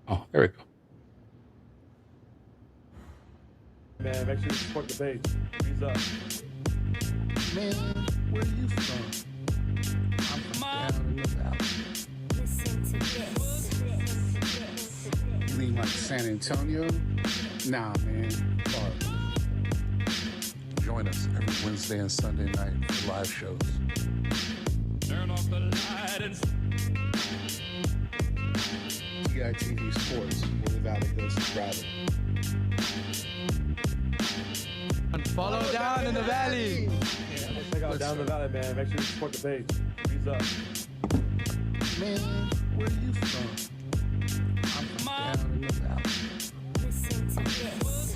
Oh, there we go. Man, make sure you support the page. He's up. Man, where are you from? I'm from down in the valley. Listen to this. You mean like San Antonio? Nah, man. Far. Join us every Wednesday and Sunday night for live shows. Turn off the light and DITV Sports, where the valley goes to Estrada. Follow down in the valley. Check out Down the Valley, man. Make sure you support the page. He's up. Man, where are you from? I'm from down in the valley. Listen to this.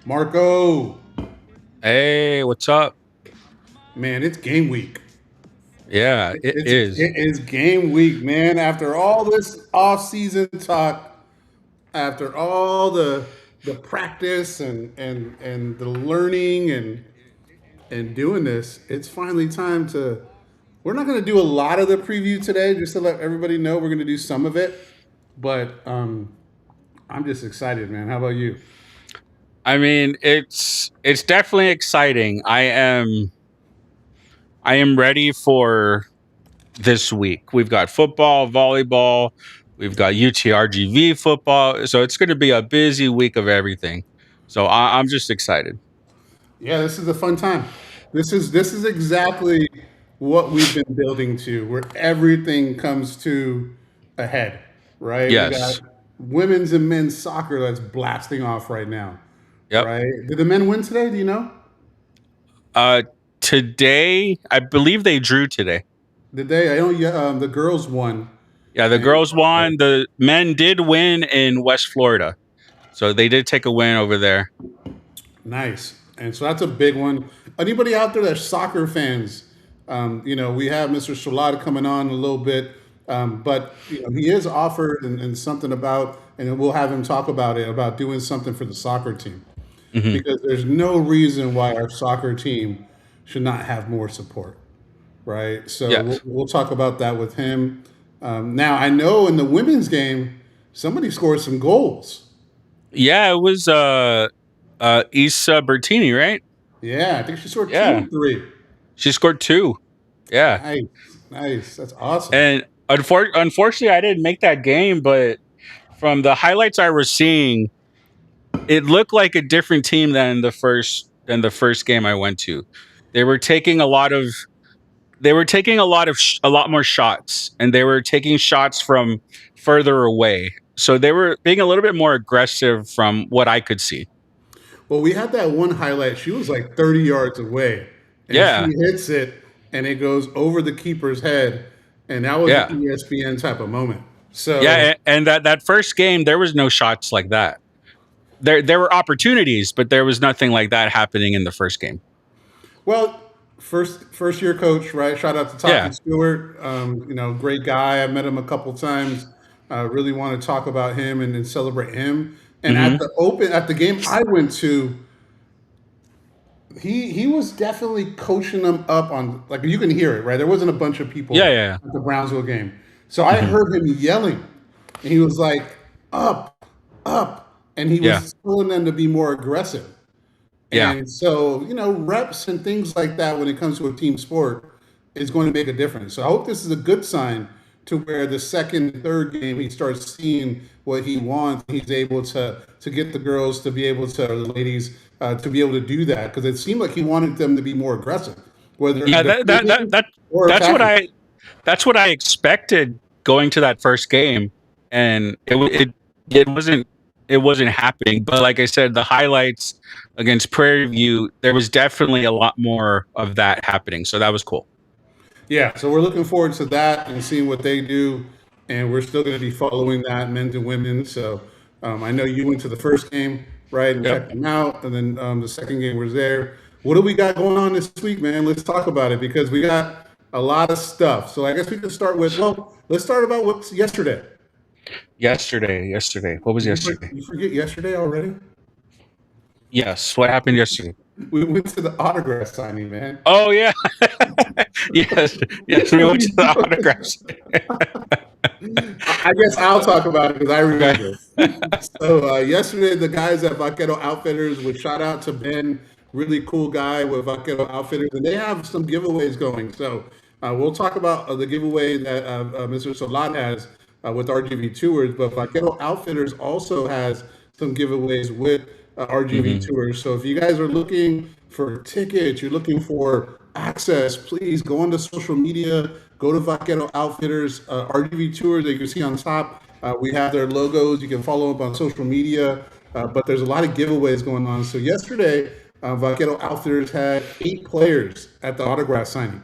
Marco, Hey, what's up? man, it's game week. Yeah, it is. It is game week, man. After all this off-season talk, after all the practice and the learning and doing this, it's finally time to. We're not going to do a lot of the preview today, just to let everybody know we're going to do some of it. But I'm just excited, man. How about you? I mean, it's definitely exciting. I am ready for this week. We've got football, volleyball, we've got UTRGV football, so it's going to be a busy week of everything. So I'm just excited. Yeah, this is a fun time. This is exactly what we've been building to, where everything comes to a head, right? Yes. We got women's and men's soccer that's blasting off right now. Yep. Right? Did the men win today? Do you know? Today, I believe they drew today. Did they? I know. Yeah, the girls won. Yeah, the girls won. The men did win in West Florida, so they did take a win over there. Nice. And so that's a big one. Anybody out there that's soccer fans, we have Mr. Shalad coming on a little bit, but he is offered and something about, and we'll have him talk about it, about doing something for the soccer team. Because there's no reason why our soccer team should not have more support, right? So Yes. we'll talk about that with him. Now, I know in the women's game, somebody scored some goals. Yeah, it was Isa Bertini, right? Yeah, I think she scored 2 Yeah. or 3. She scored 2. Yeah. Nice. That's awesome. And unfortunately, I didn't make that game, but from the highlights I was seeing, it looked like a different team than the first game I went to. They were taking a lot more shots, and they were taking shots from further away. So they were being a little bit more aggressive from what I could see. Well, we had that one highlight. She was like 30 yards away. And Yeah. she hits it, and it goes over the keeper's head. And that was Yeah. an ESPN type of moment. So Yeah, and that first game, there was no shots like that. There were opportunities, but there was nothing like that happening in the first game. well, first year coach, right? Shout out to Taki Yeah. Stewart. Great guy. I met him a couple times. Really want to talk about him and celebrate him. And at the game I went to, he was definitely coaching them up on, like, you can hear it, right? There wasn't a bunch of people Yeah. at the Brownsville game. So I heard him yelling, and he was like, up, and he was Yeah. telling them to be more aggressive. Yeah. And so, reps and things like that when it comes to a team sport is going to make a difference. So I hope this is a good sign to where the second and third game he starts seeing what he wants. He's able to get the girls to be able to, or the ladies, to be able to do that, because it seemed like he wanted them to be more aggressive. Whether Yeah, defending or that's attacking. that's what I expected going to that first game, and it wasn't happening. But like I said, the highlights against Prairie View, there was definitely a lot more of that happening. So that was cool. Yeah, so we're looking forward to that and seeing what they do, and we're still going to be following that, men's and women's. So I know you went to the first game, right, and Yep. checked them out, and then the second game was there. What do we got going on this week, man? Let's talk about it, because we got a lot of stuff. So I guess we can start with, let's start about what's yesterday. Yesterday. What was yesterday? You forget yesterday already? Yes. What happened yesterday? We went to the autograph signing, man. Oh yeah. Yes. We went to the autographs. I guess I'll talk about it because I Okay. remember. So yesterday, the guys at Vaquero Outfitters, with shout out to Ben, really cool guy with Vaquero Outfitters, and they have some giveaways going. So we'll talk about the giveaway that Mr. Solat has with RGV Tours, but Vaquero Outfitters also has some giveaways with RGV Mhm. Tours. So if you guys are looking for tickets, you're looking for access, please go onto social media, go to Vaquero Outfitters, RGV Tours that you can see on top. We have their logos. You can follow up on social media, but there's a lot of giveaways going on. So yesterday, Vaquero Outfitters had 8 players at the autograph signing.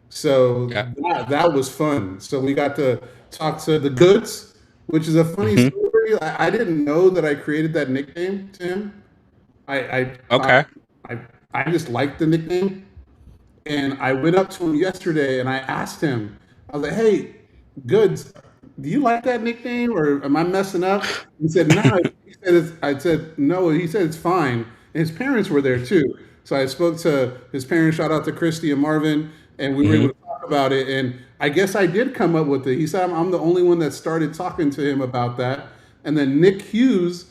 So Yeah. that was fun. So we got to talk to the Goods, which is a funny Mhm. story. I didn't know that I created that nickname to him. I thought Okay. I, I just liked the nickname. And I went up to him yesterday and I asked him, I was like, hey, Goods, do you like that nickname or am I messing up? He said, no. I said, no. He said, it's fine. And his parents were there too. So I spoke to his parents, shout out to Christy and Marvin, and we were able Mhm. to talk about it. And I guess I did come up with it. He said, I'm the only one that started talking to him about that. And then Nick Hughes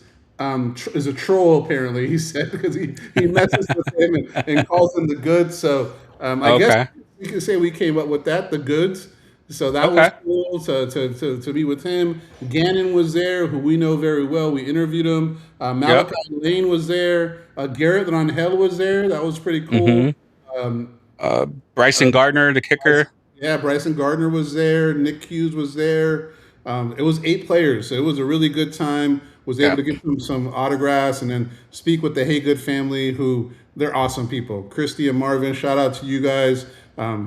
is a troll, apparently, he said, because he messes with him and calls him the Goods. So I guess Okay. we can say we came up with that, the Goods. So that was Okay. cool to be with him. Gannon was there, who we know very well. We interviewed him. Yep. Malachi Lane was there. Garrett Rangel was there. That was pretty cool. Mhm. Um, Bryson Gardner, the kicker. yeah, Bryson Gardner was there. Nick Hughes was there. It was 8 players, so it was a really good time. Was able Yeah. to get them some autographs and then speak with the Haygood family, who they're awesome people. Christy and Marvin, shout out to you guys.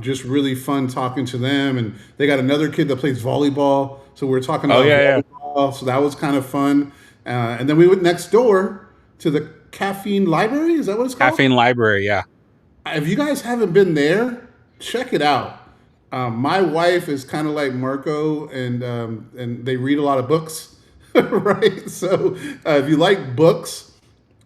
Just really fun talking to them, and they got another kid that plays volleyball, so we were talking Oh about yeah, volleyball. So that was kind of fun. And then we went next door to the Caffeine Library. Is that what it's yeah. called? Caffeine Library. Yeah. If you guys haven't been there, check it out. My wife is kind of like Marco, and they read a lot of books, right? So if you like books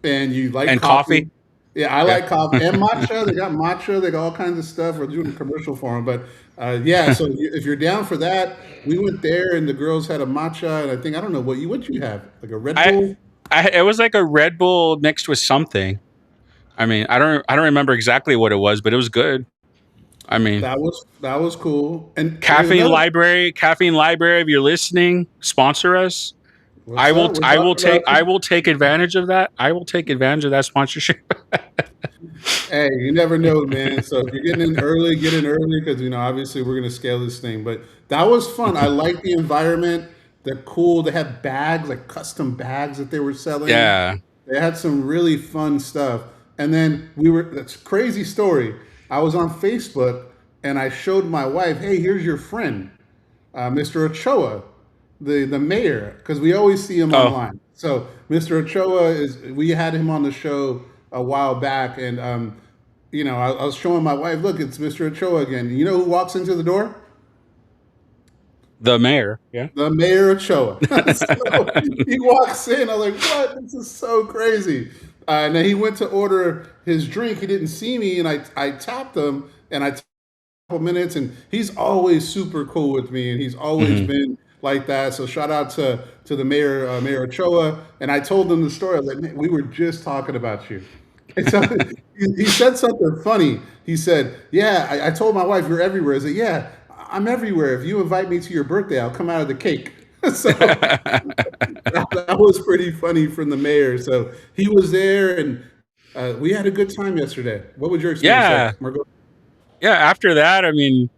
and you like And coffee, coffee. yeah, I Yeah. like coffee and matcha. They got matcha. They got all kinds of stuff. We're doing a commercial for them, but yeah. So if you're down for that, we went there and the girls had a matcha, and I don't know what you have, like a Red I, Bull. it was like a Red Bull mixed with something. I mean, I don't remember exactly what it was, but it was good. I mean, That was cool. And there's Caffeine another. Library, Caffeine Library. If you're listening, sponsor us. What's up? We're talking about I will take advantage of that. I will take advantage of that sponsorship. Hey, you never know, man. So if you're getting in early, get in early because obviously we're gonna scale this thing. But that was fun. I like the environment. They're cool. They had bags, like custom bags that they were selling. Yeah. They had some really fun stuff. And then that's a crazy story. I was on Facebook and I showed my wife, hey, here's your friend, Mr. Ochoa, the mayor, because we always see him Oh, online. So Mr. Ochoa we had him on the show a while back, and I was showing my wife, look, it's Mr. Ochoa again. You know who walks into the door? the mayor. Yeah. The mayor Ochoa. So he walks in. I was like, what? This is so crazy. And then he went to order his drink. He didn't see me, and I tapped him, and I couple minutes, and he's always super cool with me, and he's always Hmm. been like that. So shout out to the mayor, Mayor Ochoa. And I told him the story. I was like, man, we were just talking about you. And so he said something funny. He said, yeah, I told my wife you're everywhere. I said, yeah, I'm everywhere. If you invite me to your birthday, I'll come out of the cake. So that was pretty funny from the mayor. So he was there, and we had a good time yesterday. What was your experience Yeah. like, Margot? Yeah. After that, I mean,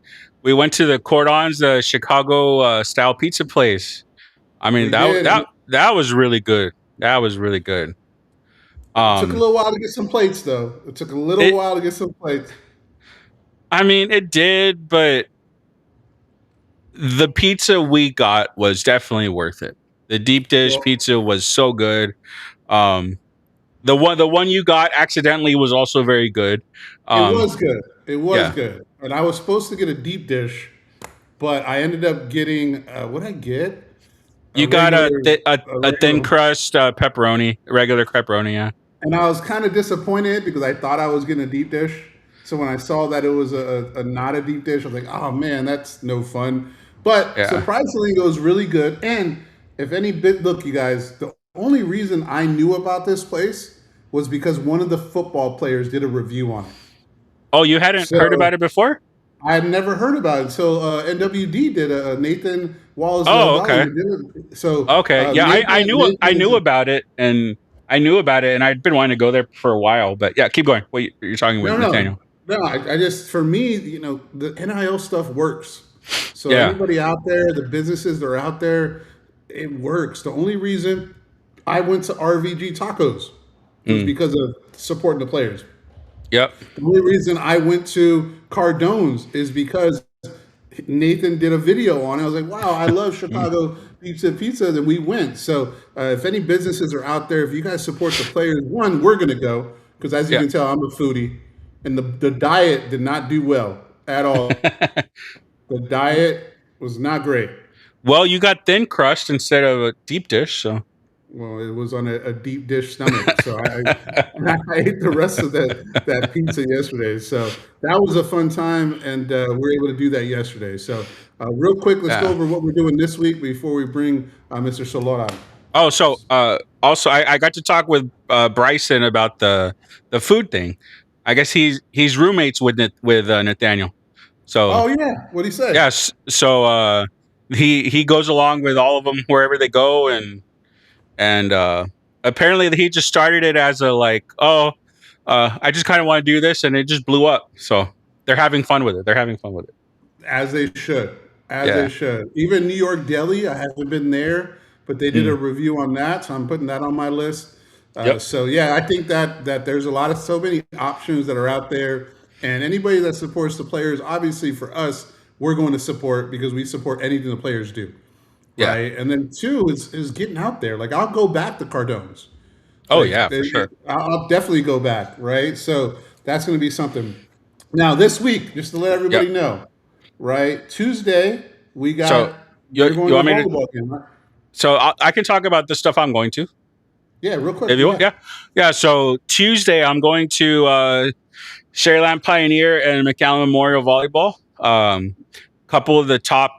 we went to the Cordons, the Chicago style pizza place. I mean, We did. that was really good. That was really good. It took a Um, little while to get some plates, though. It took a little it, while to get some plates. I mean, it did, but the pizza we got was definitely worth it. The deep dish Well, pizza was so good. Um, the one you got accidentally was also very good. it Um, was good. It was yeah, good. And I was supposed to get a deep dish, but I ended up getting what did I get? A you got regular, a a thin regular. crust pepperoni, regular pepperoni. Yeah. And I was kind of disappointed because I thought I was getting a deep dish. So when I saw that it was a not a deep dish, I was like, oh man, that's no fun. But Yeah. surprisingly, it was really good. And if any bit, look, you guys, the only reason I knew about this place was because one of the football players did a review on it. Oh, you hadn't heard about So it before? I had never heard about it until NWD did a Nathan Wallace Oh, Valley. okay. Did it. So Okay. Yeah, I Nathan is knew about it, and I'd been wanting to go there for a while. But yeah, keep going. What you're talking with no, no, Nathaniel? no. I just, for me, the NIL stuff works. So Yeah. anybody out there, the businesses that are out there, it works. The only reason I went to RVG Tacos was because of supporting the players. Yep. The only reason I went to Cardone's is because Nathan did a video on it. I was like, wow, I love Chicago pizza, and we went. So if any businesses are out there, if you guys support the players, one, we're going to go because as you Yeah. can tell, I'm a foodie. And the diet did not do well at all. The diet was not great. Well, you got thin crust instead of a deep dish, so Well, it was on a deep dish stomach, so I ate the rest of that pizza yesterday. So that was a fun time, and we were able to do that yesterday. So real quick, let's go yeah. over what we're doing this week before we bring Mr. Solora on. Oh, so also I got to talk with Bryson about the food thing. I guess he's roommates with Nathaniel. So Oh yeah, what'd he say? yes, so he goes along with all of them wherever they go, and apparently he just started it as a like, I just kind of want to do this, and it just blew up. So they're having fun with it. They're having fun with it. As they should. As Yeah. they should. Even New York Deli, I haven't been there, but they did a review on that, so I'm putting that on my list. Yep. So yeah, I think that there's so many options that are out there, and anybody that supports the players, obviously for us, we're going to support because we support anything the players do, Yeah. right? And then two is getting out there. Like I'll go back to Cardone's. Oh Like yeah, for sure. I'll definitely go back, right? So that's going to be something. Now this week, just to let everybody Yep. know, right? Tuesday we got So you're you going you to want the me to? volleyball game, right? So I can talk about the stuff I'm going to. Yeah, real quick. If you want, yeah. So Tuesday, I'm going to Sharyland Pioneer and McAllen Memorial Volleyball. Couple of the top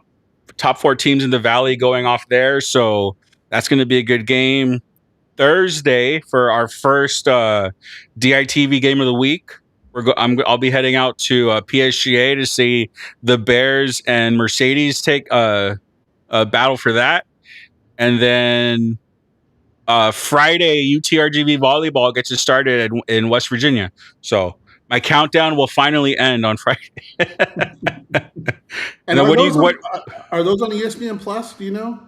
4 teams in the Valley going off there, so that's going to be a good game. Thursday for our first DITV game of the week, I'll be heading out to PSGA to see the Bears and Mercedes take a battle for that, and then Friday, UTRGV volleyball gets it started in West Virginia. So my countdown will finally end on Friday. And then are those on ESPN Plus? Do you know?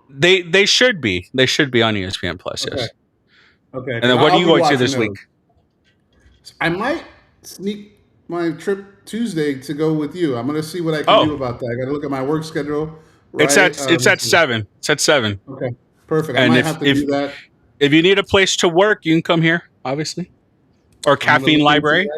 They should be. They should be on ESPN Plus, yes. Okay. And then what are you going to this week? I might sneak my trip Tuesday to go with you. I'm going to see what I can do about that. I got to look at my work schedule. Right? It's at 7. It's at 7. Okay, perfect. I And might have to do that. if you need a place to work, you can come here, obviously, or Caffeine Library,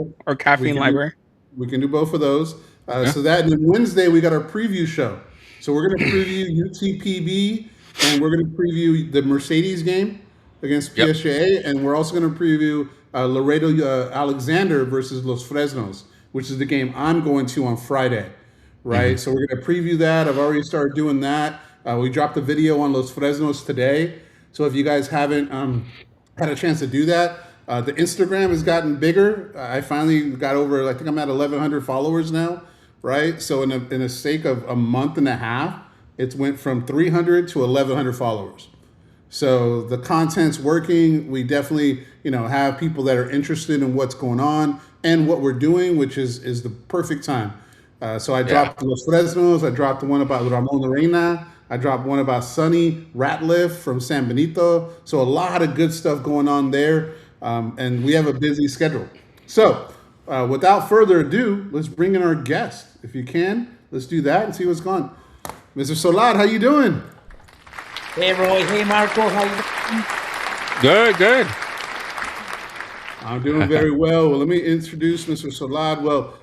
We can do both of those. So that, and then Wednesday we got our preview show. So we're going to preview UTPB, and we're going to preview the Mercedes game against Yep. PSGA, and we're also going to preview Laredo Alexander versus Los Fresnos, which is the game I'm going to on Friday, right? So we're going to preview that. I've already started doing that. We dropped a video on Los Fresnos today. So if you guys haven't had a chance to do that, the Instagram has gotten bigger. I finally got over, I think I'm at 1,100 followers now, right? So in a sake of a month and a half, it's went from 300 to 1,100 followers. So the content's working. We definitely, have people that are interested in what's going on and what we're doing, which is the perfect time. So I dropped Los Fresnos. I dropped the one about Ramon Reina. I dropped one about Sonny Ratliff from San Benito. So a lot of good stuff going on there. And we have a busy schedule. So without further ado, let's bring in our guest. If you can, let's do that and see what's going on. Mr. Solad, how you doing? Hey, Roy. Hey, Marco. How you doing? Good. I'm doing very well. Well, let me introduce Mr. Solad. Well,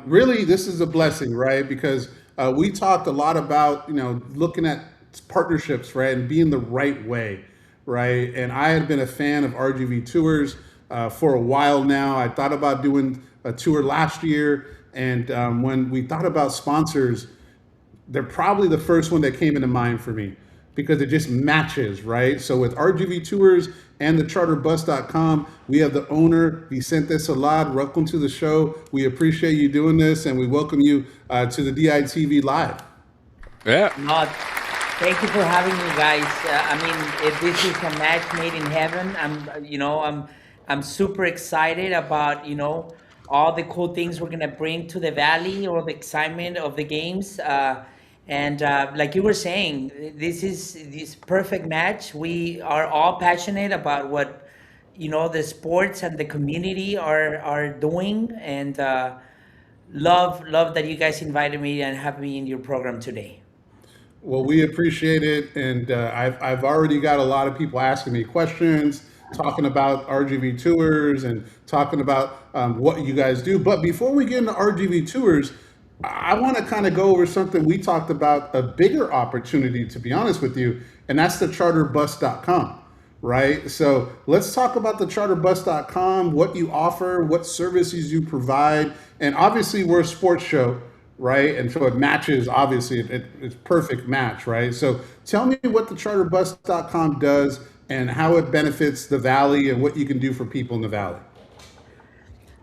really, this is a blessing, right? Because we talked a lot about, looking at partnerships, right, and being the right way, right? And I had been a fan of RGV Tours for a while now. I thought about doing a tour last year, and when we thought about sponsors, they're probably the first one that came into mind for me because it just matches, right? So with RGV Tours and the charterbus.com, we have the owner, Vicente Salad. Welcome to the show. We appreciate you doing this, and we welcome you to the DITV Live. Yeah. No, thank you for having me, guys. I mean, if this is a match made in heaven, I'm super excited about, all the cool things we're gonna bring to the valley, or the excitement of the games. And like you were saying, this is this perfect match. We are all passionate about what, the sports and the community are doing, and love that you guys invited me and have me in your program today. Well, we appreciate it, and I've already got a lot of people asking me questions, talking about RGV Tours and talking about what you guys do. But before we get into RGV Tours, I want to kind of go over something we talked about, a bigger opportunity, to be honest with you, and that's the charterbus.com, right? So let's talk about the charterbus.com, what you offer, what services you provide, and obviously we're a sports show, right? And so it matches, obviously, it's perfect match, right? So tell me what the charterbus.com does and how it benefits the Valley and what you can do for people in the Valley.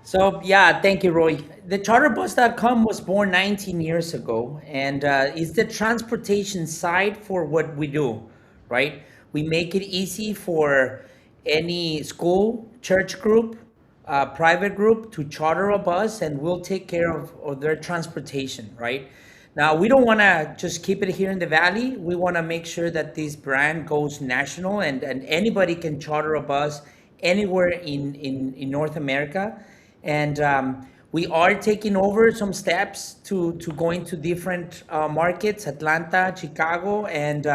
So yeah, thank you, Roy. The charterbus.com was born 19 years ago, and it's the transportation side for what we do, right? We make it easy for any school, church group, private group to charter a bus, and we'll take care of their transportation, right? Now, we don't want to just keep it here in the Valley. We want to make sure that this brand goes national, and anybody can charter a bus anywhere in North America. And we are taking over some steps to going to different markets, Atlanta, Chicago, and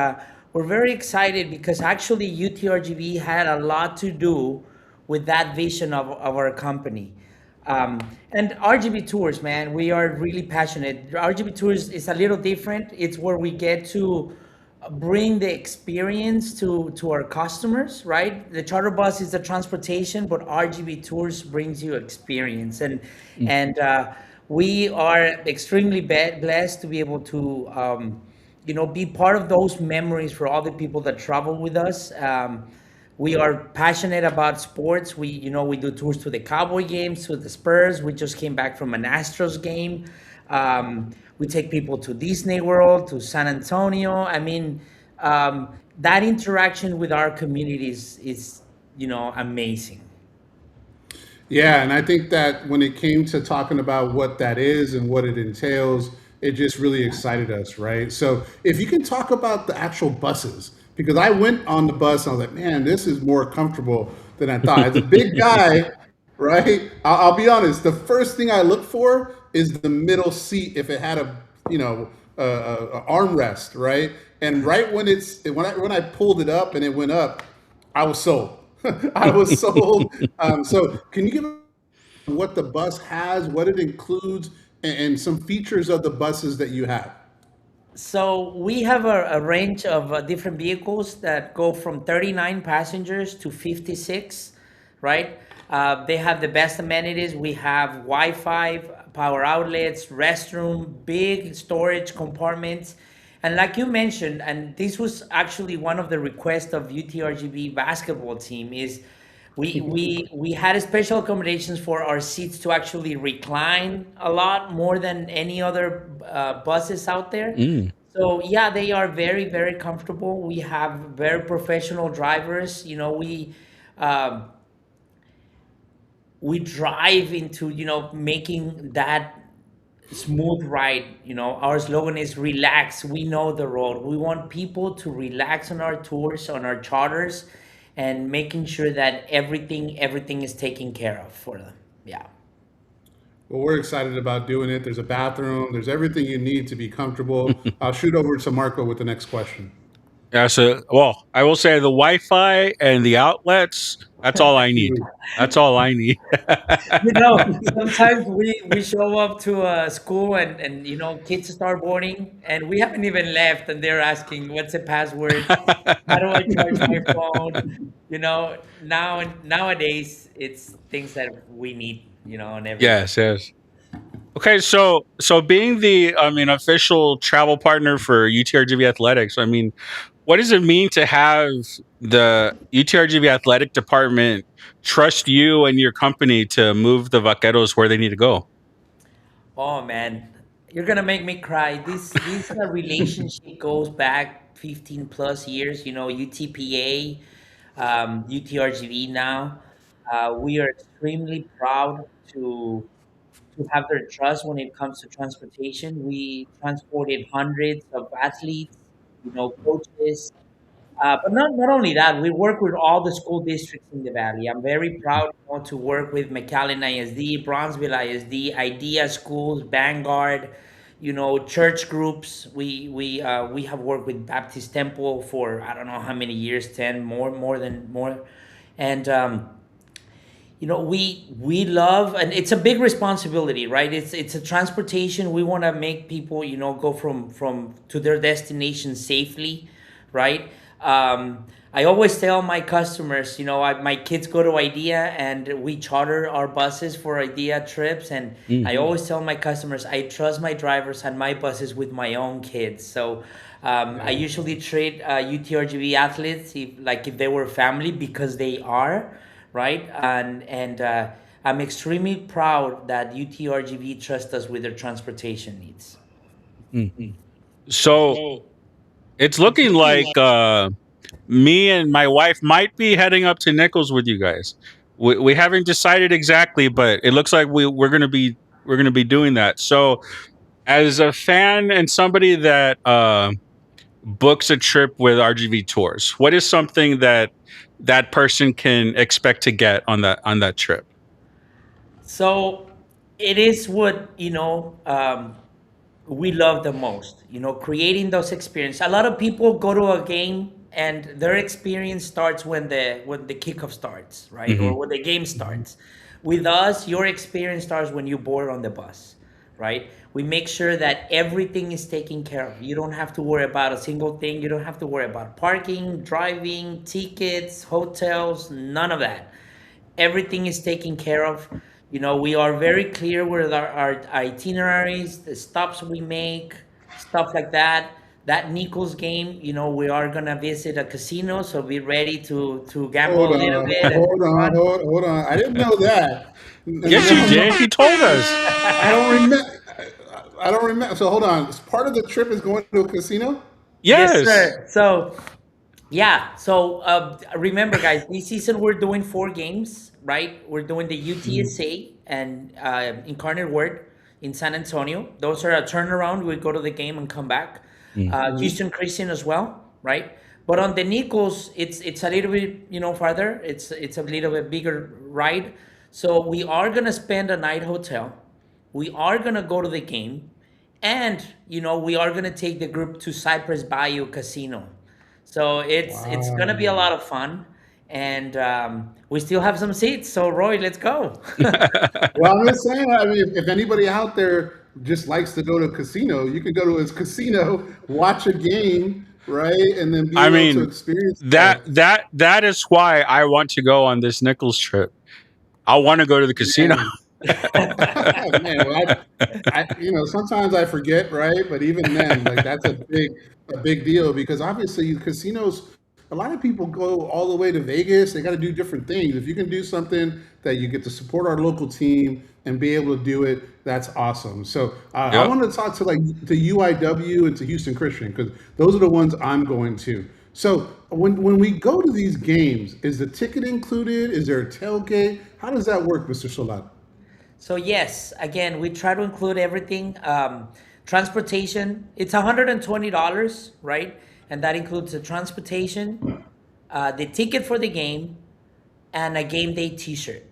we're very excited because actually UTRGV had a lot to do with that vision of our company. And RGV Tours, man, we are really passionate. RGV Tours is a little different. It's where we get to bring the experience to our customers, right? The charter bus is the transportation, but RGV Tours brings you experience, and we are extremely blessed to be able to be part of those memories for all the people that travel with us. We are passionate about sports. We do tours to the Cowboy games, to the Spurs. We just came back from an Astros game. We take people to Disney World, to San Antonio. I mean, that interaction with our communities is amazing. Yeah, and I think that when it came to talking about what that is and what it entails, it just really excited us, right? So if you can talk about the actual buses, because I went on the bus and I was like, man, this is more comfortable than I thought. As a big guy, right? I'll be honest. The first thing I look for is the middle seat if it had a armrest, right? And right when I pulled it up and it went up, I was sold. I was sold. So can you give us what the bus has, what it includes, and some features of the buses that you have? So we have a range of different vehicles that go from 39 passengers to 56, right? They have the best amenities. We have Wi-Fi, power outlets, restroom, big storage compartments. And like you mentioned, and this was actually one of the requests of UTRGV basketball team, is we had special accommodations for our seats to actually recline a lot more than any other buses out there. So yeah, they are very, very comfortable. We have very professional drivers. We drive into making that smooth ride. Our slogan is relax. We know the road. We want people to relax on our tours, on our charters, and making sure that everything is taken care of for them. Yeah. Well, we're excited about doing it. There's a bathroom. There's everything you need to be comfortable. I'll shoot over to Marco with the next question. Yeah, well, I will say the Wi-Fi and the outlets, that's all I need. That's all I need. Sometimes we show up to a school and kids start boarding and we haven't even left and they're asking, what's the password? How do I charge my phone? Nowadays it's things that we need, and everything. Yes. Okay, so being the official travel partner for UTRGV Athletics, I mean, what does it mean to have the UTRGV athletic department trust you and your company to move the Vaqueros where they need to go? Oh man, you're gonna make me cry. This relationship goes back 15 plus years. You know, UTPA, UTRGV now. We are extremely proud to have their trust when it comes to transportation. We transported hundreds of athletes, coaches, but not only that, we work with all the school districts in the valley. I'm very proud, to work with McAllen ISD, Bronzeville ISD, IDEA schools, Vanguard, church groups. We have worked with Baptist Temple for I don't know how many years, 10 more, and we love, and it's a big responsibility, right? It's a transportation. We want to make people, go from to their destination safely, right? I always tell my customers, my kids go to IDEA and we charter our buses for IDEA trips, and I always tell my customers I trust my drivers and my buses with my own kids. So I usually treat UTRGV athletes like if they were family, because they are, right? And I'm extremely proud that UTRGV trusts us with their transportation needs. So it's looking like me and my wife might be heading up to Nichols with you guys. We haven't decided exactly, but it looks like we're gonna be doing that. So as a fan and somebody that books a trip with RGV Tours, what is something that that person can expect to get on that trip? So it is what we love the most, creating those experiences. A lot of people go to a game and their experience starts when the kickoff starts, right? Or when the game starts. With us, your experience starts when you board on the bus, right? We make sure that everything is taken care of. You don't have to worry about a single thing. You don't have to worry about parking, driving, tickets, hotels, none of that. Everything is taken care of. We are very clear with our itineraries, the stops we make, stuff like that. That Nichols game, we are gonna visit a casino, so be ready to gamble Hold a little on, bit and hold on, fun. hold on. I didn't know that. Yes, you No, did. no, You told us. I don't remember. I don't remember. So hold on. Part of the trip is going to a casino. Yes, Yes. sir. So yeah, so remember, guys, this season we're doing 4 games, right? We're doing the UTSA and Incarnate Word in San Antonio. Those are a turnaround. We go to the game and come back. Houston Christian as well, right? But on the Nichols, it's a little bit farther. It's a little bit bigger ride. So we are gonna spend a night hotel. We are gonna go to the game, and we are gonna take the group to Cypress Bayou Casino. So it's gonna be a lot of fun, and we still have some seats. So Roy, let's go. Well, I'm just saying. I mean, if anybody out there just likes to go to a casino, you can go to his casino, watch a game, right, and then be I able to mean, experience that that. that is why I want to go on this Nichols trip. I want to go to the casino. Man, man, well, sometimes I forget, right? But even then, like that's a big deal because obviously casinos. A lot of people go all the way to Vegas. They got to do different things. If you can do something that you get to support our local team and be able to do it, that's awesome. So I Yep. wanted to talk to to UIW and to Houston Christian because those are the ones I'm going to. So when we go to these games, is the ticket included? Is there a tailgate? How does that work, Mr. Solat? So yes, again, we try to include everything. Transportation, it's $120, right? And that includes the transportation, the ticket for the game, and a game day T-shirt,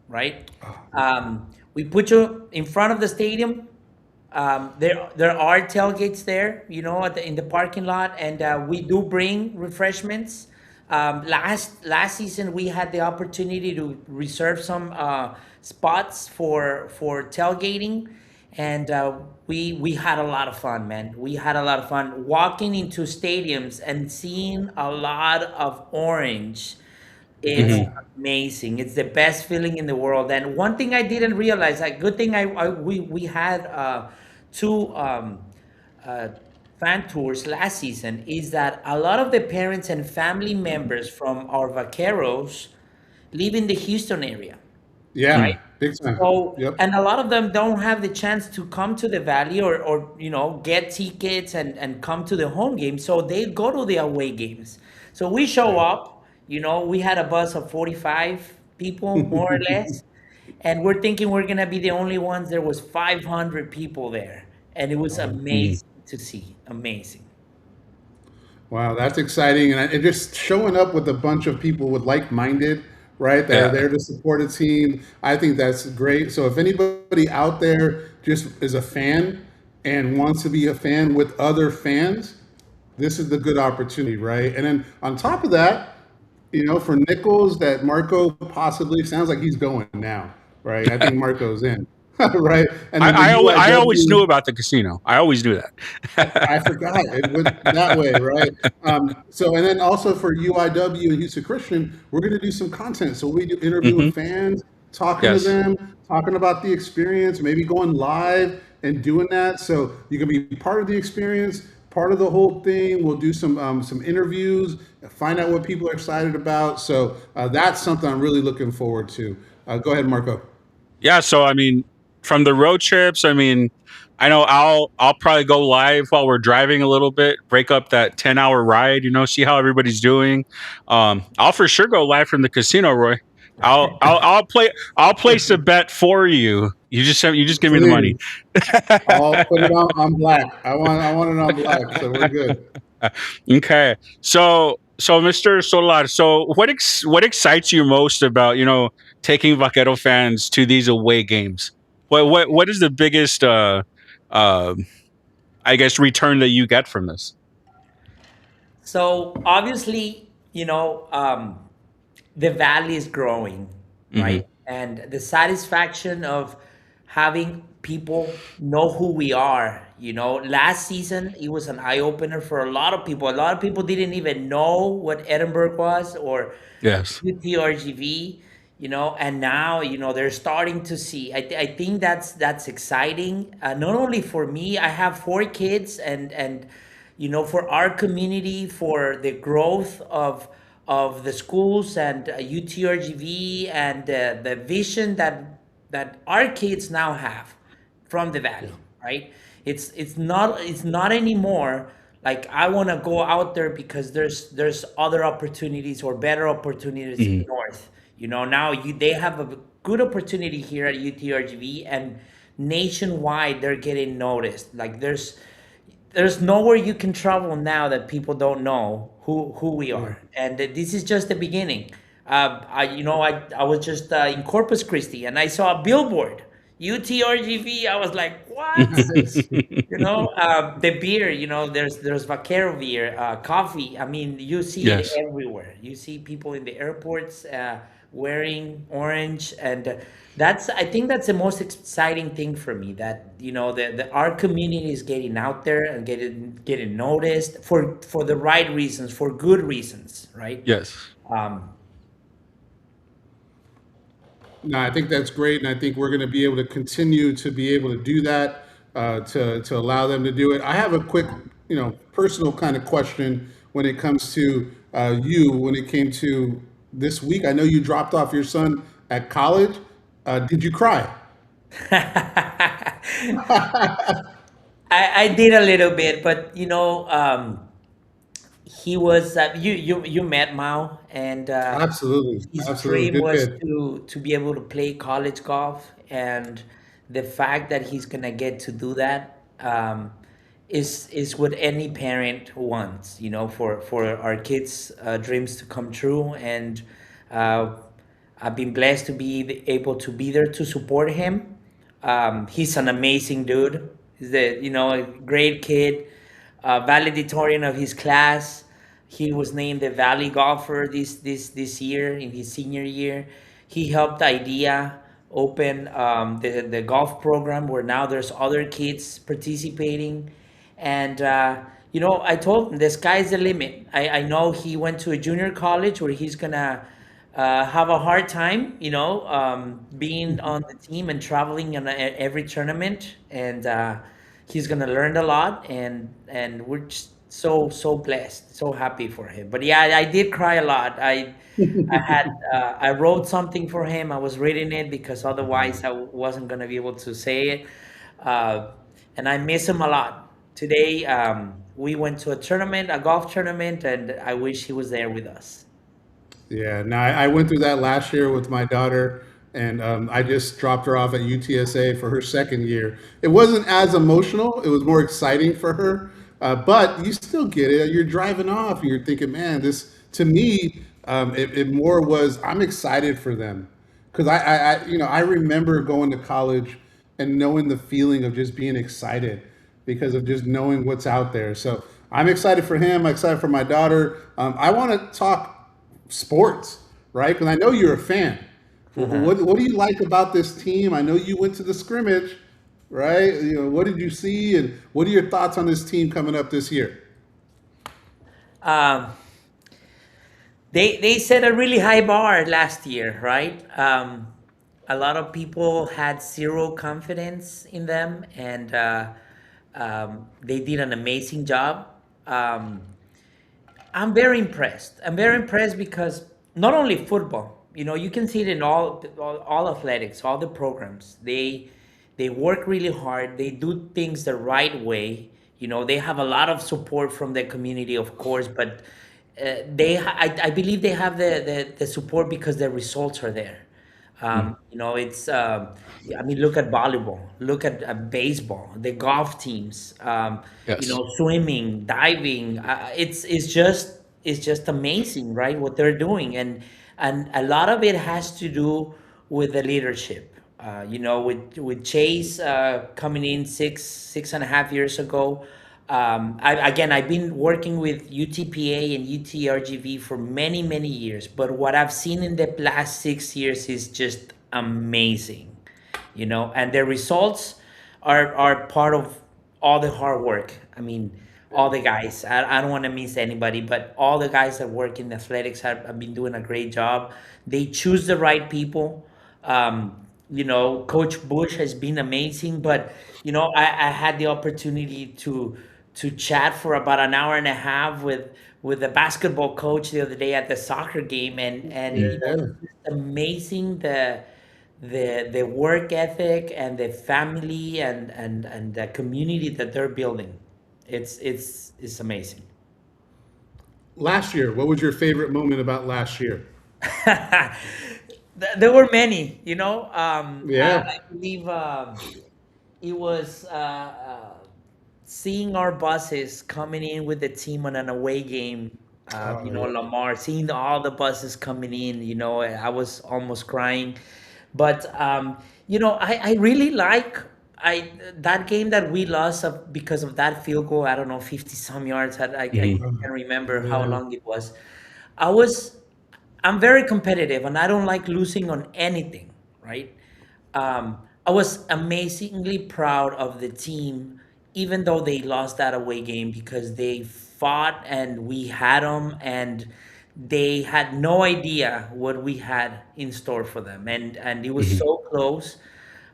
right? We put you in front of the stadium. There are tailgates there, in the parking lot, and we do bring refreshments. Last season, we had the opportunity to reserve some spots for tailgating, and we had a lot of fun, man. We had a lot of fun walking into stadiums and seeing a lot of orange It's amazing. It's the best feeling in the world. And one thing I didn't realize, like, good thing we had two uh, fan tours last season, is that a lot of the parents and family members from our vaqueros live in the Houston area, Yeah, right? big time. So, Yep. and a lot of them don't have the chance to come to the valley or get tickets and come to the home games. So they go to the away games. So we show up, we had a bus of 45 people, more or less. And we're thinking we're gonna be the only ones. There was 500 people there. And it was amazing to see. Amazing. Wow, that's exciting, and just showing up with a bunch of people with like-minded, right? That are Yeah. there to support a team. I think that's great. So if anybody out there just is a fan and wants to be a fan with other fans, this is the good opportunity, right? And then on top of that, for Nichols, that Marco possibly sounds like he's going now, right? I think Marco's in, right? And then the I always knew UIW. about the casino. I always knew that. I forgot it went that way, right? So, and then also for UIW and Houston Christian, we're going to do some content. So we do interviewing fans, talking to Yes. them, talking about the experience, maybe going live and doing that. So you can be part of the experience, part of the whole thing. We'll do some interviews, find out what people are excited about. So that's something I'm really looking forward to. Go ahead, Marco. Yeah, so I mean, from the road trips, I mean, I know I'll probably go live while we're driving a little bit, break up that 10-hour ride, see how everybody's doing. I'll for sure go live from the casino, Roy. I'll place a bet for you. You just give me the money. Please, I'll put it on black. I want it on black, so we're good. Okay. So Mr. Solar, so what excites you most about, taking Vaquero fans to these away games? What is the biggest uh I guess return that you get from this? So obviously, the valley is growing, Hmm. right? And the satisfaction of having people know who we are. Last season it was an eye opener for a lot of people. A lot of people didn't even know what Edinburgh was or Yes. UTRGV, and now they're starting to see. I think that's exciting. Not only for me, I have 4 kids, and for our community, for the growth of the schools and UTRGV and the vision that our kids now have from the valley, right? It's not anymore like I want to go out there because there's other opportunities or better opportunities in north. Now they have a good opportunity here at UTRGV, and nationwide they're getting noticed. Like there's nowhere you can travel now that people don't know who we are, and this is just the beginning. I was just in Corpus Christi, and I saw a billboard, UTRGV. I was like, what? The beer. There's Vaquero beer, coffee. I mean, you see it Yes. everywhere. You see people in the airports wearing orange, and I think that's the most exciting thing for me. That our community is getting out there and getting noticed for the right reasons, for good reasons, right? Yes. Um, No, I think that's great, and I think we're going to be able to continue to be able to do that to allow them to do it. I have a quick, personal kind of question when it comes to you. When it came to this week, I know you dropped off your son at college. Did you cry? I did a little bit, but he was you met Mao, and Absolutely, his absolutely, dream good was kid. to be able to play college golf, and the fact that he's gonna get to do that is what any parent wants, for our kids' dreams to come true. And uh, I've been blessed to be able to be there to support him. He's an amazing dude. He's a great kid, valedictorian of his class. He was named the Valley Golfer this year in his senior year. He helped IDEA open the golf program where now there's other kids participating. And I told him the sky's the limit. I know he went to a junior college where he's gonna have a hard time, being on the team and traveling in every tournament. And he's gonna learn a lot, and we're just so blessed, so happy for him. But yeah, I did cry a lot. I wrote something for him. I was reading it because otherwise I wasn't gonna be able to say it. Uh, and I miss him a lot. Today, we went to a tournament, a golf tournament, and I wish he was there with us. Yeah, no, I went through that last year with my daughter, and I just dropped her off at UTSA for her second year. It wasn't as emotional; it was more exciting for her. But you still get it. You're driving off, and you're thinking, "Man, this." To me, it more was I'm excited for them because I remember going to college and knowing the feeling of just being excited because of just knowing what's out there. So I'm excited for him. I'm excited for my daughter. I want to talk sports, right? Because I know you're a fan. What do you like about this team? I know you went to the scrimmage, right? What did you see, and what are your thoughts on this team coming up this year? Um, they set a really high bar last year, right? A lot of people had zero confidence in them, and they did an amazing job. Um, I'm very impressed. I'm very impressed because not only football, you can see it in all athletics, all the programs. They work really hard. They do things the right way. They have a lot of support from the community, of course, but I believe they have the support because the results are there. It's I mean, look at volleyball, look at baseball, the golf teams, Yes. swimming, diving. It's just amazing, right? What they're doing, and a lot of it has to do with the leadership. With Chase coming in six and a half years ago. I've been working with UTPA and UTRGV for many, many years, but what I've seen in the last 6 years is just amazing, and the results are part of all the hard work. I mean, all the guys, I don't want to miss anybody, but all the guys that work in athletics have been doing a great job. They choose the right people. Coach Bush has been amazing, but I had the opportunity to chat for about an hour and a half with the basketball coach the other day at the soccer game, and Yeah. it's amazing the work ethic and the family and the community that they're building. It's amazing. Last year, what was your favorite moment about last year? There were many, Yeah. I believe it was seeing our buses coming in with the team on an away game. Oh, yeah. Lamar, seeing all the buses coming in, I was almost crying. But I really like I that game that we lost because of that field goal. I don't know, 50 some yards. I Mhm. can't remember how Yeah. long it was. I was I'm very competitive and I don't like losing on anything, right? I was amazingly proud of the team, even though they lost that away game because they fought and we had them and they had no idea what we had in store for them. And it was Mhm. so close.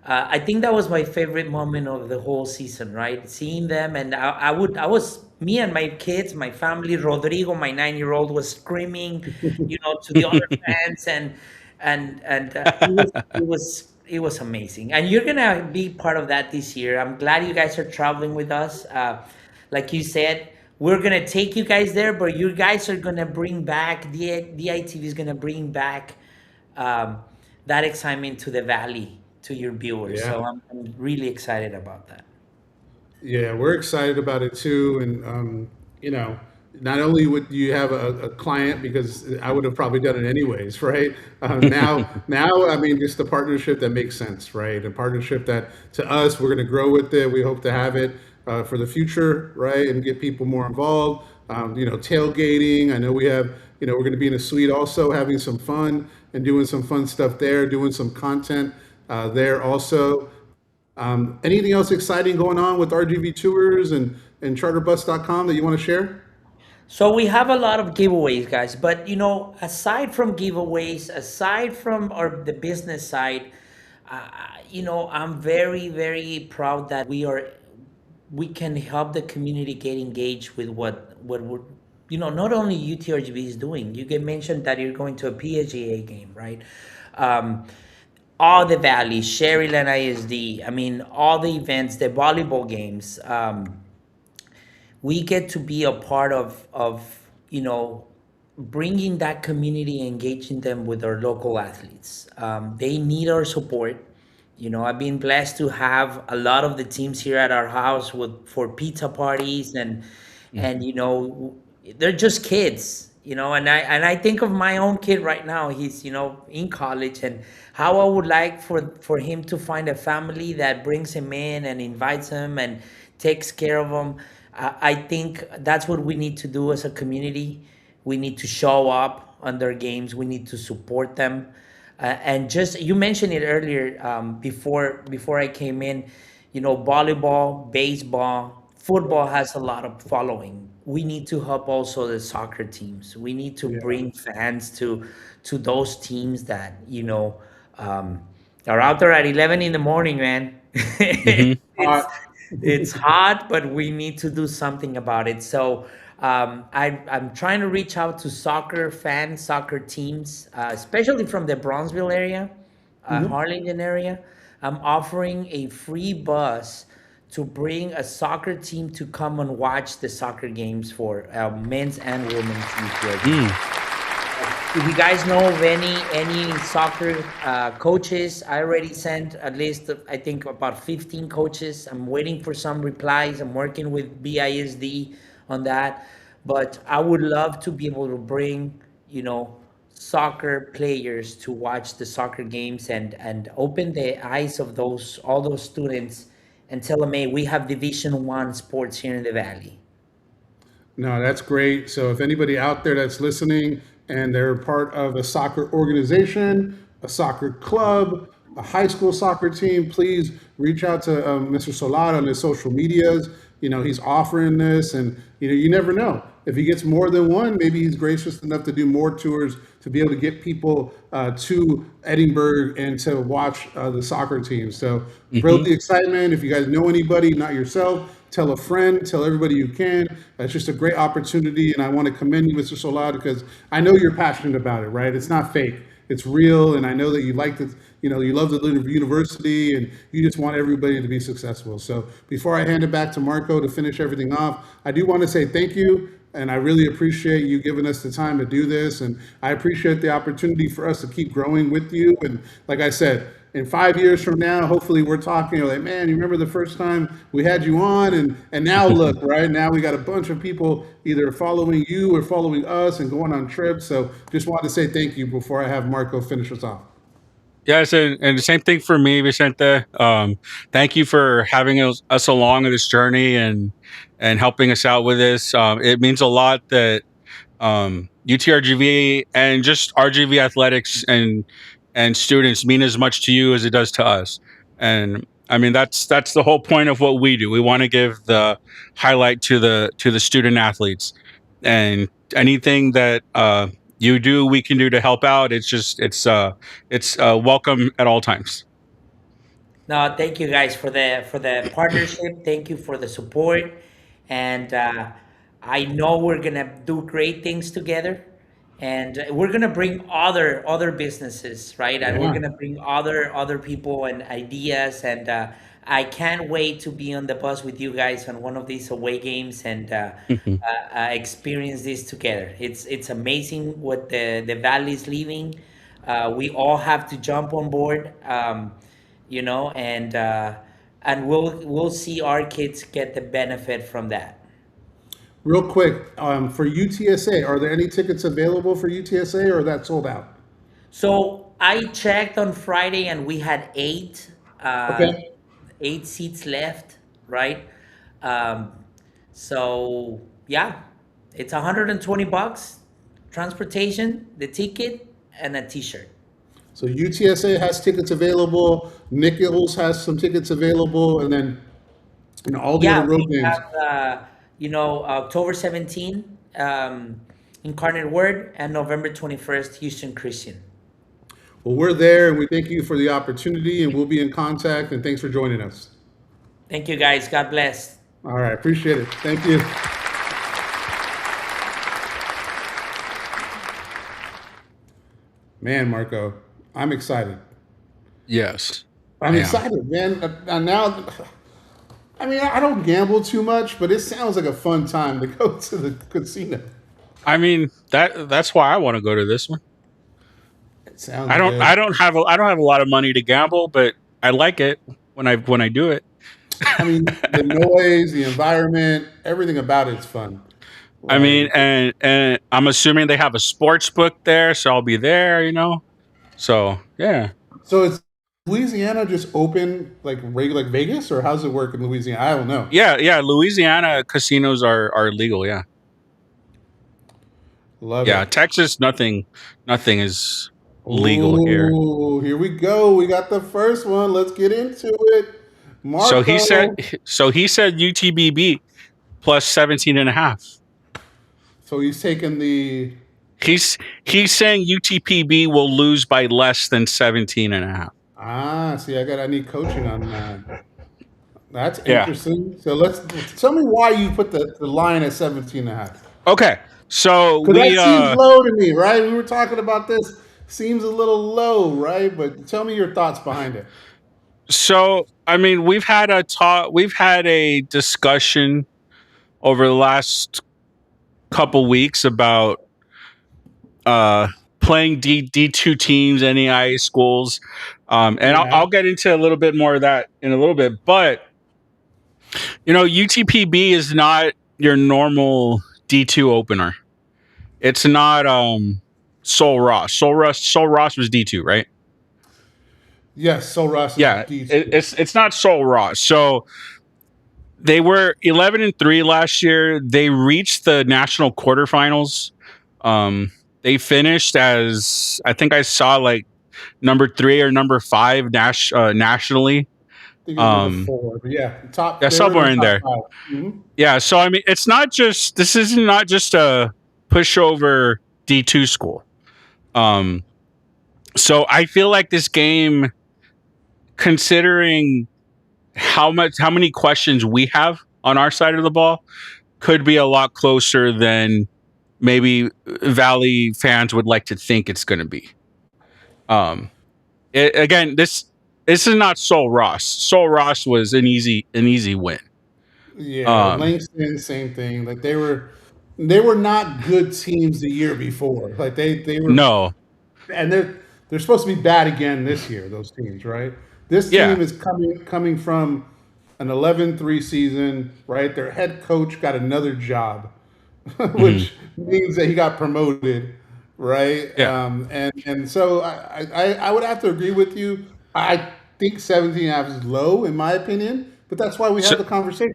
I think that was my favorite moment of the whole season, right? Seeing them, and I was me and my kids, my family. Rodrigo, my 9-year-old, was screaming, to the other fans, and it was amazing. And you're gonna be part of that this year. I'm glad you guys are traveling with us. Like you said, we're gonna take you guys there, but you guys are gonna bring back DITV is gonna bring back um, that excitement to the valley to your viewers. So Yeah. I'm really excited about that. Yeah, we're excited about it too. And, you know, not only would you have a client, because I would have probably done it anyways, right? Now, I mean, just a partnership that makes sense, right? A partnership that to us, we're going to grow with it. We hope to have it for the future, right? And get people more involved. Tailgating. I know we have, we're going to be in a suite also having some fun and doing some fun stuff there, doing some content there also. Anything else exciting going on with RGV Tours and charterbus.com that you want to share? So we have a lot of giveaways, guys. But aside from giveaways, aside from the business side, I'm very, very proud that we can help the community get engaged with what we're, not only UTRGV is doing. You get mentioned that you're going to a PGA game, right? Um, all the valleys, Sherryland ISD. I mean, all the events, the volleyball games. We get to be a part of bringing that community, engaging them with our local athletes. They need our support. I've been blessed to have a lot of the teams here at our house for pizza parties, and they're just kids. And I think of my own kid right now. He's in college, and how I would like for him to find a family that brings him in and invites him and takes care of him. I think that's what we need to do as a community. We need to show up on their games. We need to support them. And just you mentioned it earlier, before I came in. Volleyball, baseball, football has a lot of following. We need to help also the soccer teams. We need to bring fans to those teams that um, are out there at 11 in the morning, man. Hmm. it's it's hot, but we need to do something about it. So I'm trying to reach out to soccer fans, soccer teams, especially from the Bronzeville area, Harlingen area. I'm offering a free bus to bring a soccer team to come and watch the soccer games for men's and women's UTRGV. Mm. If you guys know of any soccer coaches, I already sent at least I think about 15 coaches. I'm waiting for some replies. I'm working with BISD on that, but I would love to be able to bring soccer players to watch the soccer games and open the eyes of all those students and tell them, hey, we have Division 1 sports here in the Valley. No, that's great. So if anybody out there that's listening and they're part of a soccer organization, a soccer club, a high school soccer team, please reach out to Mr. Solar on his social medias. He's offering this, and you never know. If he gets more than one, maybe he's gracious enough to do more tours to be able to get people to Edinburgh and to watch the soccer team. So spread the excitement. If you guys know anybody, not yourself, tell a friend, tell everybody you can. It's just a great opportunity, and I want to commend you, Mr. Solar, because I know you're passionate about it, right? It's not fake. It's real, and I know that you like the, you love the university, and you just want everybody to be successful. So before I hand it back to Marco to finish everything off, I do want to say thank you, and I really appreciate you giving us the time to do this, and I appreciate the opportunity for us to keep growing with you. And like I said, in 5 years from now, hopefully we're talking, you're like, man, you remember the first time we had you on? And now look, right now we got a bunch of people either following you or following us and going on trips. So just wanted to say thank you before I have Marco finish us off. Yes, and the same thing for me, Vicente. Thank you for having us along on this journey and helping us out with this. It means a lot that UTRGV and just RGV athletics and students mean as much to you as it does to us. And I mean that's the whole point of what we do. We want to give the highlight to the student athletes, and anything that you do, we can do to help out. It's welcome at all times. No, thank you guys for the partnership. Thank you for the support, and I know we're gonna do great things together, and we're gonna bring other businesses, right? And we're Yeah. gonna bring other people and ideas, and I can't wait to be on the bus with you guys on one of these away games and experience this together. It's amazing what the Valley is leaving. We all have to jump on board. And we'll see our kids get the benefit from that. Real quick, for UTSA, are there any tickets available for UTSA, or that's sold out? So I checked on Friday and we had Okay. 8 seats left, right? Um, so yeah, it's $120, transportation, the ticket, and a T-shirt. So UTSA has tickets available. Nichols has some tickets available, and then all the Yeah, other road we names. have October 17, Incarnate Word, and November 21st, Houston Christian. Well, we're there, and we thank you for the opportunity, and we'll be in contact. And thanks for joining us. Thank you, guys. God bless. All right, appreciate it. Thank you. Man, Marco, I'm excited. Yes. I'm Yeah. excited, man. Now, I mean, I don't gamble too much, but it sounds like a fun time to go to the casino. I mean, that's why I want to go to this one. It sounds I don't good. I don't have a lot of money to gamble, but I like it when I do it. I mean, the noise, the environment, everything about it's fun. I mean, Like, and I'm assuming they have a sports book there, so I'll be there, you know. So, yeah. so it's Louisiana just open like regular like Vegas, or how's it work in Louisiana? I don't know. Yeah, Louisiana casinos are legal, yeah. Love Yeah, it. Texas nothing is legal here. Ooh, here we go. We got the first one. Let's get into it. Marco. So he said UTBB plus 17 and a half. So he's taking the. He's saying UTPB will lose by less than 17 and a half. See, I need coaching on that. That's Yeah. interesting. So let's tell me why you put the line at 17 and a half. Okay. So Because that we seems low to me, right? We were talking about this. Seems a little low, right? But tell me your thoughts behind it. so I mean we've had a discussion over the last couple weeks about playing D2 teams, NAIA schools. And Yeah. I'll get into a little bit more of that in a little bit, but you know, UTPB is not your normal D2 opener. It's not Sol Ross. Sol Ross was D2, right? Yes, Sol Ross is Yeah. decent. It's not Sol Ross. So they were 11-3 last year. They reached the national quarterfinals. They finished as, I think I saw, like number 3 or number 5 nationally. I think it was number 4, but yeah, top. Yeah, they were somewhere the in top there. 5. Mhm. Yeah, so I mean, this is not just a pushover D2 school. So I feel like this game, considering how many questions we have on our side of the ball, could be a lot closer than maybe Valley fans would like to think it's going to be. Again, this is not Sol Ross. Sol Ross was an easy win. Yeah, Langston, same thing. Like they were not good teams the year before. Like they were No. and they're supposed to be bad again this year, those teams, right? This Yeah. team is coming from an 11-3 season, right? Their head coach got another job, which means that he got promoted, right? Yeah. And so I would have to agree with you. I think 17 and a half is low in my opinion, but that's why we have So- the conversation.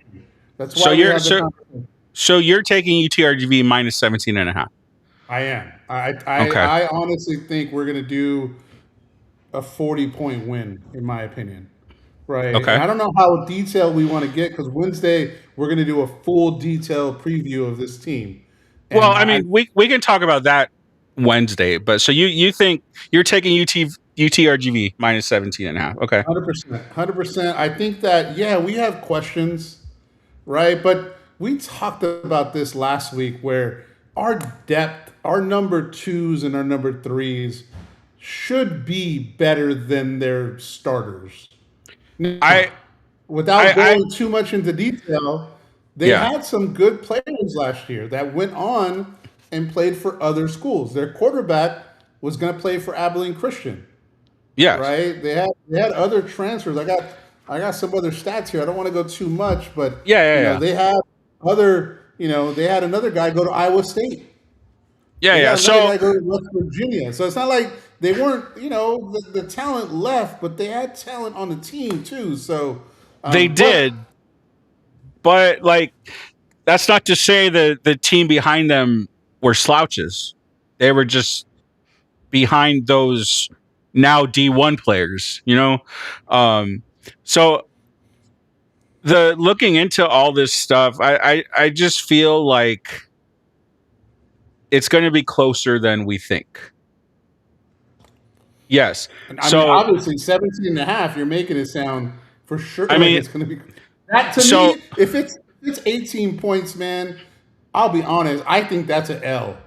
That's why So we you're have the conversation. so you're taking UTRGV minus 17 and a half. I am. Okay. I honestly think we're gonna do a 40-point win, in my opinion. Right. Okay. And I don't know how detailed we want to get because Wednesday we're gonna do a full detailed preview of this team. And Well, I mean, we can talk about that Wednesday, but so you think you're taking UTRGV minus 17 and a half. Okay. 100%. 100%. I think that, yeah, we have questions, right? But we talked about this last week where our depth, our number 2s and our number 3s should be better than their starters. Now, without going too much into detail, they had some good players last year that went on and played for other schools. Their quarterback was going to play for Abilene Christian. Yes. Right? They had other transfers. I got some other stats here. I don't want to go too much, but Yeah. they had other, they had another guy go to Iowa State. Yeah. So So guy go to West Virginia. So it's not like they weren't, the talent left, but they had talent on the team too. So they did, but like that's not to say that the team behind them were slouches. They were just behind those now D1 players, So looking into all this stuff, I just feel like it's going to be closer than we think. Yes. And I mean, So obviously, 17 and a half, you're making it sound for sure I like mean, it's going to be. That to so me, if it's 18 points, man, I'll be honest. I think that's an L.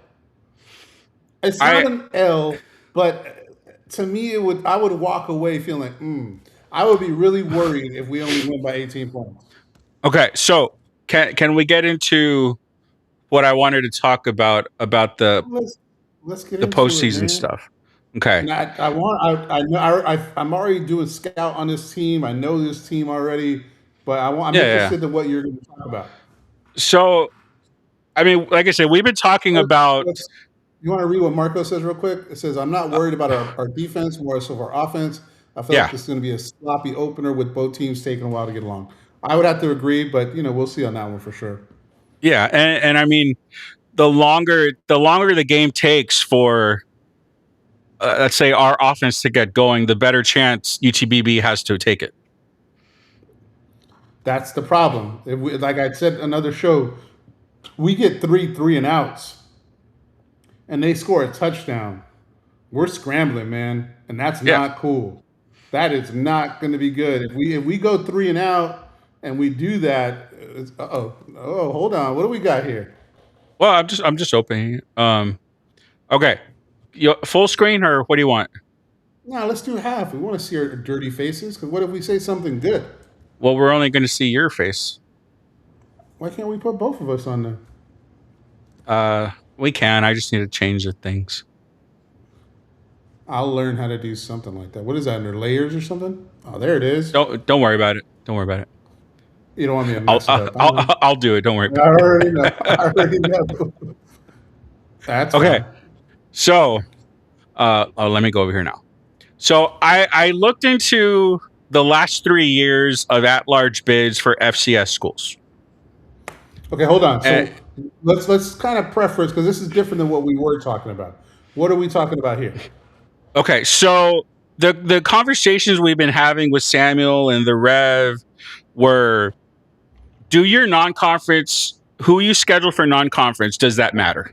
It's not I an L, but to me, I would walk away feeling like, I would be really worried if we only win by 18 points. okay. So can we get into what I wanted to talk about the Let's get the into it, postseason man. stuff? Okay. And I'm already doing scout on this team. I know this team already, but I'm interested in what you're going to talk about. So, I mean, like I said, we've been talking about. You want to read what Marco says real quick? It says, "I'm not worried about our defense, more so our offense. I feel like this is going to be a sloppy opener with both teams taking a while to get along." I would have to agree, but we'll see on that one for sure. Yeah, and I mean, the longer the game takes for, let's say, our offense to get going, the better chance UTBB has to take it. That's the problem. Like I said, another show, we get 3 and outs, and they score a touchdown. We're scrambling, man, and that's not cool. That is not going to be good. If we go 3 and out and we do that, hold on, what do we got here? Well, I'm just opening. Okay, full screen or what do you want? No, let's do half. We want to see our dirty faces. Because what if we say something good? Well, we're only going to see your face. Why can't we put both of us on there? We can. I just need to change the things. I'll learn how to do something like that. What is that, under layers or something? Oh, there it is. Don't worry about it. Don't worry about it. You don't want me to mess it up. I'll do it. Don't worry. I already know. That's okay. Fine. So, let me go over here now. So I looked into the last 3 years of at-large bids for FCS schools. Okay, hold on. So let's kind of preference, because this is different than what we were talking about. What are we talking about here? Okay, so the conversations we've been having with Samuel and the Rev were, do your non-conference, who you schedule for non-conference, does that matter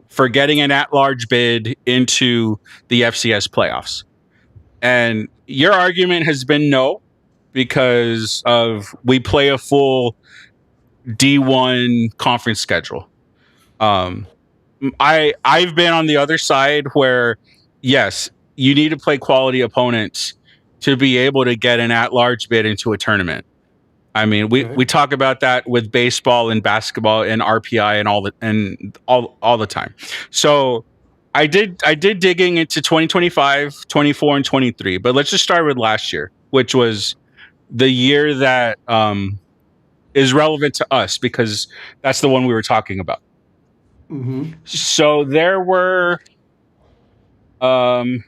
for getting an at-large bid into the FCS playoffs? And your argument has been no, because we play a full D1 conference schedule. I've been on the other side where, yes, you need to play quality opponents to be able to get an at-large bid into a tournament. I mean, we talk about that with baseball and basketball and RPI and all the time. So I did digging into 2025, 24, and 23, but let's just start with last year, which was the year that is relevant to us because that's the one we were talking about. Mm-hmm. So there were 1,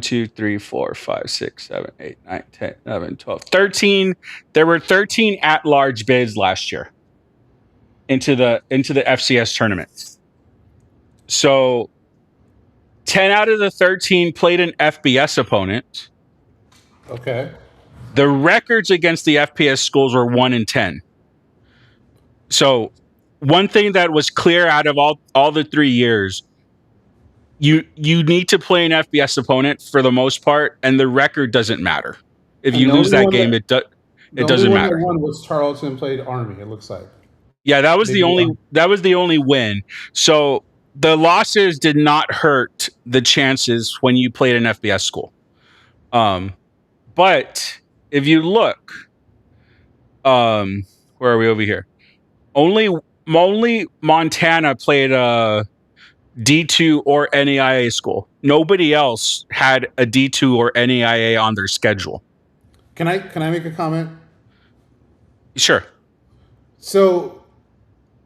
2, 3, 4, 5, 6, 7, 8, 9, 10, 11, 12, 13. There were 13 at-large bids last year into the FCS tournament. So 10 out of the 13 played an FBS opponent. Okay. The records against the FBS schools were 1 and 10. So one thing that was clear out of all the 3 years, you need to play an FBS opponent for the most part, and the record doesn't matter. If you lose that game, it doesn't matter. The only one was Tarleton played Army, it looks like. Yeah, that was the only win. So the losses did not hurt the chances when you played an FBS school. But if you look, where are we over here? Only Montana played a D2 or NAIA school. Nobody else had a D2 or NAIA on their schedule. Can I make a comment? Sure. So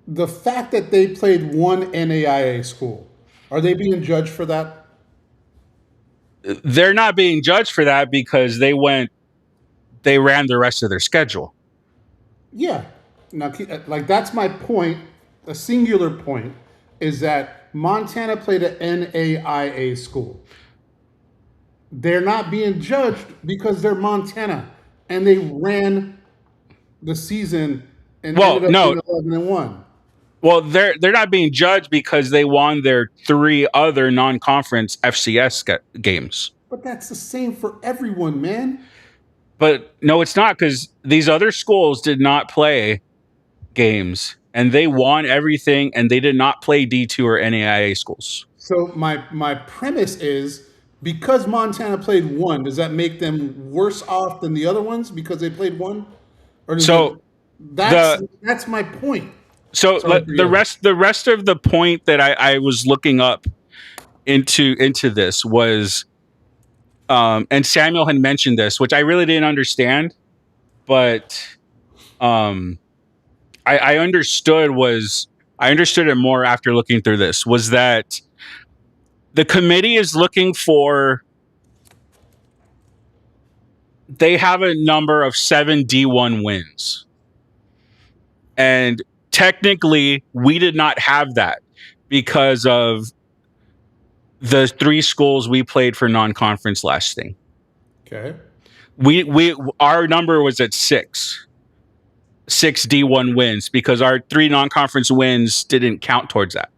the fact that they played one NAIA school, are they being judged for that? They're not being judged for that because they ran the rest of their schedule. Yeah. Now, like, that's my point. A singular point is that Montana played an NAIA school. They're not being judged because they're Montana and they ran the season and ended up being 11-1. Well, they're not being judged because they won their 3 other non-conference FCS games. But that's the same for everyone, man. But no, it's not, because these other schools did not play games and they won everything, and they did not play D2 or NAIA schools. So my premise is, because Montana played one, does that make them worse off than the other ones because they played one? Or does So that's my point. So Sorry for the you. rest of the point that I was looking up into this was, and Samuel had mentioned this, which I really didn't understand, but I understood it more after looking through this, was that the committee is looking for, they have a number of 7 D1 wins. And technically, we did not have that because of the 3 schools we played for non-conference last thing. Okay. Our number was at 6 D1 wins because our 3 non-conference wins didn't count towards that.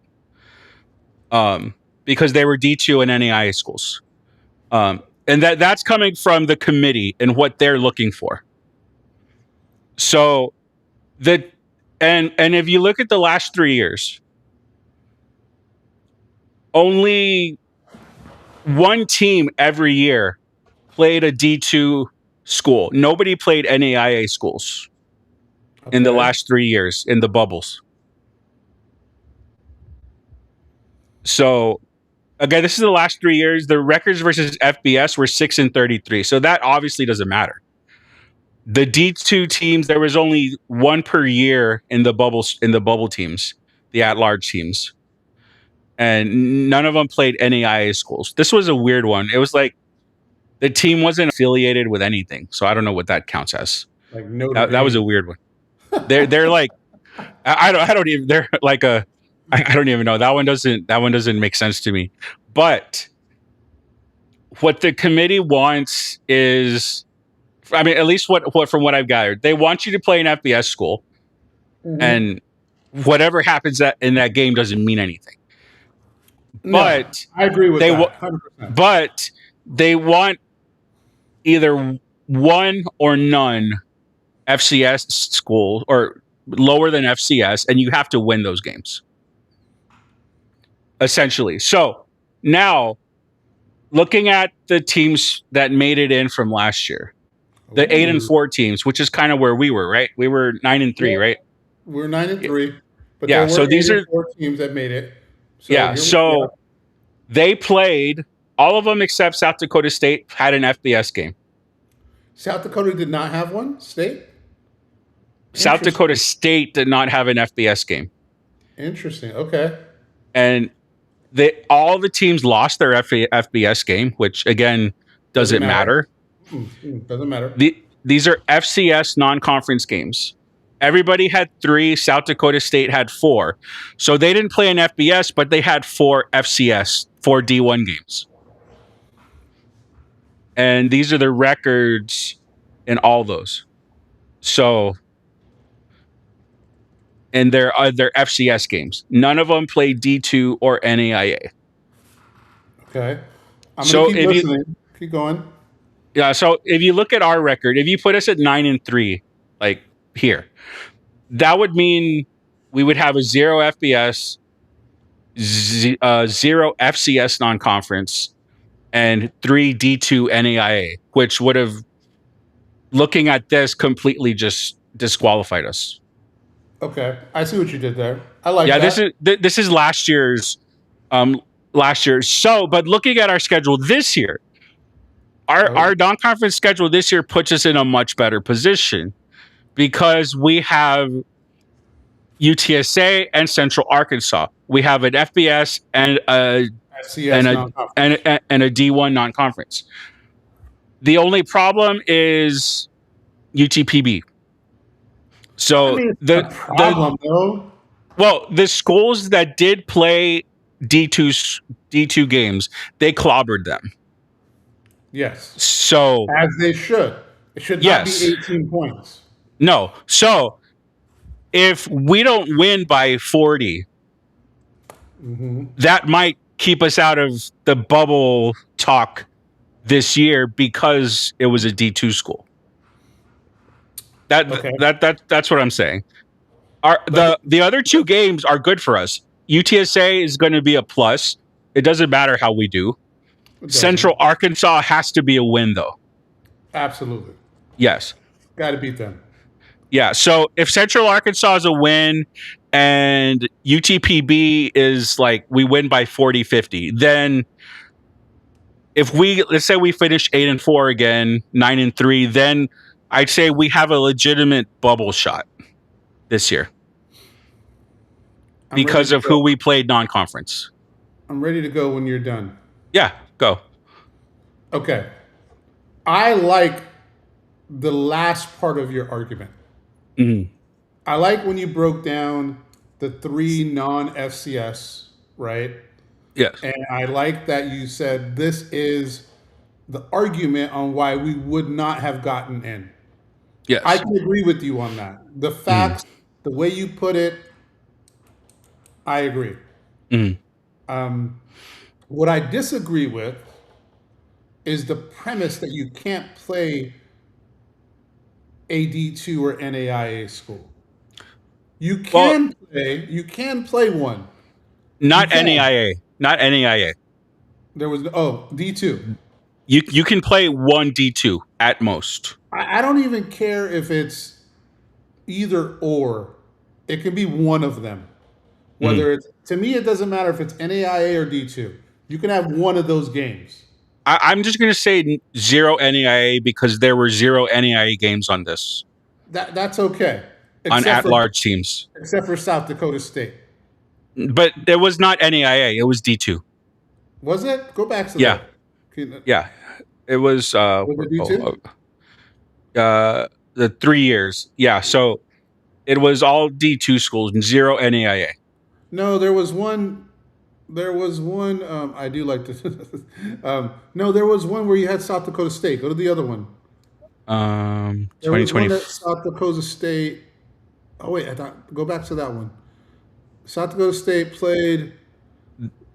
Because they were D2 and NAIA schools. And that's coming from the committee and what they're looking for. So and if you look at the last 3 years, only one team every year played a D2 school. Nobody played NAIA schools in the last 3 years in the bubbles. So, again, this is the last 3 years. The records versus FBS were 6-33. So that obviously doesn't matter. The D2 teams, there was only one per year in the bubble teams, the at-large teams. And none of them played NAIA schools. This was a weird one. It was like the team wasn't affiliated with anything. So I don't know what that counts as. Like no, that was a weird one. They're like, I don't even, they're like I don't even know. That one doesn't make sense to me. But what the committee wants is, I mean, at least what from what I've gathered, they want you to play an FBS school, and whatever happens in that game doesn't mean anything. But I agree with that. 100%. But they want either one or none FCS school or lower than FCS, and you have to win those games, essentially. So now, looking at the teams that made it in from last year, the 8-4 teams, which is kind of where we were, right? We were 9-3, right? We're 9-3, but yeah. there were So these are 4 teams that made it. So yeah. So they played, all of them except South Dakota State had an FBS game. South Dakota did not have one state. South Dakota State did not have an FBS game. Interesting. Okay. And all the teams lost their FBS game, which again doesn't matter. Doesn't matter. These are FCS non-conference games. Everybody had 3. South Dakota State had 4. So they didn't play an FBS, but they had 4 FCS, 4 D1 games. And these are the records in all those. So, and they're FCS games. None of them played D2 or NAIA. Okay. I'm going to keep listening. Keep going. Yeah, so if you look at our record, if you put us at 9-3, like here, that would mean we would have a 0 FBS, 0 FCS non-conference, and 3 D2 NAIA, which would have, looking at this, completely just disqualified us. Okay, I see what you did there. I like that. Yeah, this is last year's. So, but looking at our schedule this year, our non-conference schedule this year puts us in a much better position because we have UTSA and Central Arkansas. We have an FBS and a D1 non-conference. The only problem is UTPB. So the schools that did play D2 games, they clobbered them. Yes. So as they should. It should not be 18 points. No. So if we don't win by 40, that might keep us out of the bubble talk this year because it was a D2 school. Okay. That's what I'm saying. Let The other two games are good for us. UTSA is going to be a plus. It doesn't matter how we do. Central Arkansas has to be a win, though. Absolutely. Yes. Got to beat them. Yeah. So if Central Arkansas is a win and UTPB is like we win by 40, 50, then if let's say we finish 8-4 again, 9-3, then I'd say we have a legitimate bubble shot this year because of who we played non-conference. I'm ready to go when you're done. Yeah, go. Okay. I like the last part of your argument. I like when you broke down the 3 non-FCS, right? Yes. And I like that you said this is the argument on why we would not have gotten in. Yes. I can agree with you on that. The facts, the way you put it, I agree. What I disagree with is the premise that you can't play a D2 or NAIA school. You can play one. Not NAIA. Not NAIA. There was D2. You can play one D2 at most. I don't even care if it's either or. It can be one of them. Whether it's, to me, it doesn't matter if it's NAIA or D2. You can have one of those games. I'm just going to say 0 NAIA because there were 0 NAIA games on this. That's okay. On at-large teams. Except for South Dakota State. But it was not NAIA. It was D2. Was it? Go back to that. Yeah. Yeah. It was... was it D2? The 3 years. Yeah, so it was all D2 schools and 0 NAIA. No, there was one. I do like this. No, there was one where you had South Dakota State. Go to the other one. 2020. South Dakota State. Oh wait, go back to that one. South Dakota State played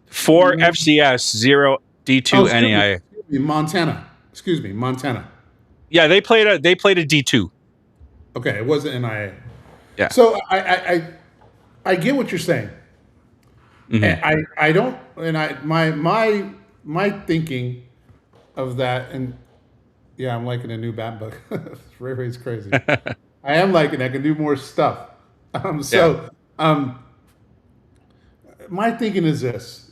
4 FCS, 0 D2 NAIA. Montana. Excuse me, Montana. Yeah, they played a D2. Okay, it wasn't NIA. Yeah. So I get what you're saying. And I don't, and my thinking of that, and yeah, I'm liking a new bat book. It's crazy. I am liking it. I can do more stuff. My thinking is this: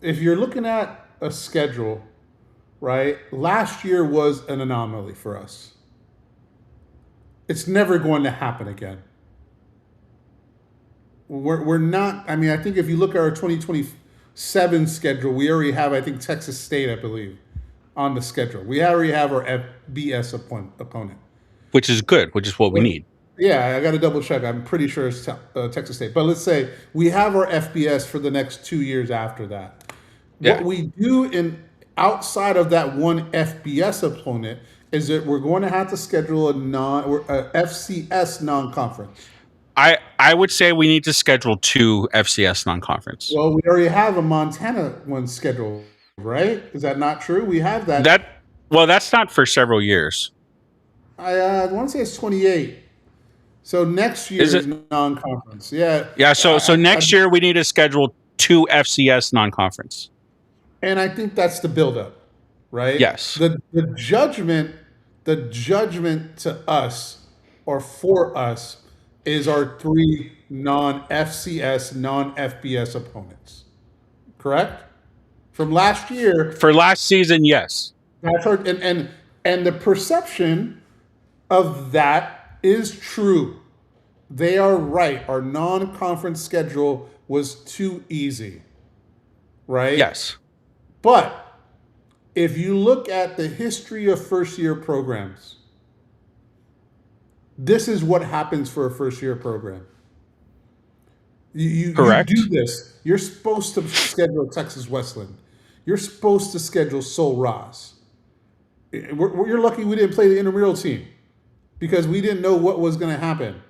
if you're looking at a schedule, right? Last year was an anomaly for us. It's never going to happen again. We're not. I mean, I think if you look at our 2027 schedule, we already have, I think, Texas State, I believe, on the schedule. We already have our FBS opponent, which is good, which is what we need. Yeah, I got to double check. I'm pretty sure it's Texas State. But let's say we have our FBS for the next 2 years after that. Yeah. What we do outside of that one FBS opponent is that we're going to have to schedule a FCS non-conference. I would say we need to schedule 2 FCS non-conference. Well, we already have a Montana one scheduled, right? Is that not true? We have that. That's not for several years. I want to say it's 28. So next year is non-conference. Yeah. Yeah. So next year we need to schedule 2 FCS non-conference. And I think that's the buildup, right? Yes. The judgment to us or for us is our 3 non-FCS, non-FBS opponents. Correct? From last year. For last season, yes. That's our, and the perception of that is true. They are right. Our non-conference schedule was too easy. Right? Yes. But if you look at the history of first-year programs, this is what happens for a first-year program. Correct. You do this. You're supposed to schedule Texas Wesleyan. You're supposed to schedule Sol Ross. You're lucky we didn't play the intramural team because we didn't know what was going to happen.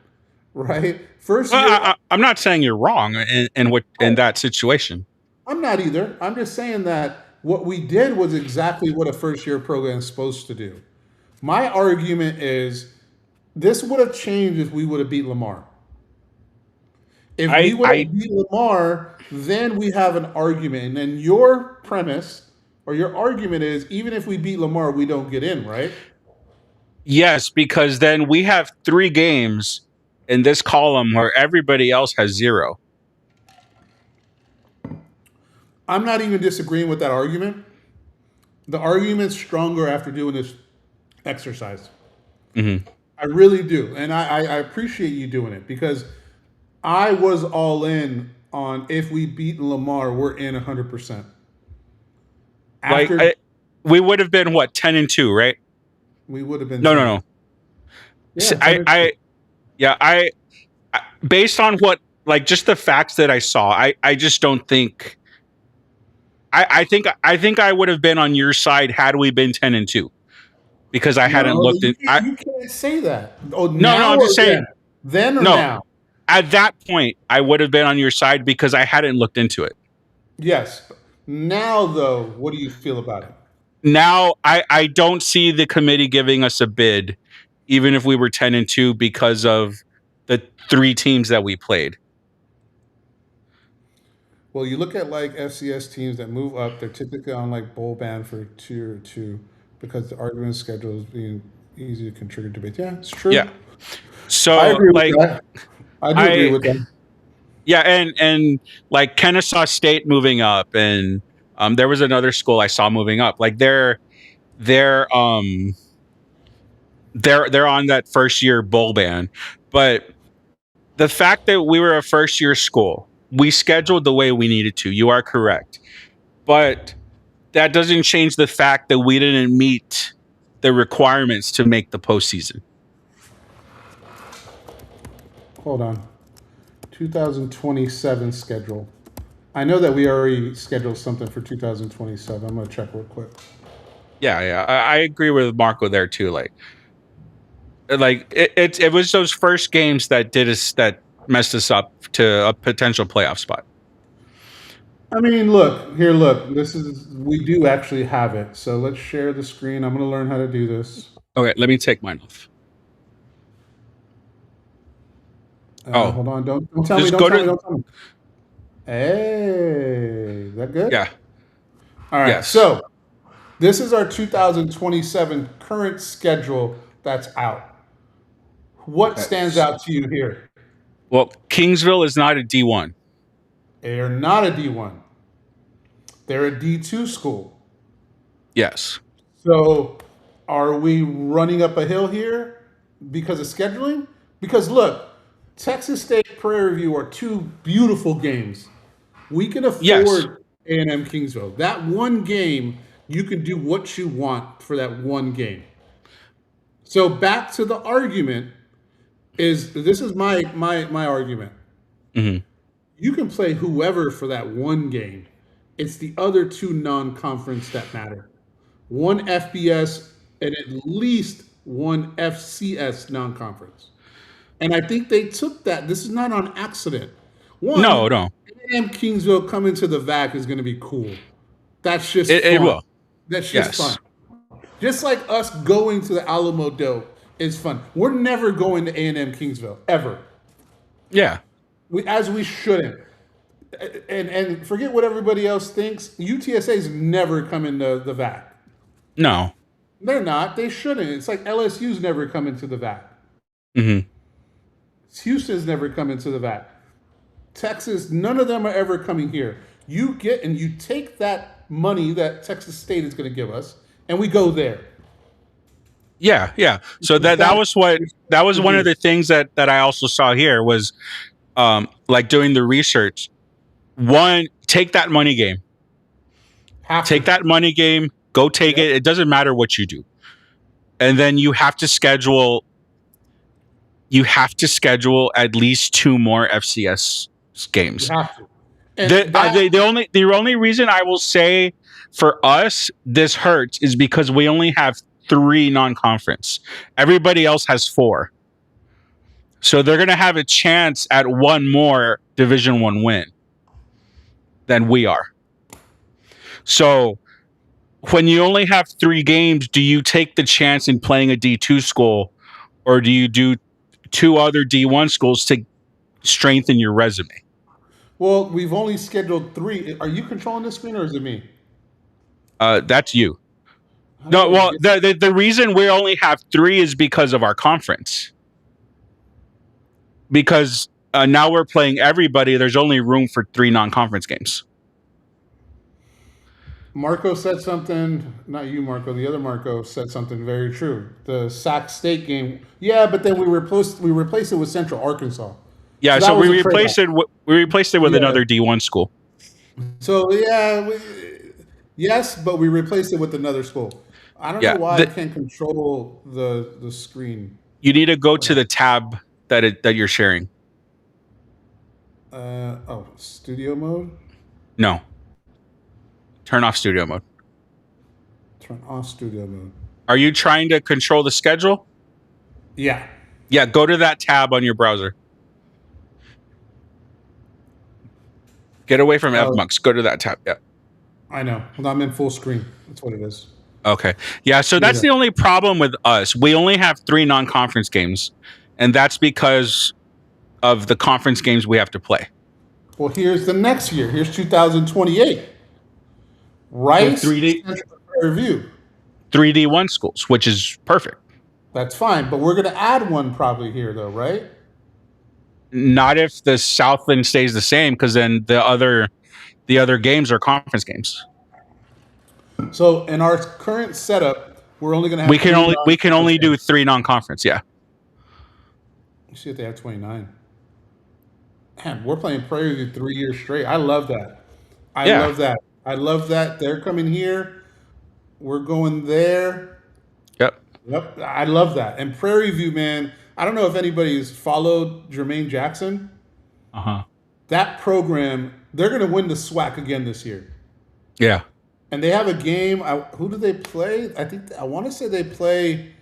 right? First Well, year, I'm not saying you're wrong in that situation. I'm not either. I'm just saying that what we did was exactly what a first year program is supposed to do. My argument is this would have changed if we would have beat Lamar. If we would I have beat Lamar, then we have an argument. And then your premise or your argument is even if we beat Lamar, we don't get in, right? Yes, because then we have 3 games in this column where everybody else has 0. I'm not even disagreeing with that argument. The argument's stronger after doing this exercise. Mm-hmm. I really do. And I appreciate you doing it because I was all in on if we beat Lamar, we're in 100%. We would have been what 10-2, right? We would have been No. Yeah, I based on what just the facts that I saw, I just don't think. I think I would have been on your side had we been 10-2 because I hadn't looked you, at. You can't say that. Oh, No, I'm just saying. Then or No. now? At that point, I would have been on your side because I hadn't looked into it. Yes. Now, though, what do you feel about it? Now, I don't see the committee giving us a bid, even if we were 10-2, because of the 3 teams that we played. Well, you look at FCS teams that move up; they're typically on bowl ban for tier 2 because the argument schedule is being easy to trigger debate. Yeah, it's true. Yeah. So I agree with that. I do agree with that. Yeah, and Kennesaw State moving up, and there was another school I saw moving up. They're on that first year bowl ban, but the fact that we were a first year school, we scheduled the way we needed to. You are correct, but that doesn't change the fact that we didn't meet the requirements to make the postseason. Hold on. 2027 schedule. I know that we already scheduled something for 2027. I'm going to check real quick. Yeah. I agree with Marco there too. It was those first games that messed us up to a potential playoff spot. I mean, look. We do actually have it. So let's share the screen. I'm going to learn how to do this. Okay, let me take mine off. Hold on. Don't tell me. Don't tell me. Hey, is that good? Yeah. All right. Yes. So this is our 2027 current schedule that's out. What stands out to you here? Well, Kingsville is not a D1. They are not a D1. They're a D2 school. Yes. So are we running up a hill here because of scheduling? Because look, Texas State, Prairie View are 2 beautiful games. We can afford A&M Kingsville. That one game, you can do what you want for that one game. So back to the argument this is my argument. Mm-hmm. You can play whoever for that one game. It's the other 2 non-conference that matter. One FBS and at least one FCS non-conference. And I think they took that. This is not on accident. No. A&M Kingsville coming to the VAC is going to be cool. That's just fun. It will. That's just fun. Just like us going to the Alamo Dome is fun. We're never going to A&M Kingsville, ever. Yeah. We shouldn't. And forget what everybody else thinks. UTSA's never coming to the VAC. No. They're not. They shouldn't. It's like LSU's never coming to the VAC. Mm-hmm. Houston's never coming to the VAC. Texas, none of them are ever coming here. You take that money that Texas State is going to give us, and we go there. Yeah. So that was one of the things that I also saw here was doing the research. One, take that money game. Take that money game, go take it. It doesn't matter what you do. And then you have to schedule at least 2 more FCS games. You have to. The only reason I will say for us this hurts is because we only have 3 non-conference. Everybody else has 4. So they're going to have a chance at one more Division 1 win than we are. So when you only have 3 games, do you take the chance in playing a D2 school, or do you do 2 other D1 schools to strengthen your resume? Well, we've only scheduled 3. Are you controlling the screen or is it me? That's you. How No, do I well, get- the reason we only have 3 is because of our conference. Because now we're playing everybody. There's only room for 3 non-conference games. Marco said something, not you, Marco, the other Marco said something very true. The Sac State game, yeah, but then we replaced it with Central Arkansas. Yeah, that so was we a replaced trade-off. it with Yeah. another D1 school. So yeah, yes, but we replaced it with another school. I don't Yeah, know why I can't control the screen. you need to go to the tab that you're sharing. Studio mode. No. Turn off studio mode. Turn off studio mode. Are you trying to control the schedule? Yeah. Yeah, go to that tab on your browser. Get away from FMux. Go to that tab. Yeah. I know. Well, I'm in full screen. That's what it is. Okay. Yeah, so that's the only problem with us. We only have 3 non-conference games, and that's because of the conference games we have to play. Well, here's the next year. Here's 2028. Rice, So 3D Central Prairie View. 3D1 schools, which is perfect. That's fine, but we're going to add one probably here, though, right? Not if the Southland stays the same, because then the other games are conference games. So in our current setup, we're only going to have. We can only do 3 non-conference. Yeah. You see if they have 29. Man, we're playing Prairie View 3 years straight. I love that. I love that. They're coming here. We're going there. Yep. I love that. And Prairie View, man, I don't know if anybody's followed Jermaine Jackson. That program, they're going to win the SWAC again this year. Yeah. And they have a game. Who do they play? I want to say they play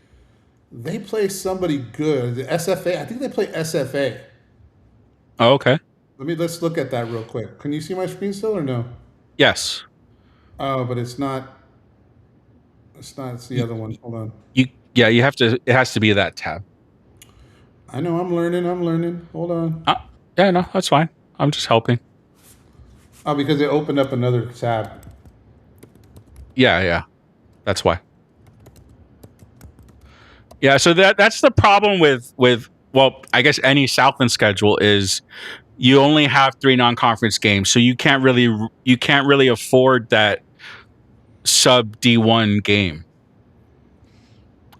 somebody good. The SFA. I think they play SFA. Oh, okay. Let's look at that real quick. Can you see my screen still or no? Yes. Oh, but it's not. It's not. It's the other one. Hold on. You have to. It has to be that tab. I know. I'm learning. Hold on. Yeah, no, that's fine. I'm just helping. Oh, because it opened up another tab. Yeah. That's why. Yeah, so that's the problem with well, I guess any Southland schedule is you only have 3 non-conference games, so you can't really afford that sub D1 game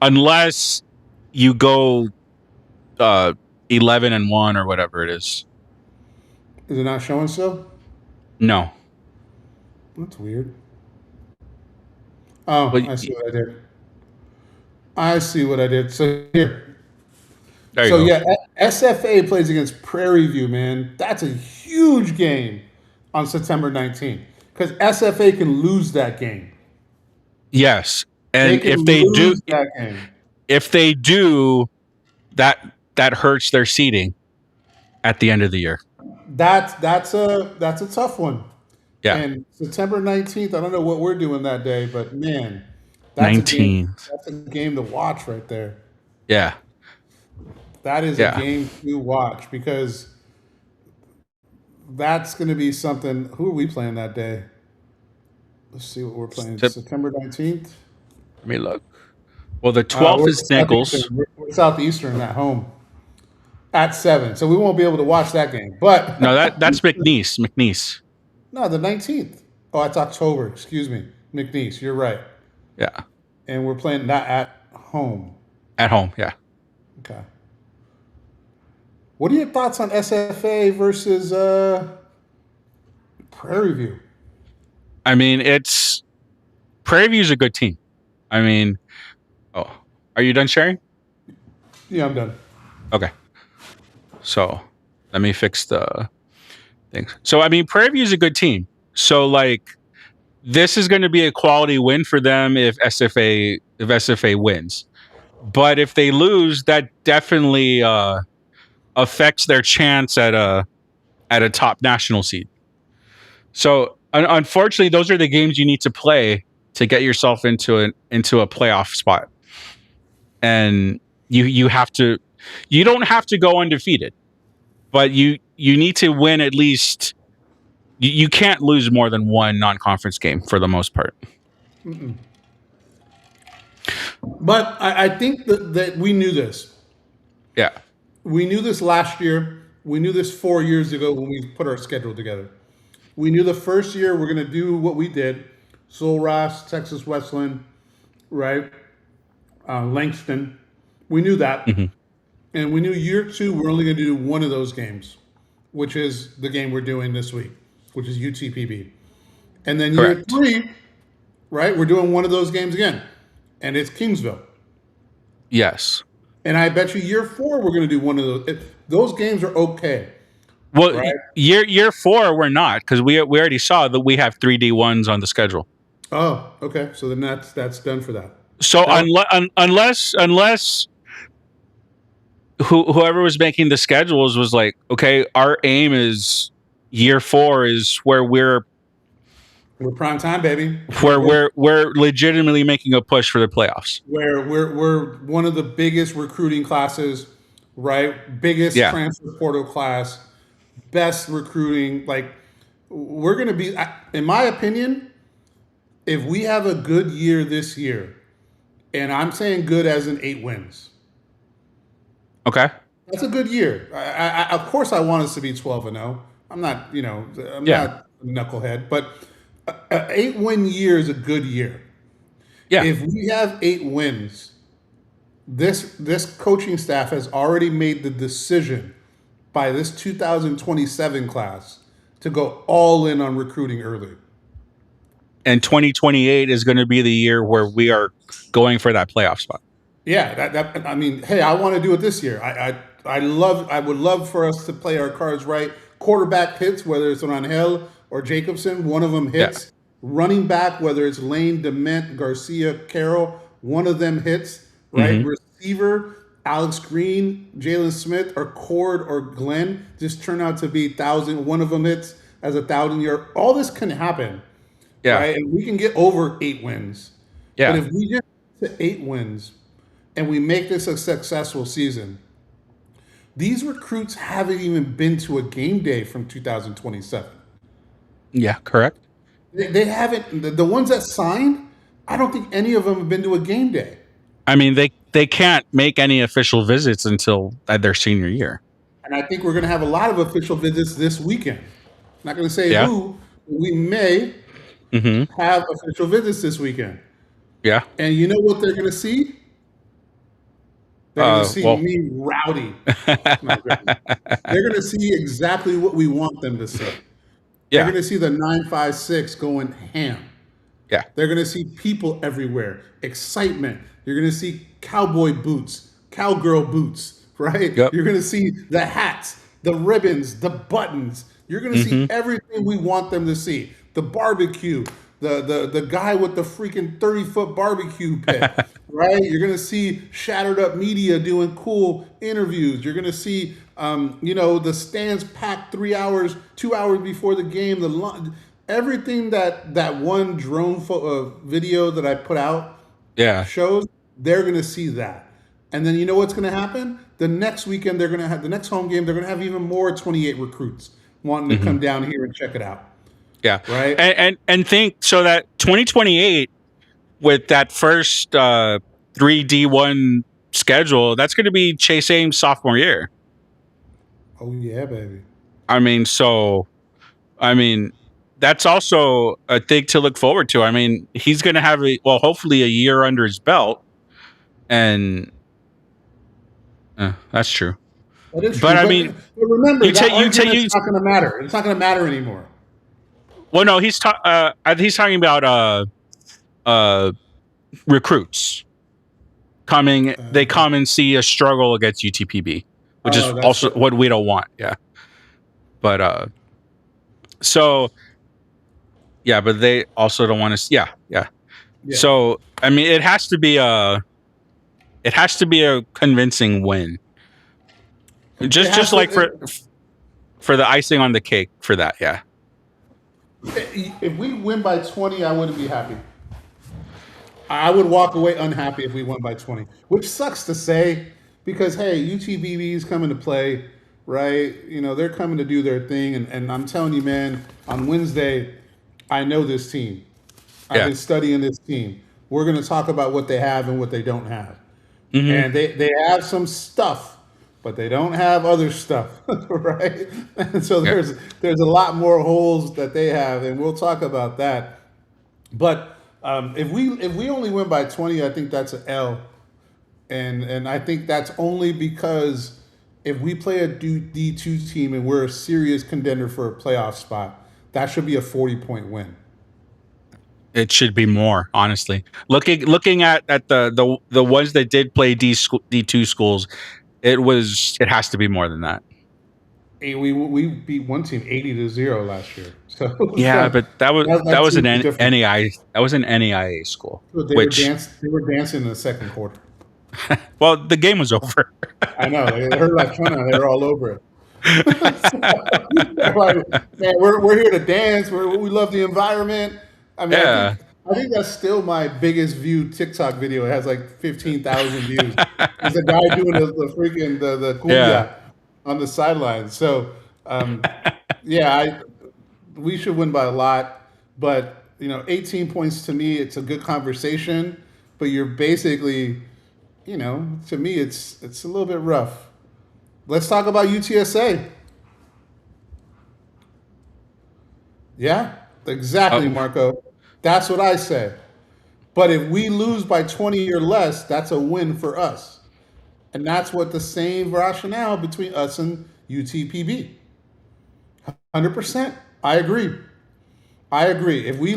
unless you go 11-1 or whatever it is. Is it not showing still? No. That's weird. Oh, I see what I did. So here. There you go. Yeah, SFA plays against Prairie View, man. That's a huge game on September 19th because SFA can lose that game. Yes, and if they do, that hurts their seeding at the end of the year. That's a tough one. Yeah. And September 19th, I don't know what we're doing that day, but man, 19th. That's a game to watch right there. Yeah. That is a game to watch because that's going to be something. Who are we playing that day? Let's see what we're playing. September 19th? Let me look. Well, the 12th is Nichols. We're Southeastern at home at 7. So we won't be able to watch that game. But no, that's McNeese. No, the 19th. Oh, it's October. Excuse me. McNeese. You're right. Yeah. And we're playing that at home. At home, yeah. Okay. What are your thoughts on SFA versus Prairie View? I mean, Prairie View's a good team. I mean, are you done sharing? Yeah, I'm done. Okay. So let me fix the things. So, I mean, Prairie View's a good team. So, like, this is going to be a quality win for them if SFA wins. But if they lose, that definitely affects their chance at a top national seed. So unfortunately, those are the games you need to play to get yourself into a playoff spot. And you don't have to go undefeated, but you need to win at least. You can't lose more than one non-conference game for the most part. But I think that we knew this. Yeah. We knew this last year. We knew this 4 years ago when we put our schedule together. We knew the first year we're going to do what we did. Sul Ross, Texas Westland, right? Langston. We knew that. And we knew year 2 we're only going to do one of those games, which is the game we're doing this week, which is UTPB. And then Correct. year 3, right, we're doing one of those games again. And it's Kingsville. Yes. And I bet you year 4 we're going to do one of those. Those games are okay. Well, right? year 4 we're not, because we already saw that we have 3 D1s on the schedule. Oh, okay. So then that's done for that. So unless whoever was making the schedules was like, okay, our aim is year 4 is where we're prime time, baby. We're legitimately making a push for the playoffs. Where we're one of the biggest recruiting classes, right? Biggest transfer portal class, best recruiting. Like, we're going to be, in my opinion, if we have a good year this year, and I'm saying good as in 8 wins. Okay. That's a good year. I of course I want us to be 12-0. I'm not, I'm not a knucklehead, but an 8-win year is a good year. Yeah. If we have 8 wins, this coaching staff has already made the decision by this 2027 class to go all in on recruiting early. And 2028 is going to be the year where we are going for that playoff spot. Yeah, I mean, hey, I want to do it this year. I would love for us to play our cards right. Quarterback hits, whether it's Rangel or Jacobson, one of them hits. Yeah. Running back, whether it's Lane, Dement, Garcia, Carroll, one of them hits, right? Mm-hmm. Receiver, Alex Green, Jalen Smith, or Cord or Glenn just turn out to be 1,000. One of them hits as 1,000-yard. All this can happen. Yeah. Right? And we can get over 8 wins. Yeah. But if we get to 8 wins and we make this a successful season, these recruits haven't even been to a game day from 2027. Yeah, correct. They haven't. The ones that signed, I don't think any of them have been to a game day. I mean, they can't make any official visits until their senior year. And I think we're going to have a lot of official visits this weekend. I'm not going to say who. We may have official visits this weekend. Yeah. And you know what they're going to see? They're going to see me rowdy. They're going to see exactly what we want them to see. Yeah. They're going to see the 956 going ham. Yeah. They're going to see people everywhere. Excitement. You're going to see cowboy boots, cowgirl boots, right? Yep. You're going to see the hats, the ribbons, the buttons. You're going to see everything we want them to see. The barbecue, the guy with the freaking 30-foot barbecue pit, right? You're going to see shattered up media doing cool interviews. You're going to see, the stands packed 2 hours before the game. Everything that one drone video that I put out shows, they're going to see that. And then you know what's going to happen? The next weekend, they're going to have the next home game. They're going to have even more 28 recruits wanting to come down here and check it out. Yeah. Right. And think so that 2028 with that first 3D1 schedule, that's going to be Chase Ames' sophomore year. Oh yeah, baby. I mean, that's also a thing to look forward to. I mean, he's going to have hopefully a year under his belt, and that's true. That is true. But remember, it's not going to matter. It's not going to matter anymore. Well, no, he's talking about recruits coming. They come and see a struggle against UTPB, which is also what we don't want. Yeah, but but they also don't want to. Yeah. So I mean, it has to be a convincing win. Just like for the icing on the cake for that, yeah. If we win by 20, I wouldn't be happy. I would walk away unhappy if we won by 20, which sucks to say because, hey, UTVV is coming to play, right? You know, they're coming to do their thing. And I'm telling you, man, on Wednesday, I know this team. I've been studying this team. We're going to talk about what they have and what they don't have. And they have some stuff, but they don't have other stuff, right? And so there's a lot more holes that they have, and we'll talk about that. But if we only win by 20, I think that's an L, and I think that's only because if we play a D2 team and we're a serious contender for a playoff spot, that should be a 40-point win. It should be more, honestly. Looking at the ones that did play D2 schools, it has to be more than that. We beat one team 80-0 last year. So yeah, but that was an NAIA. That was an NAIA school. So they were dancing in the second quarter. Well, the game was over. I know. They heard like China. They were all over it. Like, man, we're here to dance. We love the environment. I mean, I think that's still my biggest viewed TikTok video. It has like 15,000 views. There's a guy doing the freaking the cumbia on the sidelines. So, we should win by a lot. But 18 points to me, it's a good conversation. But you're basically, to me, it's a little bit rough. Let's talk about UTSA. Yeah, exactly, Marco. That's what I say. But if we lose by 20 or less, that's a win for us. And that's what the same rationale between us and UTPB. 100%. I agree. If we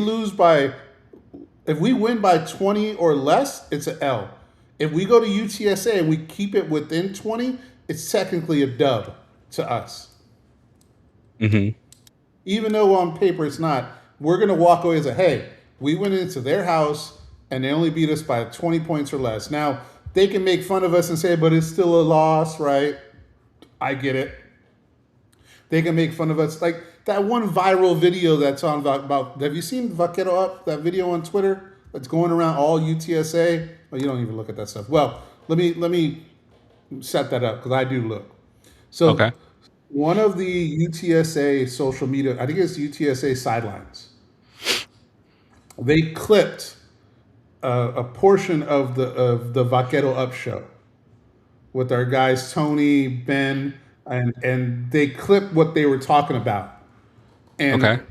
win by 20 or less, it's an L. If we go to UTSA and we keep it within 20, it's technically a dub to us. Mm-hmm. Even though on paper it's not, we're going to walk away and say, hey, we went into their house and they only beat us by 20 points or less. Now, they can make fun of us and say, but it's still a loss, right? I get it. They can make fun of us. Like that one viral video that's on about have you seen Vaquero Up, that video on Twitter that's going around all UTSA? Oh, you don't even look at that stuff. Well, let me set that up because I do look. So one of the UTSA social media, I think it's UTSA sidelines, they clipped a portion of the Vaquero Up show with our guys Tony, Ben, and they clipped what they were talking about. And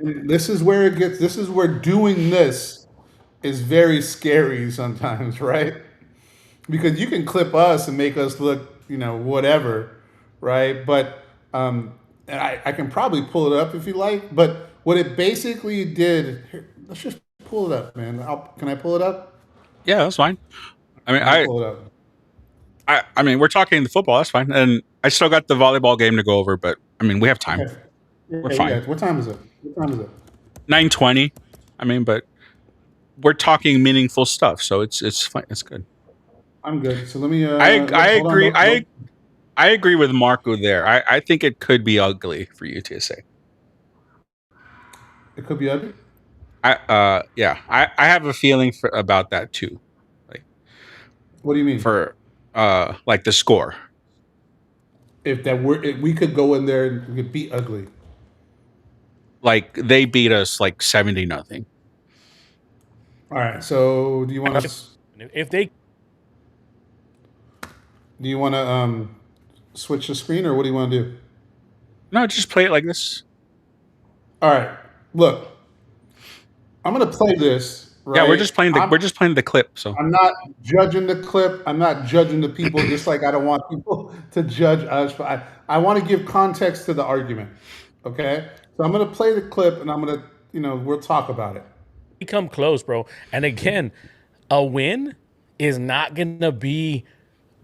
this is where it gets. This is where doing this is very scary sometimes, right? Because you can clip us and make us look, whatever, right? But and I can probably pull it up if you like. But what it basically did, here, let's just pull it up, man. Can I pull it up? Yeah, that's fine. I mean, pull it up. I mean, we're talking the football. That's fine, and I still got the volleyball game to go over. But I mean, we have time. Okay. We're fine. Yeah. What time is it? 9:20. I mean, but we're talking meaningful stuff, so it's fine. It's good. I'm good. So let me. I agree. I agree with Marco there. I think it could be ugly for UTSA. It could be ugly. I have a feeling about that too. Like, what do you mean? For like the score. If we could go in there and we could beat ugly. Like they beat us like 70-0. All right. So do you want to? If they. Do you want to switch the screen or what do you want to do? No, just play it like this. All right. Look, I'm gonna play this. Right? Yeah, we're just playing the clip. So I'm not judging the clip. I'm not judging the people. Just like I don't want people to judge us. But I want to give context to the argument. Okay. So I'm gonna play the clip and I'm gonna, we'll talk about it. We come close, bro. And again, a win is not gonna be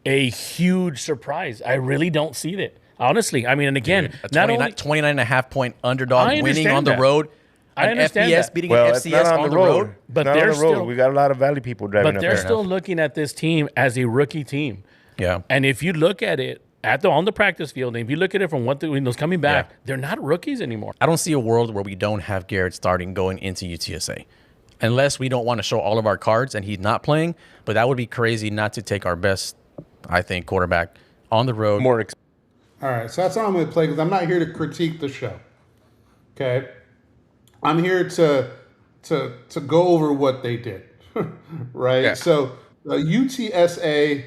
a huge surprise. I really don't see that. Honestly, I mean, and again, not only 29.5 point underdog winning on the road. I understand FBS that. beating an FCS on the road. But they're still, we got a lot of Valley people driving. But they're still looking at this team as a rookie team. Yeah. And if you look at it on the practice field, and if you look at it from when those coming back, they're not rookies anymore. I don't see a world where we don't have Garrett starting going into UTSA. Unless we don't want to show all of our cards and he's not playing. But that would be crazy not to take our best, I think, quarterback on the road. All right, so that's how I'm going to play because I'm not here to critique the show. Okay? I'm here to go over what they did. Right? Yeah. So the UTSA,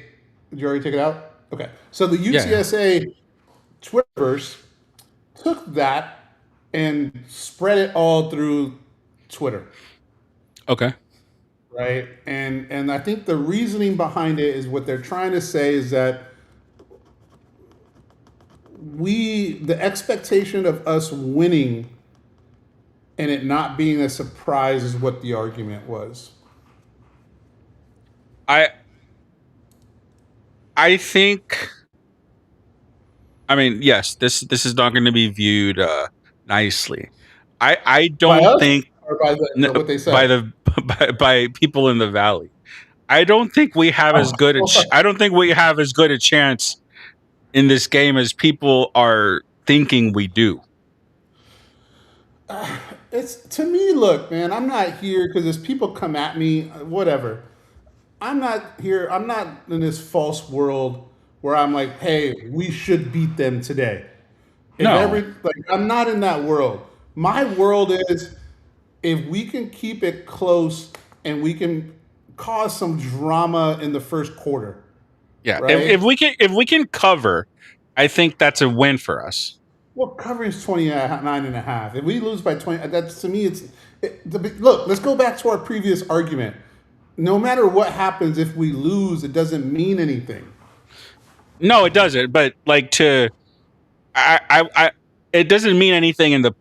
did you already take it out? Okay. So the UTSA Twitterverse took that and spread it all through Twitter. Okay. Right? And I think the reasoning behind it is what they're trying to say is that the expectation of us winning and it not being a surprise is what the argument was. I think, I mean, yes, this is not going to be viewed nicely. I don't think by what they said by people in the Valley. I don't think we have as good a chance in this game as people are thinking we do. It's to me, look, man, I'm not here because as people come at me, whatever. I'm not here. I'm not in this false world where I'm like, hey, we should beat them today. I'm not in that world. My world is if we can keep it close and we can cause some drama in the first quarter. Yeah, right? if we can cover, I think that's a win for us. Well, covering is 29.5. If we lose by 20, that's to me, look, let's go back to our previous argument. No matter what happens, if we lose, it doesn't mean anything. No, it doesn't. But like it doesn't mean anything in a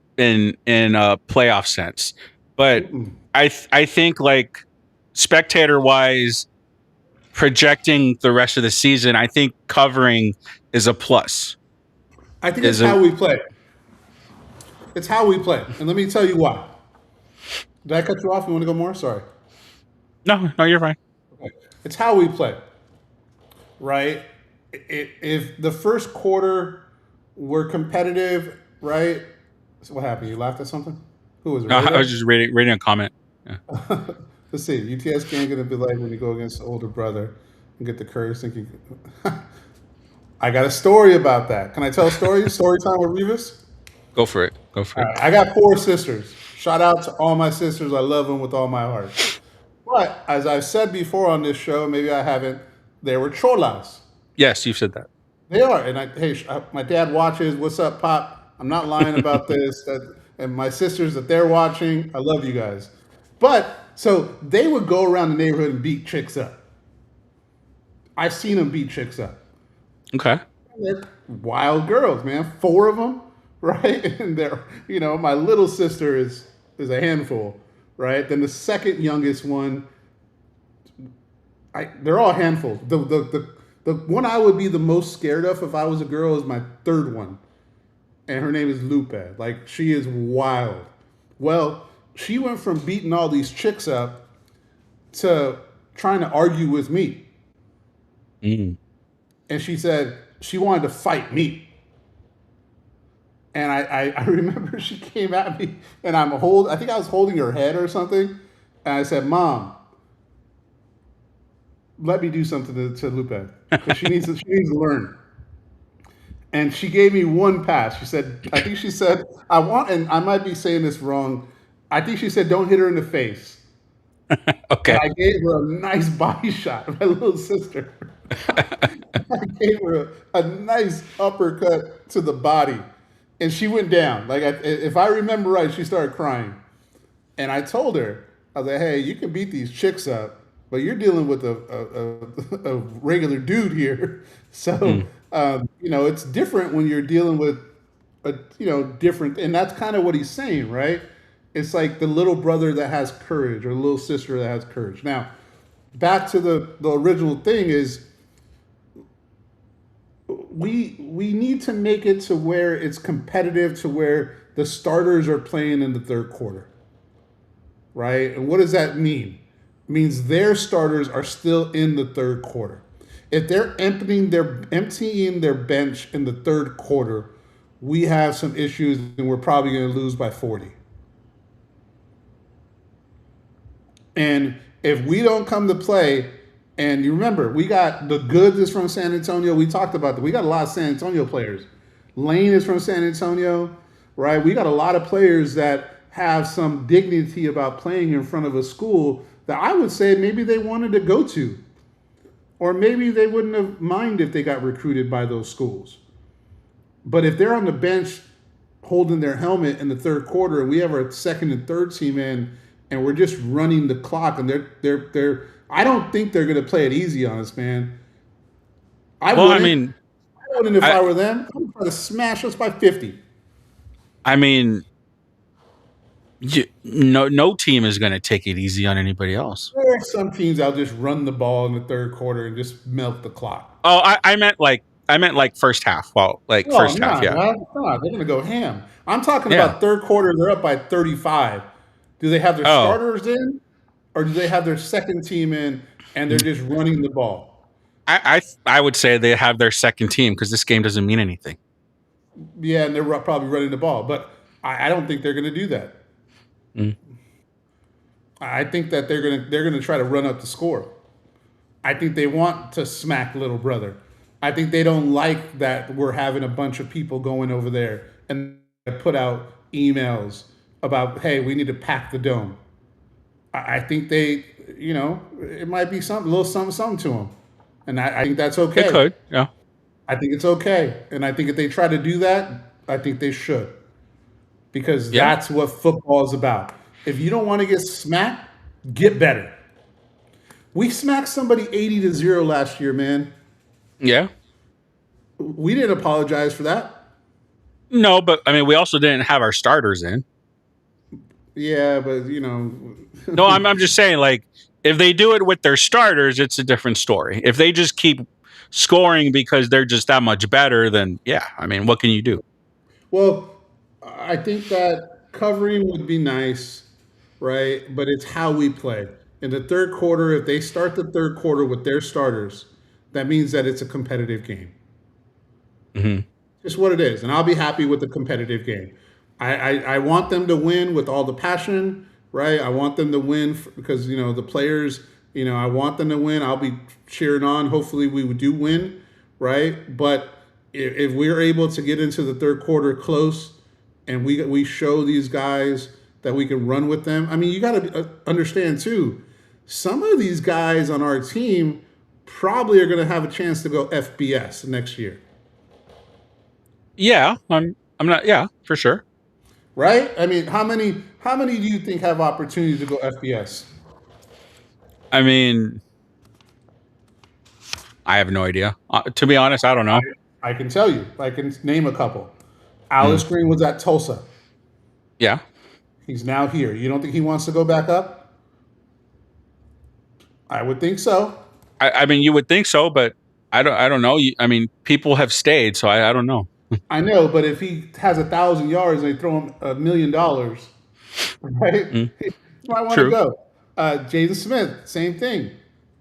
playoff sense. But I think like spectator wise, projecting the rest of the season, I think covering is a plus. I think it's how we play. It's how we play, and let me tell you why. Did I cut you off? You want to go more? Sorry. No, you're fine. Okay. It's how we play, right? If the first quarter were competitive, right? So what happened? You laughed at something? Who was it? No, I was just reading a comment. Yeah. Let's see. UTS game going to be like when you go against the older brother and get the courage thinking. I got a story about that. Can I tell a story? Story time with Revis? Go for it. Right. I got 4 sisters. Shout out to all my sisters. I love them with all my heart. But as I've said before on this show, maybe I haven't, they were cholas. Yes, you've said that. They are. And my dad watches. What's up, Pop? I'm not lying about this. And my sisters that they're watching, I love you guys. But so they would go around the neighborhood and beat chicks up. I've seen them beat chicks up. Okay. And they're wild girls, man. 4 of them, right? And they're, my little sister is a handful. Right, then the second youngest one, they're all handfuls. The one I would be the most scared of if I was a girl is my third one, and her name is Lupe. Like she is wild. Well, she went from beating all these chicks up to trying to argue with me, and she said she wanted to fight me. And I remember she came at me, and I think I was holding her head or something, and I said, "Mom, let me do something to Lupe because she needs to learn." And she gave me one pass. I think she said, and I might be saying this wrong. I think she said, "Don't hit her in the face." Okay. And I gave her a nice body shot, my little sister. I gave her a nice uppercut to the body. And she went down. Like, if I remember right, she started crying. And I told her, I was like, hey, you can beat these chicks up, but you're dealing with a regular dude here. So, it's different when you're dealing with different. And that's kind of what he's saying, right? It's like the little brother that has courage or little sister that has courage. Now, back to the original thing is, we need to make it to where it's competitive, to where the starters are playing in the third quarter, right? And what does that mean? It means their starters are still in the third quarter. If they're emptying their bench in the third quarter, we have some issues and we're probably going to lose by 40. And if we don't come to play, and you remember, we got the goods is from San Antonio. We talked about that. We got a lot of San Antonio players. Lane is from San Antonio, right? We got a lot of players that have some dignity about playing in front of a school that I would say maybe they wanted to go to. Or maybe they wouldn't have mind if they got recruited by those schools. But if they're on the bench holding their helmet in the third quarter and we have our second and third team in and we're just running the clock and they're I don't think they're gonna play it easy on us, man. I wouldn't if I were them. I would try to smash us by 50. I mean, no team is going to take it easy on anybody else. There are some teams that'll just run the ball in the third quarter and just melt the clock. Oh, I meant like first half. Well, first half, yeah. No, they're gonna go ham. I'm talking about third quarter. They're up by 35. Do they have their starters in, or do they have their second team in and they're just running the ball? I would say they have their second team because this game doesn't mean anything. Yeah, and they're probably running the ball, but I don't think they're going to do that. I think that they're gonna try to run up the score. I think they want to smack little brother. I think they don't like that we're having a bunch of people going over there and put out emails about, hey, we need to pack the dome. I think they, it might be a little something to them. And I think that's okay. It could, yeah. I think it's okay. And I think if they try to do that, I think they should. Because that's what football is about. If you don't want to get smacked, get better. We smacked somebody 80-0 last year, man. Yeah. We didn't apologize for that. No, but I mean, we also didn't have our starters in. Yeah, but No, I'm just saying, like, if they do it with their starters, it's a different story. If they just keep scoring because they're just that much better, then yeah, I mean, what can you do? Well, I think that covering would be nice, right? But it's how we play. In the third quarter, if they start the third quarter with their starters, that means that it's a competitive game. Just what it is. And I'll be happy with the competitive game. I want them to win with all the passion, right? I want them to win because, the players, I want them to win. I'll be cheering on. Hopefully we do win, right? But if we're able to get into the third quarter close and we show these guys that we can run with them. I mean, you got to understand, too, some of these guys on our team probably are going to have a chance to go FBS next year. Yeah, I'm not. Yeah, for sure. Right? I mean, how many do you think have opportunity to go FBS? I mean, I have no idea. To be honest, I don't know. I can tell you. I can name a couple. Alice Green was at Tulsa. Yeah. He's now here. You don't think he wants to go back up? I would think so. I mean, you would think so, but I don't know. I mean, people have stayed, so I don't know. I know, but if he has 1,000 yards and they throw him $1 million, right? He might want to go. Jaden Smith, same thing.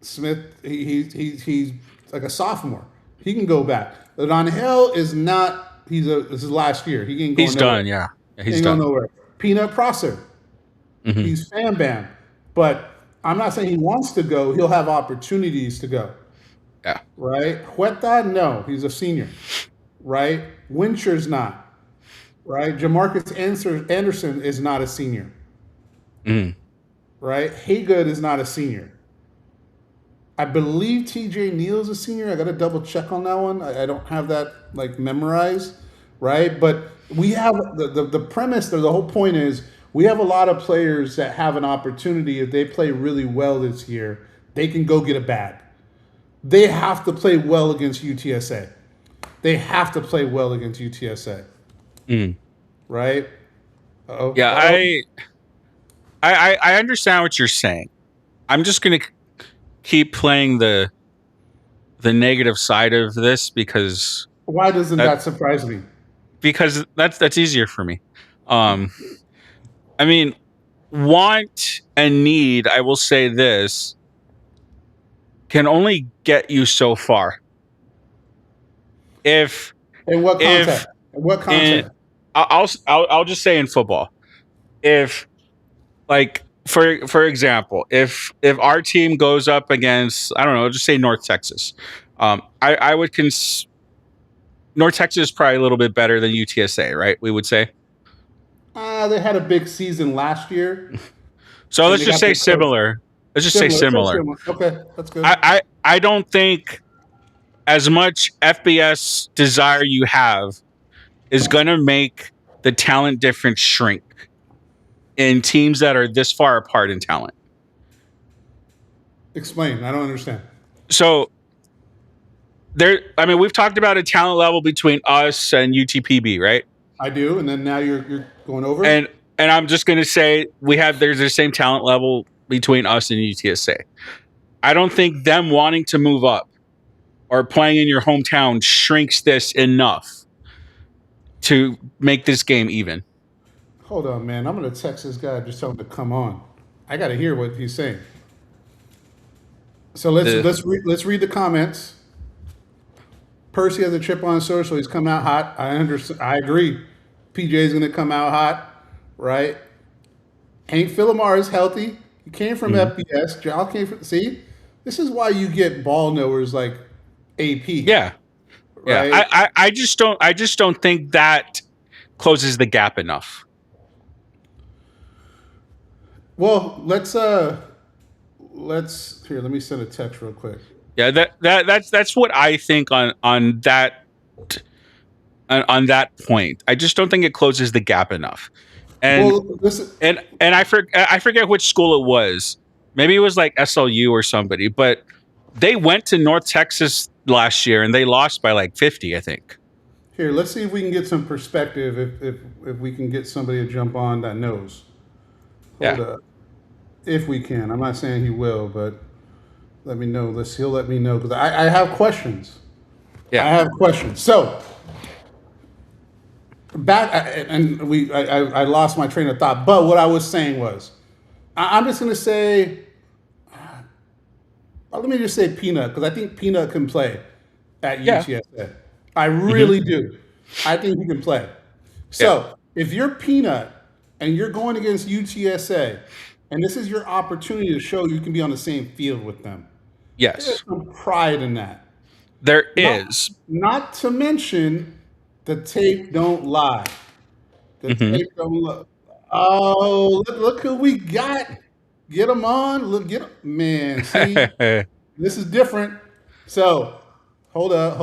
Smith, he's like a sophomore. He can go back. But on Hill is not. This is last year. He ain't going He's nowhere. done. Yeah, he's ain't done. going nowhere. Peanut Prosser, he's Fam Bam, but I'm not saying he wants to go. He'll have opportunities to go. Yeah. Right. Huerta, no, he's a senior. Right. Wincher's not. Right. Jamarcus Anderson is not a senior. Right. Haygood is not a senior. I believe TJ Neal is a senior. I got to double check on that one. I don't have that memorized, right? But we have the premise, the whole point is we have a lot of players that have an opportunity. If they play really well this year, they can go get a bag. They have to play well against UTSA. They have to play well against UTSA. Right? Uh-oh. Yeah, I understand what you're saying. I'm just going to keep playing the negative side of this because why doesn't that surprise me? Because that's easier for me. I mean, want and need, I will say this. can only get you so far. If In what if context? In what in context? I'll just say in football, if like for example, if our team goes up against, I don't know, just say North Texas, I would North Texas is probably a little bit better than UTSA, right? We would say. They had a big season last year, So and let's they just got say their coach. similar. Let's just say similar. Okay, that's good. I don't think as much FBS desire you have is going to make the talent difference shrink in teams that are this far apart in talent. Explain. I don't understand. So I mean, we've talked about a talent level between us and UTPB, right? I do, and then now you're going over. And I'm just going to say there's the same talent level between us and UTSA. I don't think them wanting to move up or playing in your hometown shrinks this enough to make this game even. Hold on, man. I'm gonna text this guy. Just tell him to come on. I got to hear what he's saying. So let's read the comments. Percy has a chip on his shoulder, so he's coming out hot. I understand. I agree. PJ's gonna come out hot, right? Hank Philomar is healthy. He came from FBS. Jal came from. See, this is why you get ball knowers like AP. Yeah, right? yeah. I just don't think that closes the gap enough. Well, let's here. Let me send a text real quick. Yeah, that's what I think on that point. I just don't think it closes the gap enough. And and I forget which school it was. Maybe it was like SLU or somebody, but they went to North Texas last year and they lost by like 50, I think. Here, let's see if we can get some perspective. If we can get somebody to jump on that knows. Hold up. If we can. I'm not saying he will, but let me know. He'll let me know because I have questions. Yeah, I have questions. So I lost my train of thought. But what I was saying was, I'm just gonna say, let me just say Peanut because I think Peanut can play at UTSA. I really do. I think he can play. So if you're Peanut and you're going against UTSA, and this is your opportunity to show you can be on the same field with them. Yes. There's some pride in that. There is. Not to mention the tape don't lie. The tape don't lie. Oh, look who we got. Get them on. Look, man, see, this is different. So, hold up.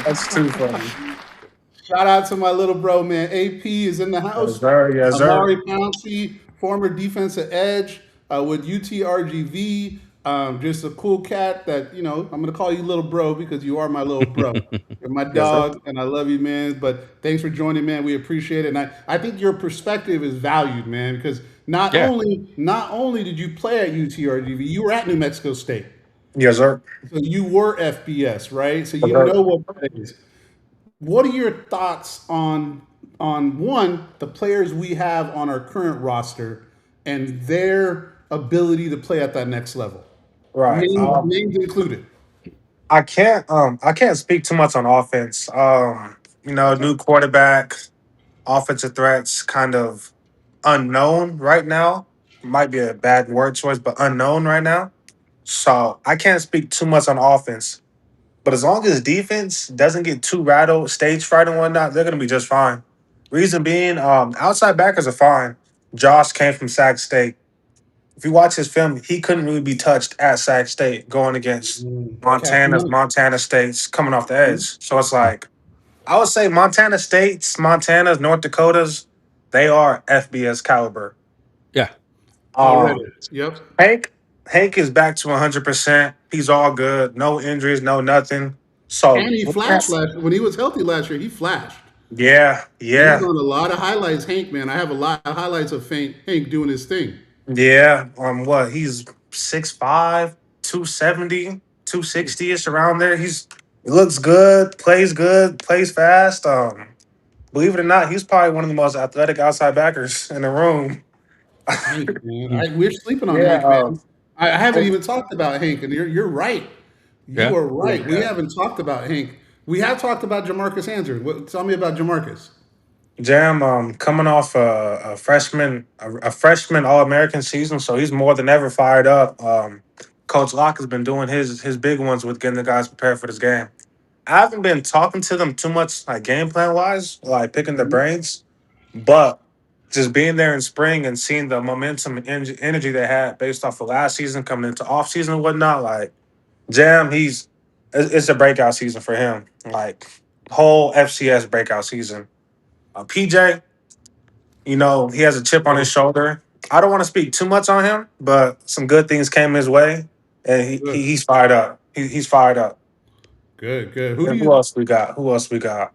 That's too funny. Shout out to my little bro, man. AP is in the house. Yes, sir. Yes, sir. Amari Pouncey, former defensive edge with UTRGV. Just a cool cat that, I'm going to call you little bro because you are my little bro. You're my dog, and I love you, man. But thanks for joining, man. We appreciate it. And I think your perspective is valued, man, because not only did you play at UTRGV, you were at New Mexico State. Yes, sir. So you were FBS, right? So you know what that is. What are your thoughts on one, the players we have on our current roster and their ability to play at that next level? Right. Names included. I can't speak too much on offense. New quarterback, offensive threats kind of unknown right now. Might be a bad word choice, but unknown right now. So I can't speak too much on offense. But as long as defense doesn't get too rattled, stage fright and whatnot, they're going to be just fine. Reason being, outside backers are fine. Josh came from Sac State. If you watch his film, he couldn't really be touched at Sac State going against Montana States coming off the edge. So it's like, I would say Montana's, North Dakotas, they are FBS caliber. Yeah. Yep. Hank is back to 100%. He's all good. No injuries, no nothing. So and he flashed when he was healthy last year. He flashed. Yeah. He's on a lot of highlights, Hank, man. I have a lot of highlights of Hank doing his thing. Yeah. He's 6'5", 270, 260-ish around there. He looks good, plays fast. Believe it or not, he's probably one of the most athletic outside backers in the room. Hank, man. We're sleeping on Yeah, Hank, man. I haven't oh, even talked about Hank, and you're right. You Yeah. are right. We yeah. haven't talked about Hank. We have talked about Jamarcus Andrews. Tell me about Jamarcus. Jam, coming off a freshman All American season, so he's more than ever fired up. Coach Locke has been doing his big ones with getting the guys prepared for this game. I haven't been talking to them too much, like game plan wise, like picking their brains, but just being there in spring and seeing the momentum and energy they had based off of last season coming into off season and whatnot, like Jam, it's a breakout season for him, like whole FCS breakout season. PJ, he has a chip on his Oh, shoulder. I don't want to speak too much on him, but some good things came his way, and good, he's fired up. He's fired up. good, good. Who do And who you? else we got? Who else we got?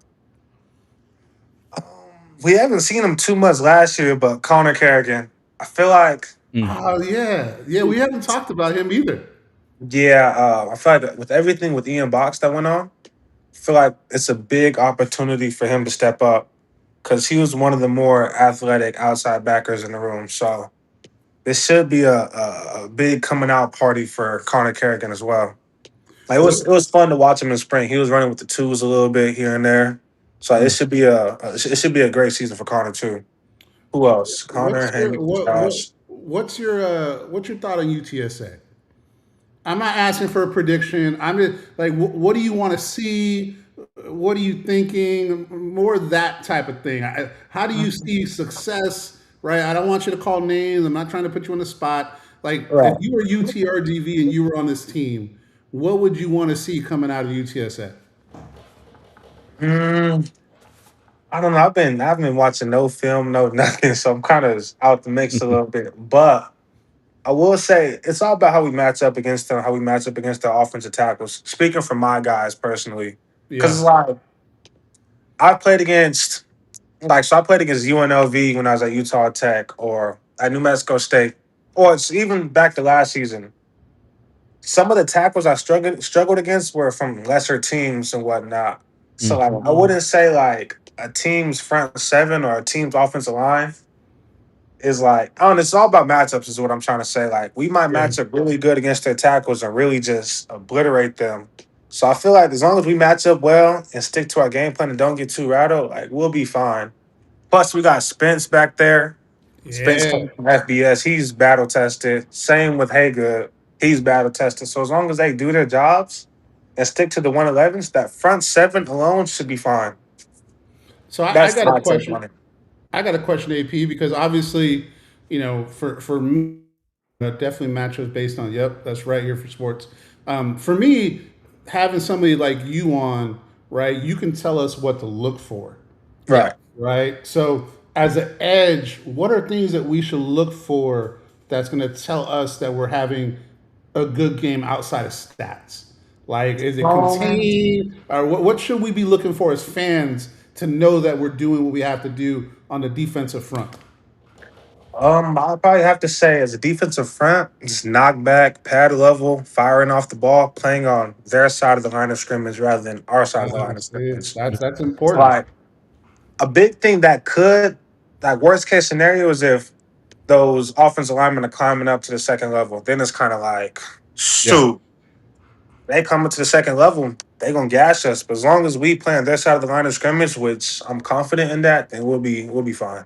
We haven't seen him too much last year, but Connor Kerrigan. I feel like, Oh yeah, yeah. We haven't talked about him either. yeah, I feel like with everything with Ian Box that went on, I feel like it's a big opportunity for him to step up because he was one of the more athletic outside backers in the room. So this should be a big coming out party for Connor Kerrigan as well. Like What? it was fun to watch him in spring. He was running with the twos a little bit here and there. So it should be it should be a great season for Connor too. Who else? Connor, What's your Hank, Josh. what's your thought on UTSA? I'm not asking for a prediction. I'm just like, what do you want to see? What are you thinking? More that type of thing. How do you see success? Right. I don't want you to call names. I'm not trying to put you on the spot. Like, if Right. you were UTRGV and you were on this team, what would you want to see coming out of UTSA? Mm, I don't know. I've been watching no film, no nothing, so I'm kind of out the mix a little bit. But I will say it's all about how we match up against them, how we match up against the offensive tackles. Speaking for my guys personally, because Yeah. it's like I played against I played against UNLV when I was at Utah Tech or at New Mexico State, or it's even back to last season. Some of the tackles I struggled against were from lesser teams and whatnot. So like I wouldn't say like a team's front seven or a team's offensive line is like I don't know, it's all about matchups is what I'm trying to say. Like we might Yeah. match up really good against their tackles and really just obliterate them. So I feel like as long as we match up well and stick to our game plan and don't get too rattled, like we'll be fine. Plus, we got Spence back there. Spence Yeah. coming from FBS. He's battle tested. Same with Haygood. He's battle tested. So as long as they do their jobs and stick to the 111s, that front seven alone should be fine. So I That's got a my take question. on it. I got a question, AP, because obviously, for me, that definitely matchups based on. Yep, that's right here for sports. For me, having somebody like you on, right, you can tell us what to look for, Right. right? So as an edge, what are things that we should look for that's going to tell us that we're having a good game outside of stats? Like, is it Um, contained, or what should we be looking for as fans to know that we're doing what we have to do on the defensive front? I'll probably have to say as a defensive front, just knock back, pad level, firing off the ball, playing on their side of the line of scrimmage rather than our side of the line of scrimmage. That's It's important. like a big thing that could, like worst case scenario is if those offensive linemen are climbing up to the second level. Then it's kind of like, Yeah. shoot, they coming to the second level, they gonna gash us. But as long as we play on their side of the line of scrimmage, which I'm confident in that, then we'll be fine.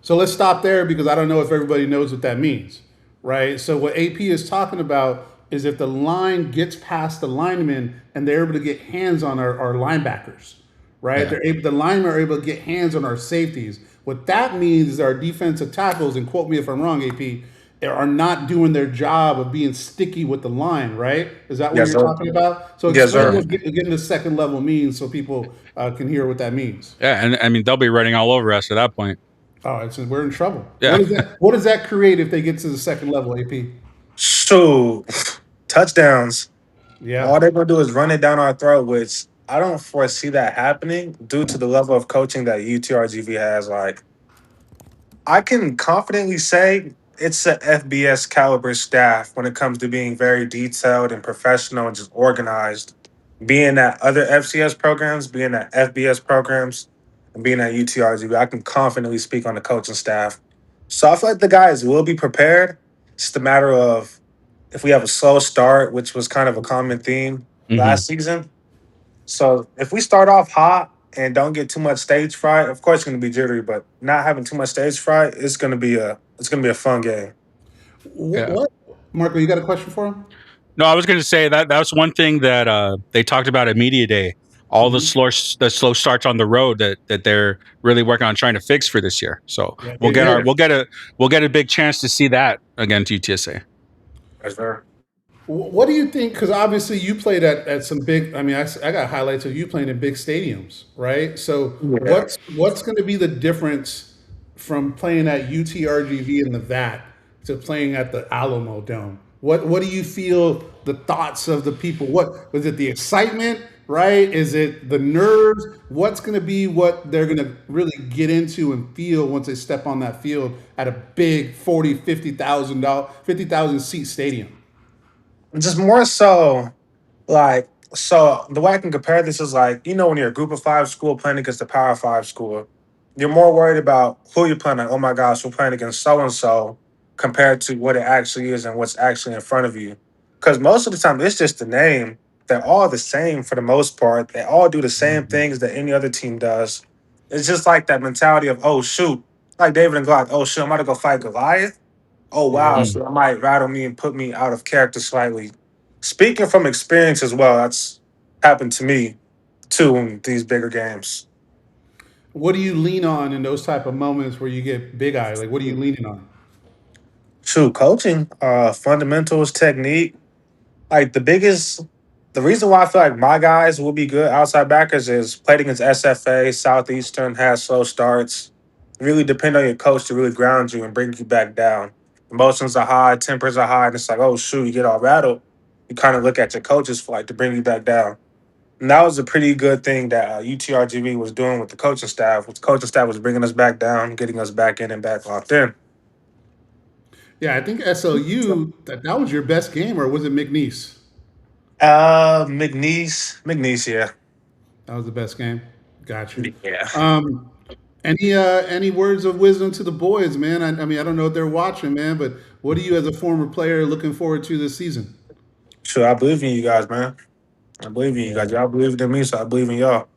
So let's stop there because I don't know if everybody knows what that means, right? So what AP is talking about is if the line gets past the linemen and they're able to get hands on our linebackers, right? Yeah. The linemen are able to get hands on our safeties. What that means is our defensive tackles, and quote me if I'm wrong, AP, are not doing their job of being sticky with the line, right? Is that what Yes, you're sir. talking about? So Yes, explain sir. what getting to second level means so people can hear what that means. Yeah, and I mean they'll be running all over us at that point. Oh, we're in trouble. Yeah. What does that create if they get to the second level, AP? So touchdowns. Yeah. All they're gonna do is run it down our throat, which I don't foresee that happening due to the level of coaching that UTRGV has. Like I can confidently say it's a FBS caliber staff when it comes to being very detailed and professional and just organized. Being at other FCS programs, being at FBS programs, and being at UTRGV, I can confidently speak on the coaching staff. So I feel like the guys will be prepared. It's just a matter of if we have a slow start, which was kind of a common theme Mhm. last season. So if we start off hot and don't get too much stage fright, of course it's going to be jittery, but not having too much stage fright, it's going to be a fun game. Yeah. What? Marco, you got a question for him? No, I was going to say that was one thing that they talked about at media day. All the slow starts on the road that they're really working on trying to fix for this year. So Yeah, we'll yeah, yeah. we'll get a big chance to see that against UTSA. That's fair. What do you think? Because obviously you played at some big. I mean, I got highlights of you playing in big stadiums, right? So Yeah. what's going to be the difference from playing at UTRGV in the VAT to playing at the Alamo Dome? What do you feel the thoughts of the people? What was it? The excitement, right? Is it the nerves? What's going to be what they're going to really get into and feel once they step on that field at a big 40, $50,000, 50,000 seat stadium? Just more so, like, so the way I can compare this is like, when you're a group of five school playing against a power five school, you're more worried about who you're playing. Like, oh my gosh, we're playing against so and so compared to what it actually is and what's actually in front of you. Because most of the time, it's just the name. They're all the same for the most part. They all do the same things that any other team does. It's just like that mentality of, oh, shoot, like David and Goliath, oh, shoot, I'm about to go fight Goliath. Oh wow, Yeah. so that might rattle me and put me out of character slightly. Speaking from experience as well, that's happened to me too in these bigger games. What do you lean on in those type of moments where you get big eye? Like, what are you leaning on? True coaching, fundamentals, technique. Like the reason why I feel like my guys will be good outside backers is played against SFA, Southeastern, has slow starts. Really depend on your coach to really ground you and bring you back down. Emotions are high, tempers are high, and it's like, oh shoot, you get all rattled. You kind of look at your coaches for like to bring you back down. And that was a pretty good thing that UTRGV was doing with the coaching staff. The coaching staff was bringing us back down, getting us back in and back locked in. Yeah, I think SLU that was your best game, or was it McNeese? McNeese, yeah. That was the best game. Got you. Yeah. Um, any words of wisdom to the boys, man? I mean, I don't know if they're watching, man, but what are you as a former player looking forward to this season? Sure, I believe in you guys, man. I believe in you guys. Y'all believe in me, so I believe in y'all.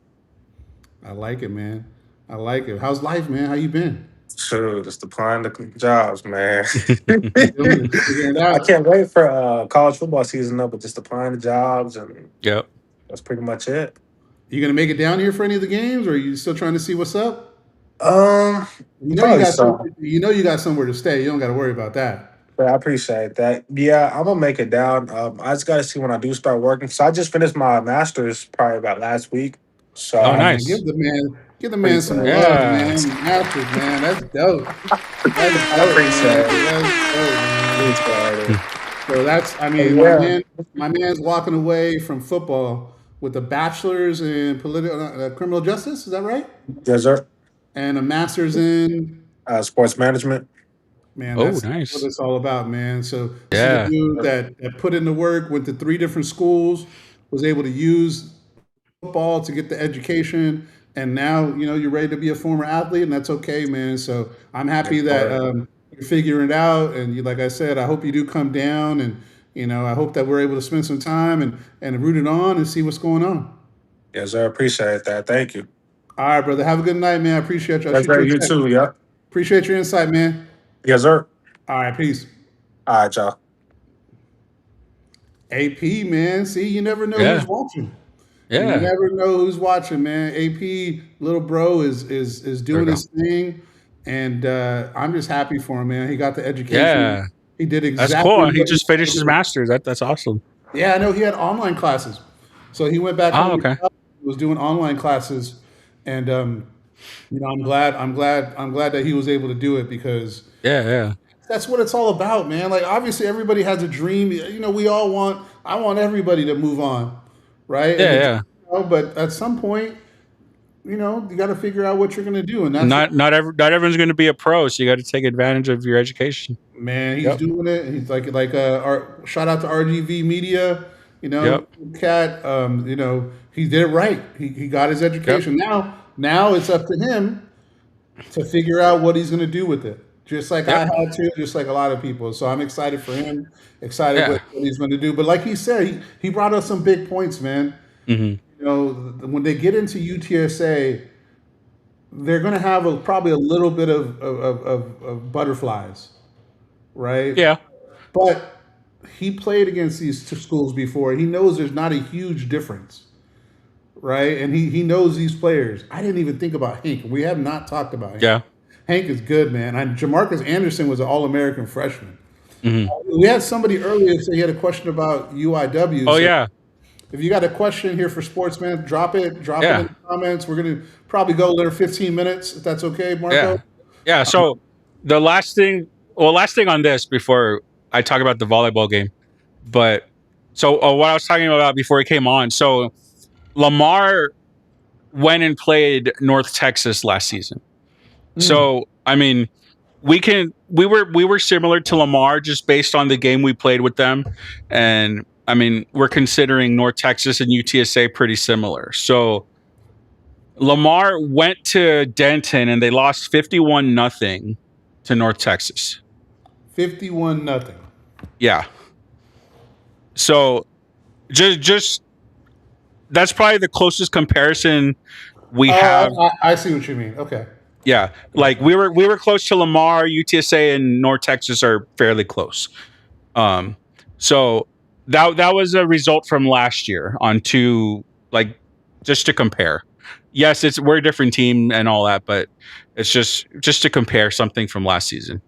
I like it, man. I like it. How's life, man? How you been? Sure, just applying the jobs, man. Doing it, figuring it I out. can't wait for college football season up, but just applying the jobs, and Yep. that's pretty much it. You gonna make it down here for any of the games, or are you still trying to see what's up? Um, You know you Probably got some, so. you know you got somewhere to stay. You don't got to worry about that. But I appreciate that. Yeah, I'm gonna make it down. I just gotta see when I do start working. So I just finished my master's probably about last week. So Oh, Yeah, I man. nice. Give the man some appreciate it. love, Yeah. man. Masters, man. That's dope. That's I dope, appreciate man. it. That's dope, man. Appreciate it. So that's, I But mean, yeah, my man's walking away from football with a bachelor's in political criminal justice. Is that right? yes, sir. And a master's in, Sports management. man. Oh, That's what nice. it's all about, man. So this is a Yeah. dude that put in the work, went to 3 different schools, was able to use football to get the education, and now you're ready to be a former athlete, and that's okay, man. So I'm happy that you're figuring it out, and like I said, I hope you do come down, and I hope that we're able to spend some time and root it on and see what's going on. Yes, sir. Appreciate that. Thank you. All right, brother. Have a good night, man. I appreciate you. I'll That's shoot you right. a You text. too. Yeah. Appreciate your insight, man. Yes, sir. All right, peace. All right, y'all. AP, man. See, you never know who's Yeah. watching. You Yeah. never know who's watching, man. AP, little bro, is There doing we go. his thing, and I'm just happy for him, man. He got the education. Yeah. He did That's exactly cool. He what he just finished said. his master's. That's awesome. Yeah, I know he had online classes, so he went back Oh, home. okay. Was doing online classes, and I'm glad that he was able to do it because Yeah, yeah. that's what it's all about, man. Like obviously everybody has a dream. We all want. I want everybody to move on, right? Yeah, yeah. But at some point, you got to figure out what you're going to do, and that's Not everyone's going to be a pro, so you got to take advantage of your education. man. He's Yep. doing it. He's like our shout out to RGV Media. Yep. Cat. He did it right. He got his education. Now it's up to him to figure out what he's going to do with it. just like Yep. I had to, just like a lot of people. So I'm excited for him, excited Yeah. what he's going to do. But like he said, he brought us some big points, man. Hmm. You know, when they get into UTSA, they're going to have probably a little bit of butterflies, right? Yeah. But he played against these two schools before. He knows there's not a huge difference, right? And he knows these players. I didn't even think about Hank. We have not talked about Hank. Yeah. Hank is good, man. And Jamarcus Anderson was an All-American freshman. Hmm. We had somebody earlier say he had a question about UIW. Oh So yeah. if you got a question here for Sportsman, drop it. Drop it Yeah. in the comments. We're going to probably go there 15 minutes, if that's okay, Marco. Yeah. Yeah. So the last thing on this before I talk about the volleyball game, but so what I was talking about before he came on. So Lamar went and played North Texas last season. So I mean, we were similar to Lamar just based on the game we played with them, and I mean we're considering North Texas and UTSA pretty similar. So Lamar went to Denton and they lost 51-0 to North Texas. 51-0. Yeah. So just that's probably the closest comparison we have. I see what you mean. Okay. Yeah, like we were close to Lamar, UTSA, and North Texas are fairly close. So that was a result from last year on two, like, just to compare. Yes, we're a different team and all that, but it's just to compare something from last season.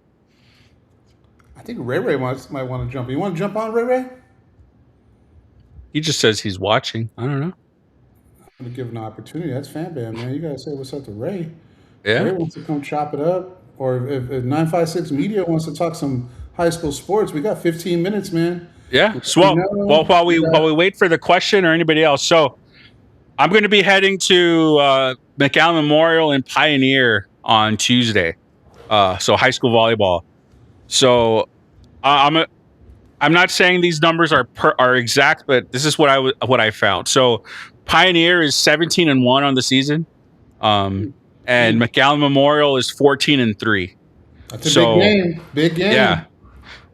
I think Ray might want to jump. You want to jump on, Ray? He just says he's watching. I don't know. I'm going to give him an opportunity. That's fan band, man. You got to say what's up to Ray. Yeah. Ray wants to come chop it up. Or if 956 Media wants to talk some high school sports, we got 15 minutes, man. Yeah. So while we wait for the question or anybody else, so I'm going to be heading to McAllen Memorial and Pioneer on Tuesday. So high school volleyball. So I'm not saying these numbers are exact, but this is what I found. So Pioneer is 17-1 on the season, and McAllen Memorial is 14-3. That's a big game. Big game.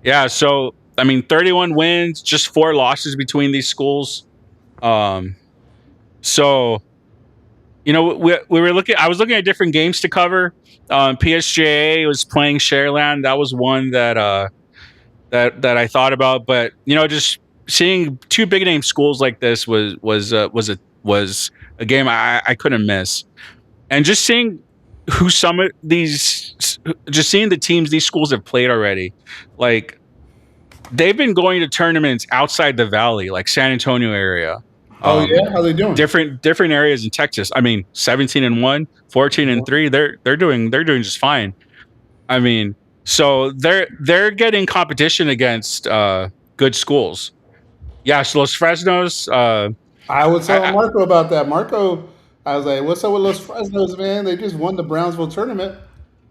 Yeah. So I mean, 31 wins, just 4 losses between these schools. So, you know, we were looking. I was looking at different games to cover. PSJA was playing Shareland. That was one that that I thought about. But you know, just seeing 2 big name schools like this was a game I couldn't miss. And just seeing who some of these, just seeing the teams these schools have played already, like they've been going to tournaments outside the valley, like San Antonio area. Oh yeah, how they doing? Different areas in Texas. I mean, 17-1, 14-3. They're doing just fine. I mean, so they're getting competition against good schools. Yeah, so Los Fresnos. I would tell Marco about that. Marco, I was like, "What's up with Los Fresnos, man? They just won the Brownsville tournament."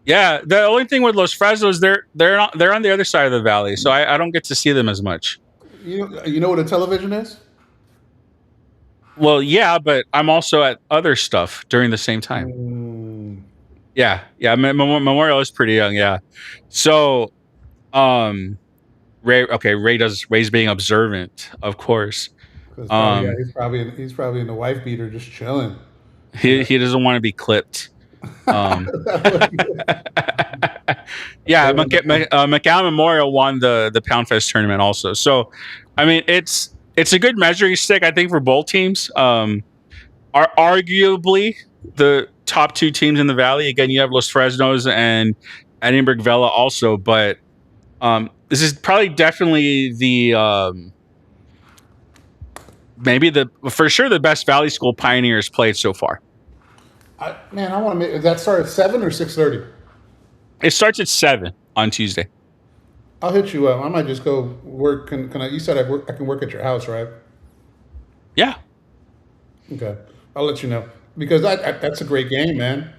Yeah, the only thing with Los Fresnos, they're on the other side of the valley, so I don't get to see them as much. You know what a television is? Well, yeah, but I'm also at other stuff during the same time. Yeah. Memorial is pretty young. Yeah. So, Ray's being observant, of course. He's probably in the wife beater, just chilling. He doesn't want to be clipped. Yeah, McAllen Memorial won the Pound Fest tournament also. So, I mean, it's a good measuring stick, I think, for both teams. Are arguably the top 2 teams in the valley. Again, you have Los Fresnos and Edinburgh Vela also, but this is probably definitely the for sure the best Valley School Pioneers played so far. I want to make. Does that start at 7 or 6:30? It starts at 7 on Tuesday. I'll hit you up. I might just go work. Can I? You said I can work at your house, right? Yeah. Okay. I'll let you know because that's a great game, man.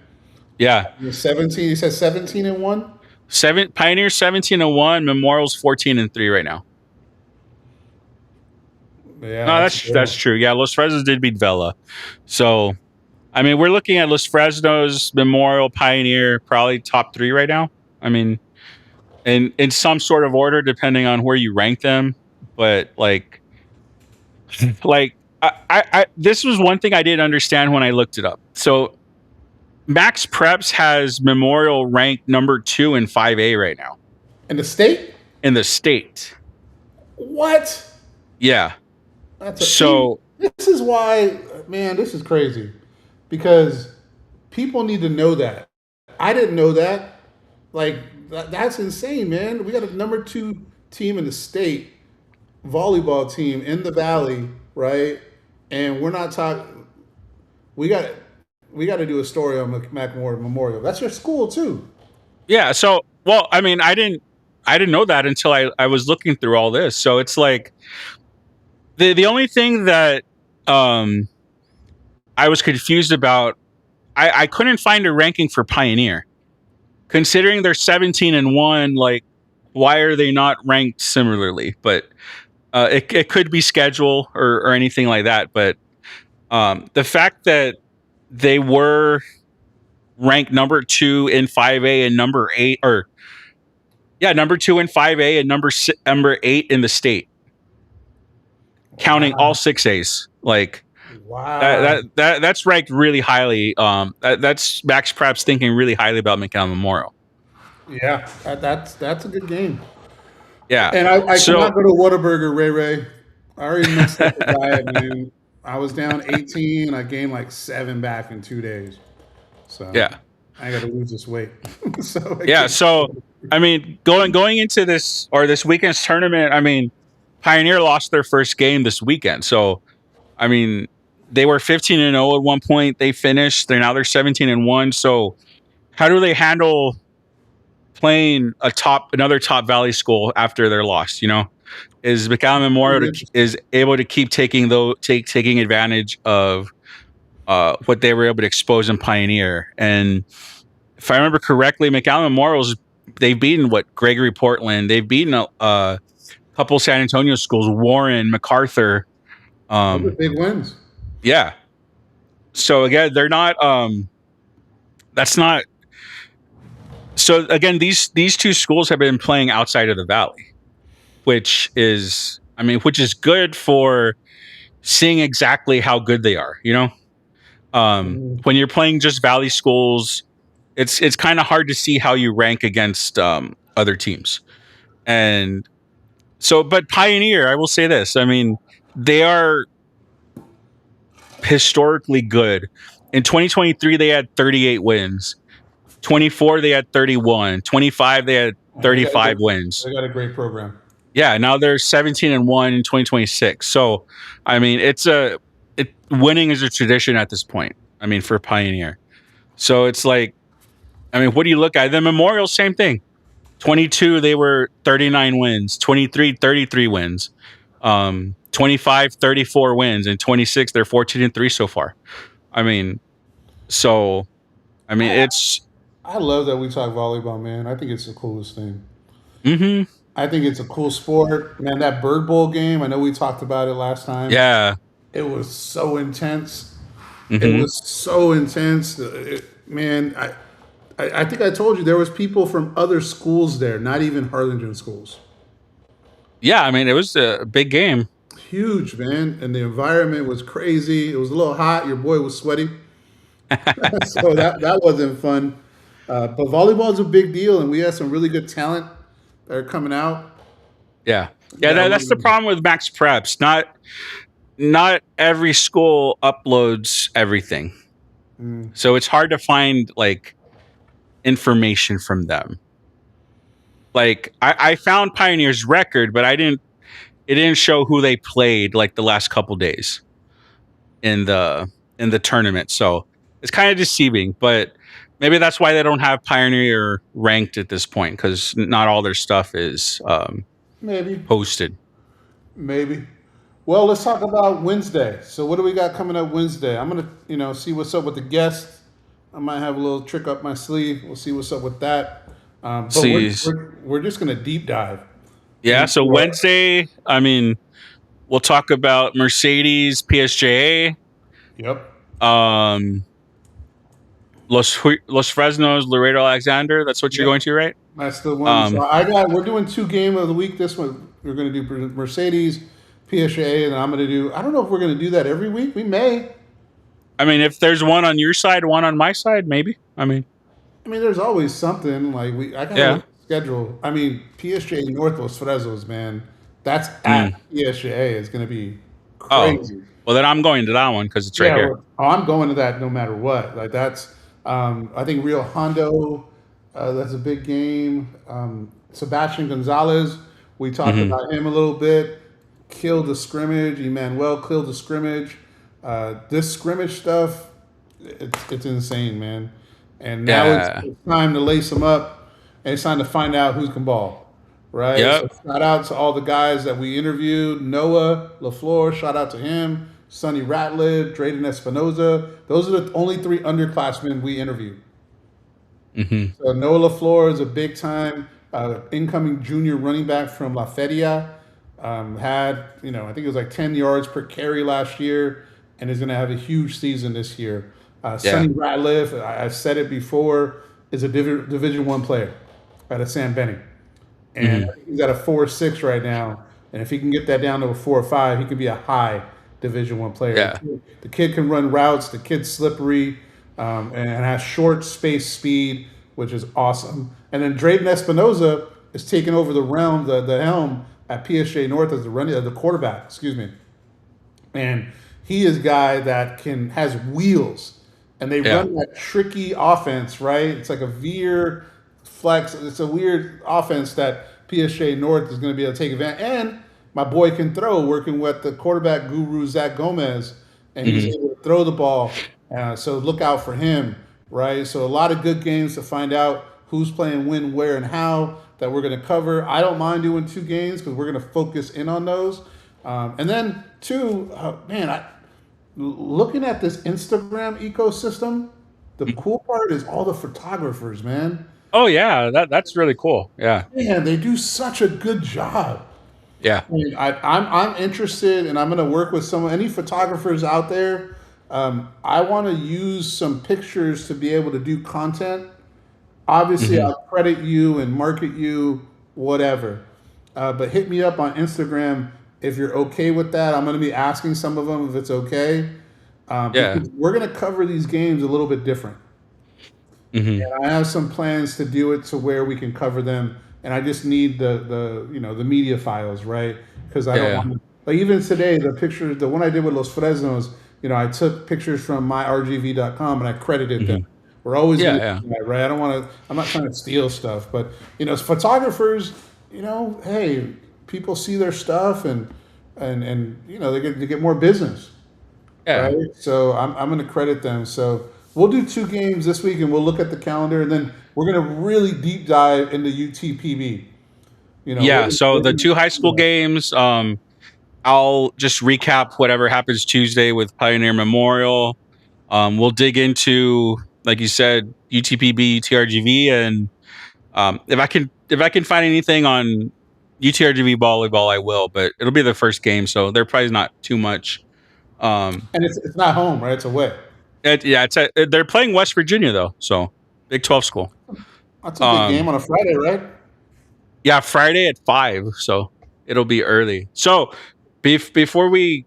Yeah. You're 17. You said 17-1. Pioneer 17-1. Memorial's 14-3 right now. Yeah. No, that's true. Yeah, Los Fresnos did beat Vela. So, I mean, we're looking at Los Fresnos, Memorial, Pioneer, probably top 3 right now. I mean, in some sort of order depending on where you rank them. But like I this was one thing I didn't understand when I looked it up. So Max Preps has Memorial ranked number 2 in 5A right now In the state? in the state. What? Yeah. So this is why, man, this is crazy. Because people need to know that. I didn't know that. Like, that's insane, man. We got a number 2 team in the state, volleyball team in the Valley, right? And we're not talking. We got to do a story on McMorro Memorial. That's your school too. Yeah. So, well, I mean, I didn't know that until I was looking through all this. So it's like the only thing that I was confused about. I couldn't find a ranking for Pioneer, considering they're 17-1. Like, why are they not ranked similarly? But it could be schedule or anything like that. But the fact that they were ranked number 2 in 5A and number 8, or number 2 in 5A and number 8 in the state, counting all 6As. Like, wow, that's ranked really highly. That's Max Preps thinking really highly about McAllen Memorial. Yeah, that's a good game. Yeah, and I cannot go to Whataburger, Ray. I already messed up the diet, man. I was down 18. I gained like 7 back in 2 days. So yeah, I got to lose this weight. So I mean, going into this weekend's tournament, I mean, Pioneer lost their first game this weekend. So, I mean, they were 15-0 at one point. They finished. They're 17-1. So, how do they handle playing another top Valley school after their loss? You know, is McAllen Memorial is able to keep taking advantage of what they were able to expose in Pioneer? And if I remember correctly, McAllen Memorial's, they've beaten Gregory Portland. They've beaten a couple San Antonio schools, Warren, MacArthur. Those are big wins. Yeah. So again, they're not. That's not. So again, these 2 schools have been playing outside of the Valley, which is good for seeing exactly how good they are. You know, when you're playing just Valley schools, it's kind of hard to see how you rank against other teams. And so, but Pioneer, I will say this. I mean, they are historically good. In 2023, they had 38 wins. 24, they had 31. 25, they had 35 wins. They got a great program. Yeah, now they're 17-1 in 2026. So, I mean, winning is a tradition at this point. I mean, for Pioneer. So it's like, I mean, what do you look at? The Memorial, same thing. 22, they were 39 wins. 23, 33 wins. 25, 34 wins. And 26, they're 14-3 so far. I mean, I love that we talk volleyball, man. I think it's the coolest thing. Mm-hmm. I think it's a cool sport. Man, that Bird Bowl game, I know we talked about it last time. Yeah. It was so intense. Mm-hmm. It was so intense. Man, I think I told you there was people from other schools there, not even Harlingen schools. Yeah, I mean, it was a big game. Huge, man. And the environment was crazy. It was a little hot. Your boy was sweaty. So that wasn't fun. But volleyball is a big deal, and we have some really good talent that are coming out. Yeah. That's the problem with Max Preps. Not every school uploads everything, so it's hard to find like information from them. Like I found Pioneer's record, but it didn't show who they played like the last couple days in the tournament. So it's kind of deceiving, but maybe that's why they don't have Pioneer ranked at this point, because not all their stuff is maybe posted. Maybe. Well, let's talk about Wednesday. So what do we got coming up Wednesday? I'm gonna, see what's up with the guests. I might have a little trick up my sleeve. We'll see what's up with that. But we're just gonna deep dive. Yeah. So Wednesday, I mean, we'll talk about Mercedes, PSJA. Yep. Los Fresnos, Laredo Alexander. That's what you're going to, right? That's the one. So we're doing 2 game of the week. This one we're going to do Mercedes, PSA, and I'm going to do. I don't know if we're going to do that every week. We may. I mean, if there's one on your side, one on my side, maybe. I mean, there's always something like I gotta Yeah. look at the schedule. I mean, PSA Northwest Fresnos, man. That's at PSA is going to be crazy. well, then I'm going to that one because it's right here. I'm going to that no matter what. Like that's, I think Rio Hondo, that's a big game. Sebastian Gonzalez, we talked about him a little bit. Killed the scrimmage. Emmanuel killed the scrimmage. This scrimmage stuff, it's insane, man. And now it's time to lace them up, and it's time to find out who can ball. Right. Yep. So shout out to all the guys that we interviewed. Noah LaFleur, shout out to him. Sonny Ratliff, Drayden Espinoza. Those are the only 3 underclassmen we interviewed. So Noah LaFleur is a big time incoming junior running back from La Feria. Had, I think it was like 10 yards per carry last year, and is going to have a huge season this year. Sonny Ratliff, I've said it before, is a Division I player out of San Benny. And I think he's at a 4.6 right now. And if he can get that down to a 4.5, he could be a high Division I player. Yeah. The kid can run routes. The kid's slippery and has short space speed, which is awesome. And then Drayden Espinoza is taking over the helm at PSA North as the quarterback. Excuse me. And he is a guy that has wheels, and they run that tricky offense, right? It's like a veer flex. It's a weird offense that PSA North is going to be able to take advantage. And my boy can throw, working with the quarterback guru Zach Gomez, and he's able to throw the ball. So look out for him, right? So a lot of good games to find out who's playing when, where, and how that we're going to cover. I don't mind doing 2 games because we're going to focus in on those. And then 2, looking at this Instagram ecosystem, the cool part is all the photographers, man. Oh yeah, that's really cool. Yeah. Man, they do such a good job. Yeah. I'm interested, and I'm going to work with any photographers out there. I want to use some pictures to be able to do content. Obviously, I'll credit you and market you, whatever. But hit me up on Instagram if you're okay with that. I'm going to be asking some of them if it's okay. Because we're going to cover these games a little bit different. And I have some plans to do it to where we can cover them, and I just need the media files, right? Because I don't want to. Like even today, the one I did with Los Fresnos, I took pictures from myrgv.com and I credited them. We're always going to do that, right? I'm not trying to steal stuff, but as photographers, hey, people see their stuff and they get more business. Yeah. Right? So I'm going to credit them. So we'll do 2 games this week, and we'll look at the calendar, and then we're going to really deep dive into UTPB. So the 2 high school games, I'll just recap whatever happens Tuesday with Pioneer Memorial. We'll dig into, like you said, UTPB, UTRGV, and if I can find anything on UTRGV volleyball, I will. But it'll be the first game, so they're probably not too much. And it's not home, right? It's away. They're playing West Virginia though, so Big 12 school. That's a big game on a Friday, right? Yeah, Friday at 5, so it'll be early. So before we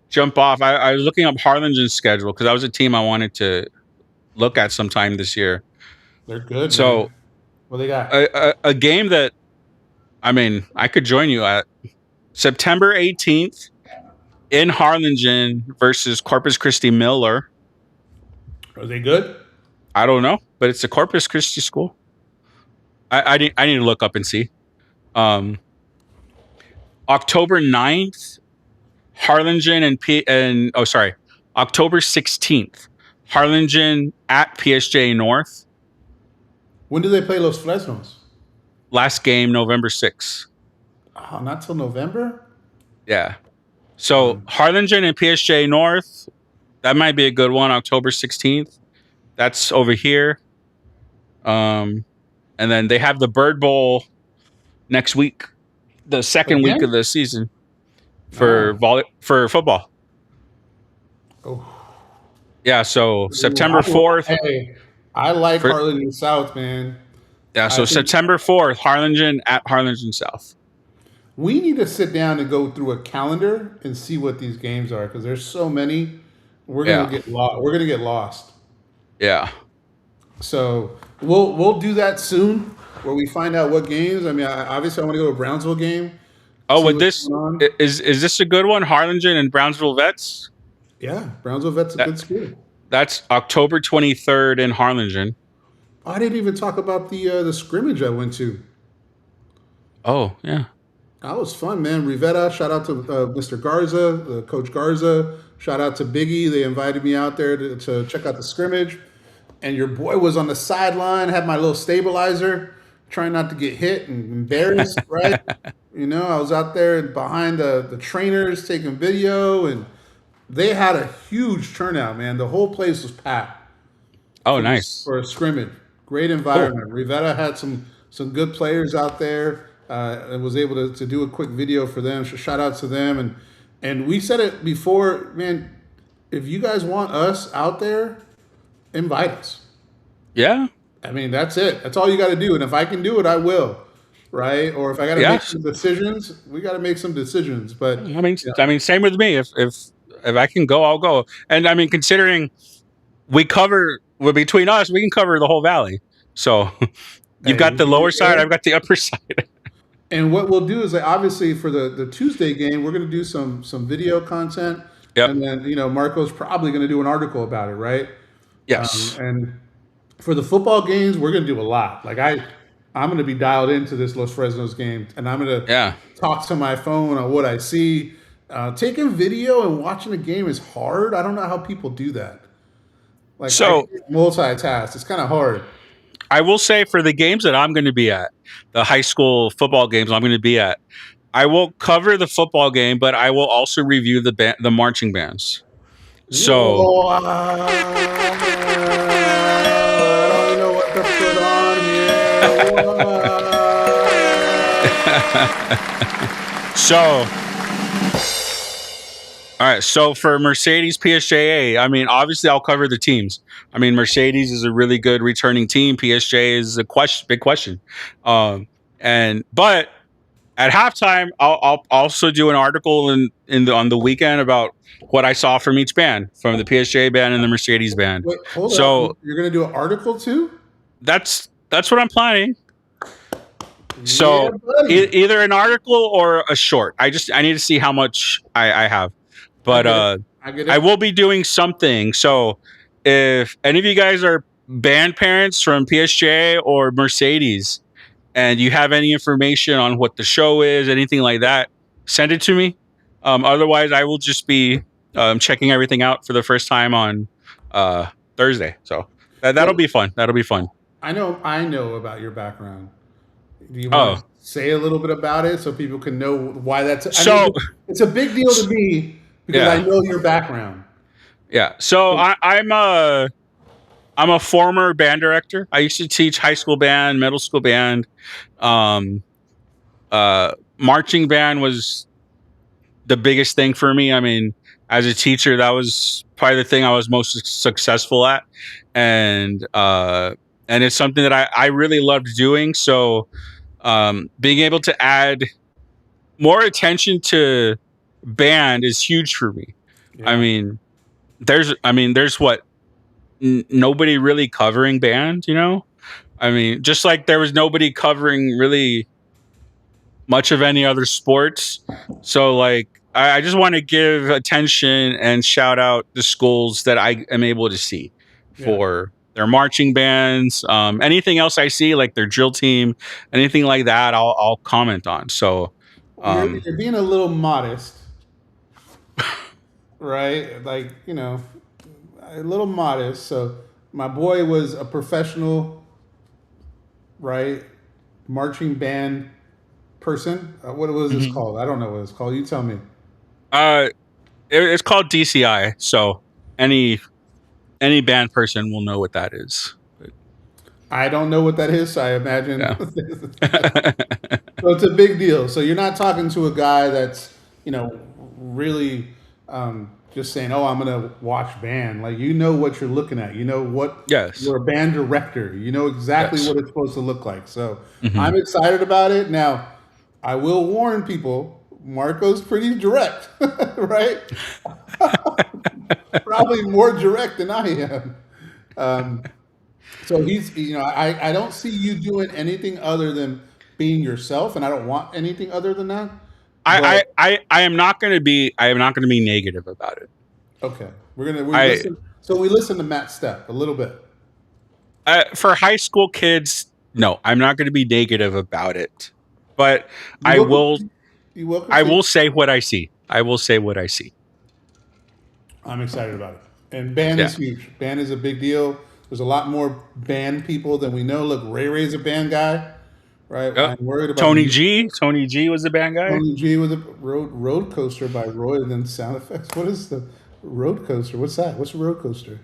jump off, I was looking up Harlingen's schedule because that was a team I wanted to look at sometime this year. They're good. So, man. What they got? A game that, I could join you at September 18th in Harlingen versus Corpus Christi Miller. Are they good? I don't know, but it's a Corpus Christi school. I need to look up and see. October 9th, Harlingen October 16th, Harlingen at PSJ North. When do they play Los Fresnos? Last game, November 6th. Oh, not till November? Yeah. So Harlingen and PSJ North, that might be a good one, October 16th. That's over here. And then they have the Bird Bowl next week, the second week of the season for football. Oh. Yeah, so September 4th. Hey, I like Harlingen South, man. Yeah, so I think September 4th, Harlingen at Harlingen South. we need to sit down and go through a calendar and see what these games are because there's so many. We're gonna Yeah. get lost. We're gonna get lost. Yeah. So we'll do that soon, where we find out what games. I mean, obviously, I want to go to a Brownsville game. Oh, See with what's this going on. is this a good one? Harlingen and Brownsville Vets. Yeah, Brownsville Vet's a That, good school. that's October 23rd in Harlingen. I didn't even talk about the scrimmage I went to. Oh, yeah. That was fun, man. Rivetta, shout out to Mr. Garza, Coach Garza. Shout out to Biggie. They invited me out there to check out the scrimmage. And your boy was on the sideline, had my little stabilizer, trying not to get hit and embarrassed, right? You know, I was out there behind the trainers taking video, and they had a huge turnout, man. The whole place was packed Oh, nice. for a scrimmage. Great Cool. environment. Rivetta had some good players out there, and was able to do a quick video for them. So shout out to them. And we said it before, man. If you guys want us out there, invite us. Yeah. I mean, that's it. That's all you got to do. And if I can do it, I will. Right? Or if I got to make Yes. some decisions, we got to make some decisions. But I mean, same with me. If I can go, I'll go. And I mean, considering between us, we can cover the whole valley. So you've got the lower side, I've got the upper side. And what we'll do is obviously for the Tuesday game, we're going to do some video content. Yep. And then, Marco's probably going to do an article about it, right? Yes. And for the football games, we're going to do a lot. Like I'm going to be dialed into this Los Fresnos game, and I'm going to talk to my phone on what I see. Taking video and watching a game is hard. I don't know how people do that. Like, So- I can't multitask. It's kind of hard. I will say for the games that I'm going to be at, the high school football games I'm going to be at, I will cover the football game, but I will also review the marching bands. So Whoa, I don't know what to put on here. So, all right. So for Mercedes PSJA, I mean, obviously I'll cover the teams. I mean, Mercedes is a really good returning team. PSJA is a big question. But at halftime, I'll also do an article on the weekend about what I saw from each band, from the PSJA band and the Mercedes band. Wait, hold So- on. You're going to do an article too? That's what I'm planning. So Yeah, buddy. either an article or a short. I need to see how much I have. But I get it. I will be doing something. So if any of you guys are band parents from PSJ or Mercedes and you have any information on what the show is, anything like that, send it to me. Otherwise, I will just be checking everything out for the first time on Thursday. So that'll be fun. That'll be fun. I know about your background. Do you want to say a little bit about it so people can know why that's? It's a big deal to me because I know your background. Yeah. So I'm a former band director. I used to teach high school band, middle school band. Marching band was the biggest thing for me. I mean, as a teacher, that was probably the thing I was most successful at, and it's something that I really loved doing. So being able to add more attention to band is huge for me. Yeah. I mean, there's what nobody really covering band, I mean, just like there was nobody covering really much of any other sports. So like, I just want to give attention and shout out the schools that I am able to see for their marching bands. Anything else I see, like their drill team, anything like that, I'll comment on. So You're being a little modest, right? Like, a little modest. So my boy was a professional, right? Marching band person. What was this called? I don't know what it's called. You tell me. It's called DCI. So any band person will know what that is. I don't know what that is, so I imagine. So it's a big deal. So you're not talking to a guy that's, really just saying, "Oh, I'm gonna watch band." Like you know what you're looking at. You know what Yes. you're a band director. You know exactly Yes. what it's supposed to look like. So Mhm. I'm excited about it. Now, I will warn people. Marco's pretty direct, right? Probably more direct than I am. So he's, I don't see you doing anything other than being yourself, and I don't want anything other than that. But I am not going to be negative about it. okay, we I listen. So we listen to Matt Stepp a little bit. For high school kids, no, I'm not going to be negative about it. But You I will will continue. say what I see. I will say what I see. I'm excited about it. And band Yeah. is huge. Band is a big deal. There's a lot more band people than we know. Look, Ray Ray's a band guy, right? Yep. I'm worried about Tony G was the band guy. Tony G with a road coaster by Roy, and then sound effects. What is the road coaster? What's that? What's a road coaster?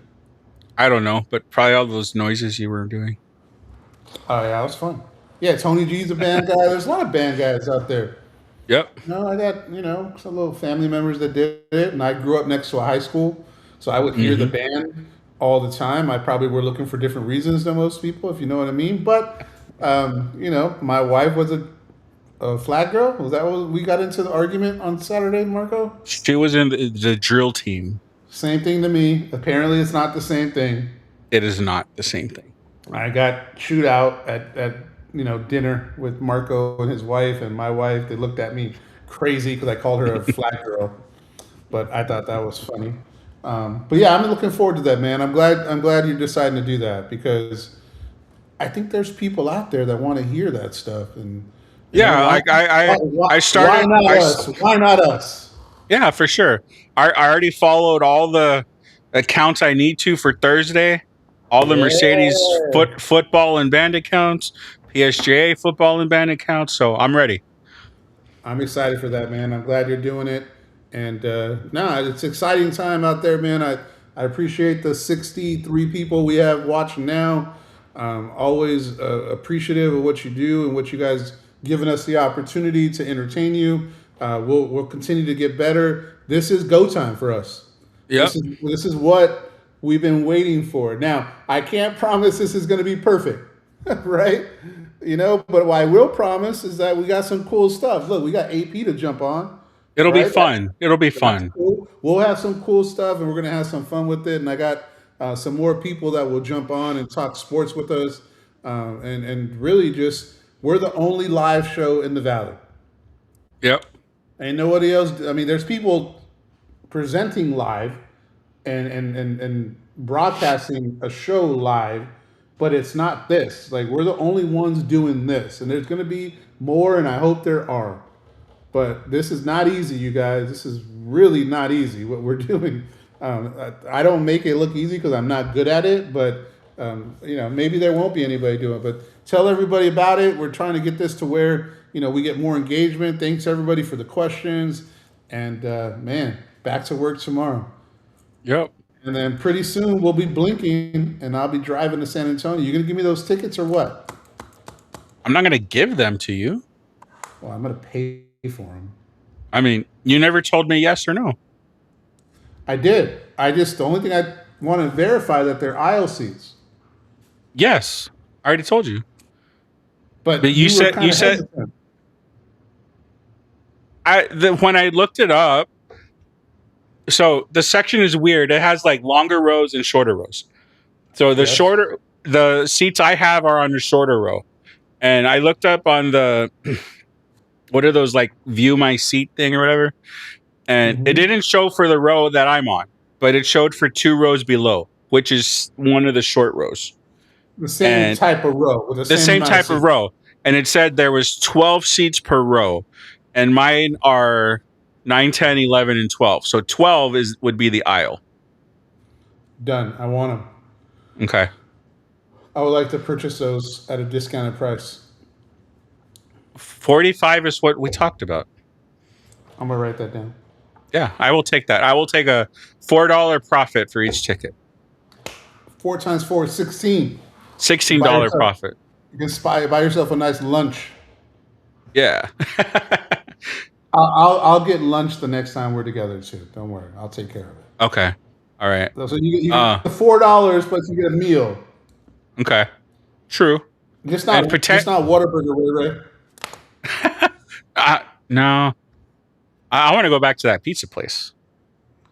I don't know, but probably all those noises you were doing. Oh yeah, that was fun. Yeah, Tony G's a band guy. There's a lot of band guys out there. Yep. No, I got some little family members that did it, and I grew up next to a high school, so I would hear the band all the time. I probably were looking for different reasons than most people, if you know what I mean. But my wife was a flag girl. Was that what we got into the argument on Saturday, Marco? She was in the drill team. Same thing to me. Apparently, it's not the same thing. It is not the same thing. I got chewed out at dinner with Marco and his wife and my wife. They looked at me crazy because I called her a flag girl, but I thought that was funny. But yeah, I'm looking forward to that, man. I'm glad you're deciding to do that because I think there's people out there that want to hear that stuff. And I started. Why not us? Why not us? Yeah, for sure. I already followed all the accounts I need to for Thursday. All the Mercedes football and band accounts, PSGA football and band accounts. So I'm ready. I'm excited for that, man. I'm glad you're doing it. And it's an exciting time out there, man. I appreciate the 63 people we have watching now. Always appreciative of what you do and what you guys giving us the opportunity to entertain you. We'll continue to get better. This is go time for us. Yep. This is what we've been waiting for. Now, I can't promise this is going to be perfect, right? But what I will promise is that we got some cool stuff. Look, we got AP to jump on. It'll be fun. It'll be fun. Cool. We'll have some cool stuff, and we're going to have some fun with it. And I got some more people that will jump on and talk sports with us. And really just, we're the only live show in the Valley. Yep. Ain't nobody else. I mean, there's people presenting live and broadcasting a show live, but it's not this. Like, we're the only ones doing this, and there's going to be more, and I hope there are. But this is not easy, you guys. This is really not easy what we're doing. I don't make it look easy because I'm not good at it, but maybe there won't be anybody doing it. But tell everybody about it. We're trying to get this to where we get more engagement. Thanks everybody for the questions, and man, back to work tomorrow. Yep. And then pretty soon we'll be blinking, and I'll be driving to San Antonio. You gonna give me those tickets or what? I'm not gonna give them to you. Well, I'm gonna pay for them. I mean, you never told me yes or no. I did. The only thing I want to verify that they're aisle seats. Yes, I already told you. But you said hesitant. when I looked it up. So the section is weird. It has like longer rows and shorter rows. So the seats I have are on the shorter row. And I looked up on the, what are those, like view my seat thing or whatever. And it didn't show for the row that I'm on, but it showed for 2 rows below, which is one of the short rows. The same type of row. With the same type of row. And it said there was 12 seats per row. And mine are 9, 10, 11, and 12. So 12 would be the aisle. Done. I want them. Okay. I would like to purchase those at a discounted price. 45 is what we talked about. I'm going to write that down. Yeah, I will take that. I will take a $4 profit for each ticket. 4 times 4 is 16. $16 profit. You can buy yourself a nice lunch. Yeah. I'll get lunch the next time we're together too. Don't worry, I'll take care of it. Okay. All right. So you get $4 plus you get a meal. Okay. True. Just And not Whataburger, right? No. I want to go back to that pizza place.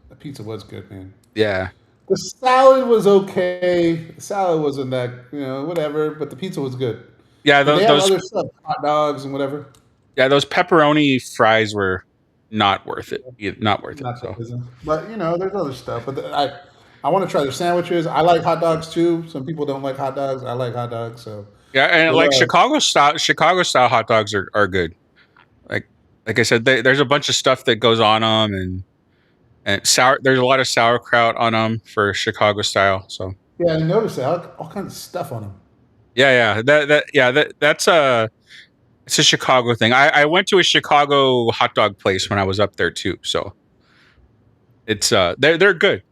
The pizza was good, man. Yeah. The salad was okay. The salad wasn't that, whatever. But the pizza was good. Yeah. But they have Those other stuff, hot dogs and whatever. Yeah, those pepperoni fries were not worth it. Not worth Not it. so So. busy. But there's other stuff. But I want to try their sandwiches. I like hot dogs too. Some people don't like hot dogs. I like hot dogs. So Yeah, and like Yeah. Chicago style hot dogs are good. Like I said, there's a bunch of stuff that goes on them, and sour. There's a lot of sauerkraut on them for Chicago style. So yeah, I noticed that all kinds of stuff on them. yeah, that's it's a Chicago thing. I went to a Chicago hot dog place when I was up there too. So it's they're good,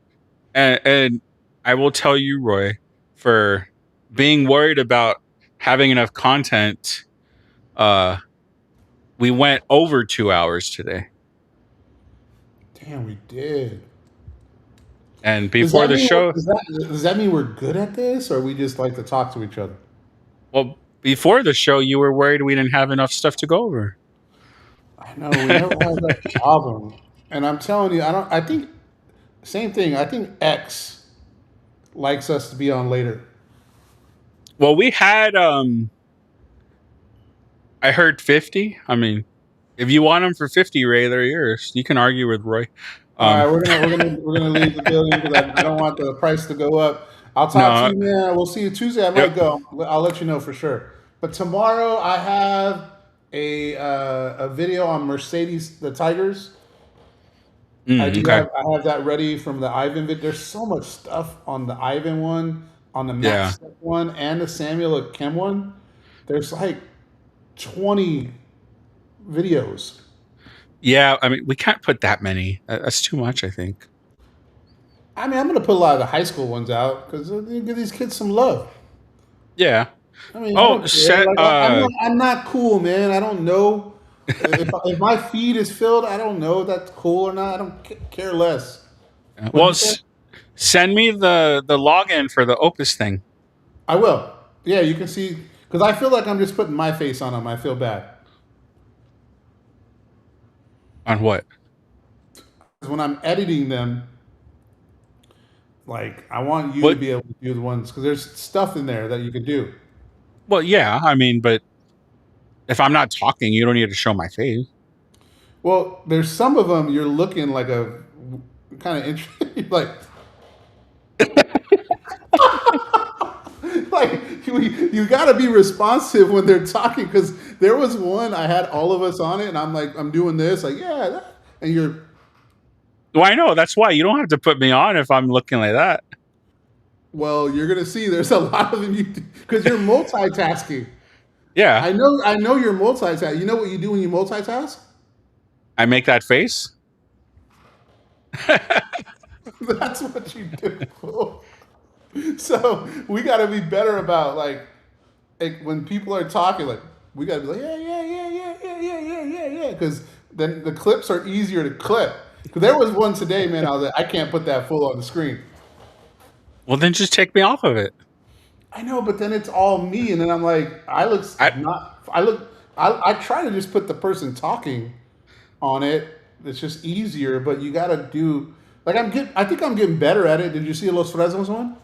and I will tell you, Roy, for being worried about having enough content, we went over 2 hours today. Damn, we did. And before the show, does that mean we're good at this, or we just like to talk to each other? well, before the show, you were worried we didn't have enough stuff to go over. I know we never had that problem, and I'm telling you, I think same thing. I think X likes us to be on later. Well, we had I heard 50. I mean, if you want them for 50, Ray, they're yours. You can argue with Roy. All right, we're gonna leave the building because I don't want the price to go up. I'll talk to you, man. We'll see you Tuesday. I might go. I'll let you know for sure. But tomorrow I have a video on Mercedes, the Tigers. I have that ready from the Ivan video. There's so much stuff on the Ivan one, on the Max one, and the Samuel Kim one. There's like 20 videos. Yeah, I mean, we can't put that many. That's too much, I think. I mean, I'm going to put a lot of the high school ones out because give these kids some love. Yeah. I mean, I'm not cool, man. I don't know if my feed is filled. I don't know if that's cool or not. I don't care less. Well, send me the login for the Opus thing. I will. Yeah, you can see because I feel like I'm just putting my face on them. I feel bad. On what? When I'm editing them, like I want you to be able to do the ones because there's stuff in there that you could do. Well, yeah, I mean, but if I'm not talking, you don't need to show my face. Well, there's some of them you're looking like a kind of interesting, like you got to be responsive when they're talking because there was one I had all of us on it and I'm like I'm doing this like and you're. Well, I know that's why you don't have to put me on if I'm looking like that. Well, you're gonna see there's a lot of them because you're multitasking. Yeah, I know you're multitasking. You know what you do when you multitask? I make that face. That's what you do. So we got to be better about like when people are talking, like we got to be like yeah, because then the clips are easier to clip. Because there was one today, man. I was like, I can't put that full on the screen. Well, then just take me off of it. I know, but then it's all me, and then I'm like, I try to just put the person talking on it. It's just easier, but you got to do like I think I'm getting better at it. Did you see Los Fresnos one?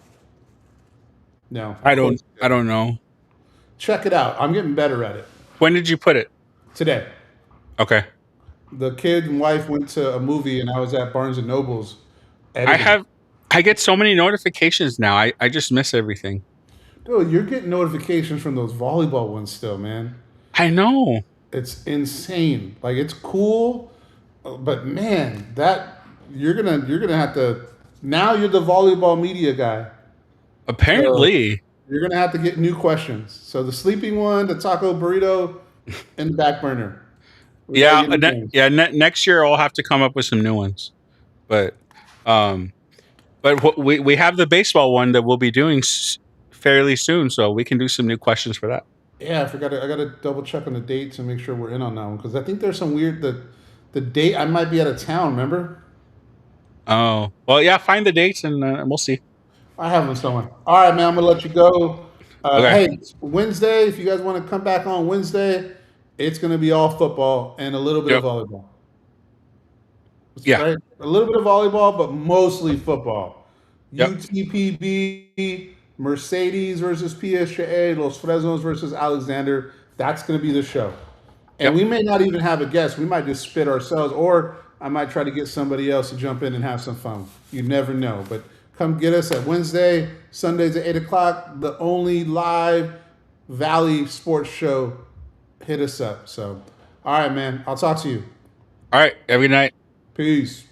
No, I don't know. Check it out. I'm getting better at it. When did you put it? Today. Okay. The kid and wife went to a movie, and I was at Barnes and Noble's. Editing. I get so many notifications now. I just miss everything. Dude, you're getting notifications from those volleyball ones still, man. I know. It's insane. Like it's cool, but man, that you're gonna have to. Now you're the volleyball media guy. Apparently, so you're gonna have to get new questions. So the sleeping one, the taco burrito, and the back burner. Next year I'll have to come up with some new ones, but we have the baseball one that we'll be doing fairly soon, so we can do some new questions for that. Yeah, I gotta double check on the dates and make sure we're in on that one because I think there's some weird The date I might be out of town. Remember? Oh, well, yeah. Find the dates and we'll see. I have them somewhere. All right, man. I'm gonna let you go. Okay. Hey, Wednesday. If you guys want to come back on Wednesday, it's gonna be all football and a little bit of Yep. volleyball. Yeah. Right? A little bit of volleyball, but mostly football. Yep. UTPB, Mercedes versus PSA, Los Fresnos versus Alexander. That's going to be the show. And Yep. we may not even have a guest. We might just spit ourselves, or I might try to get somebody else to jump in and have some fun. You never know. But come get us at Wednesday, Sundays at 8 o'clock, the only live Valley sports show. Hit us up. So, all right, man. I'll talk to you. All right. Every night. Peace.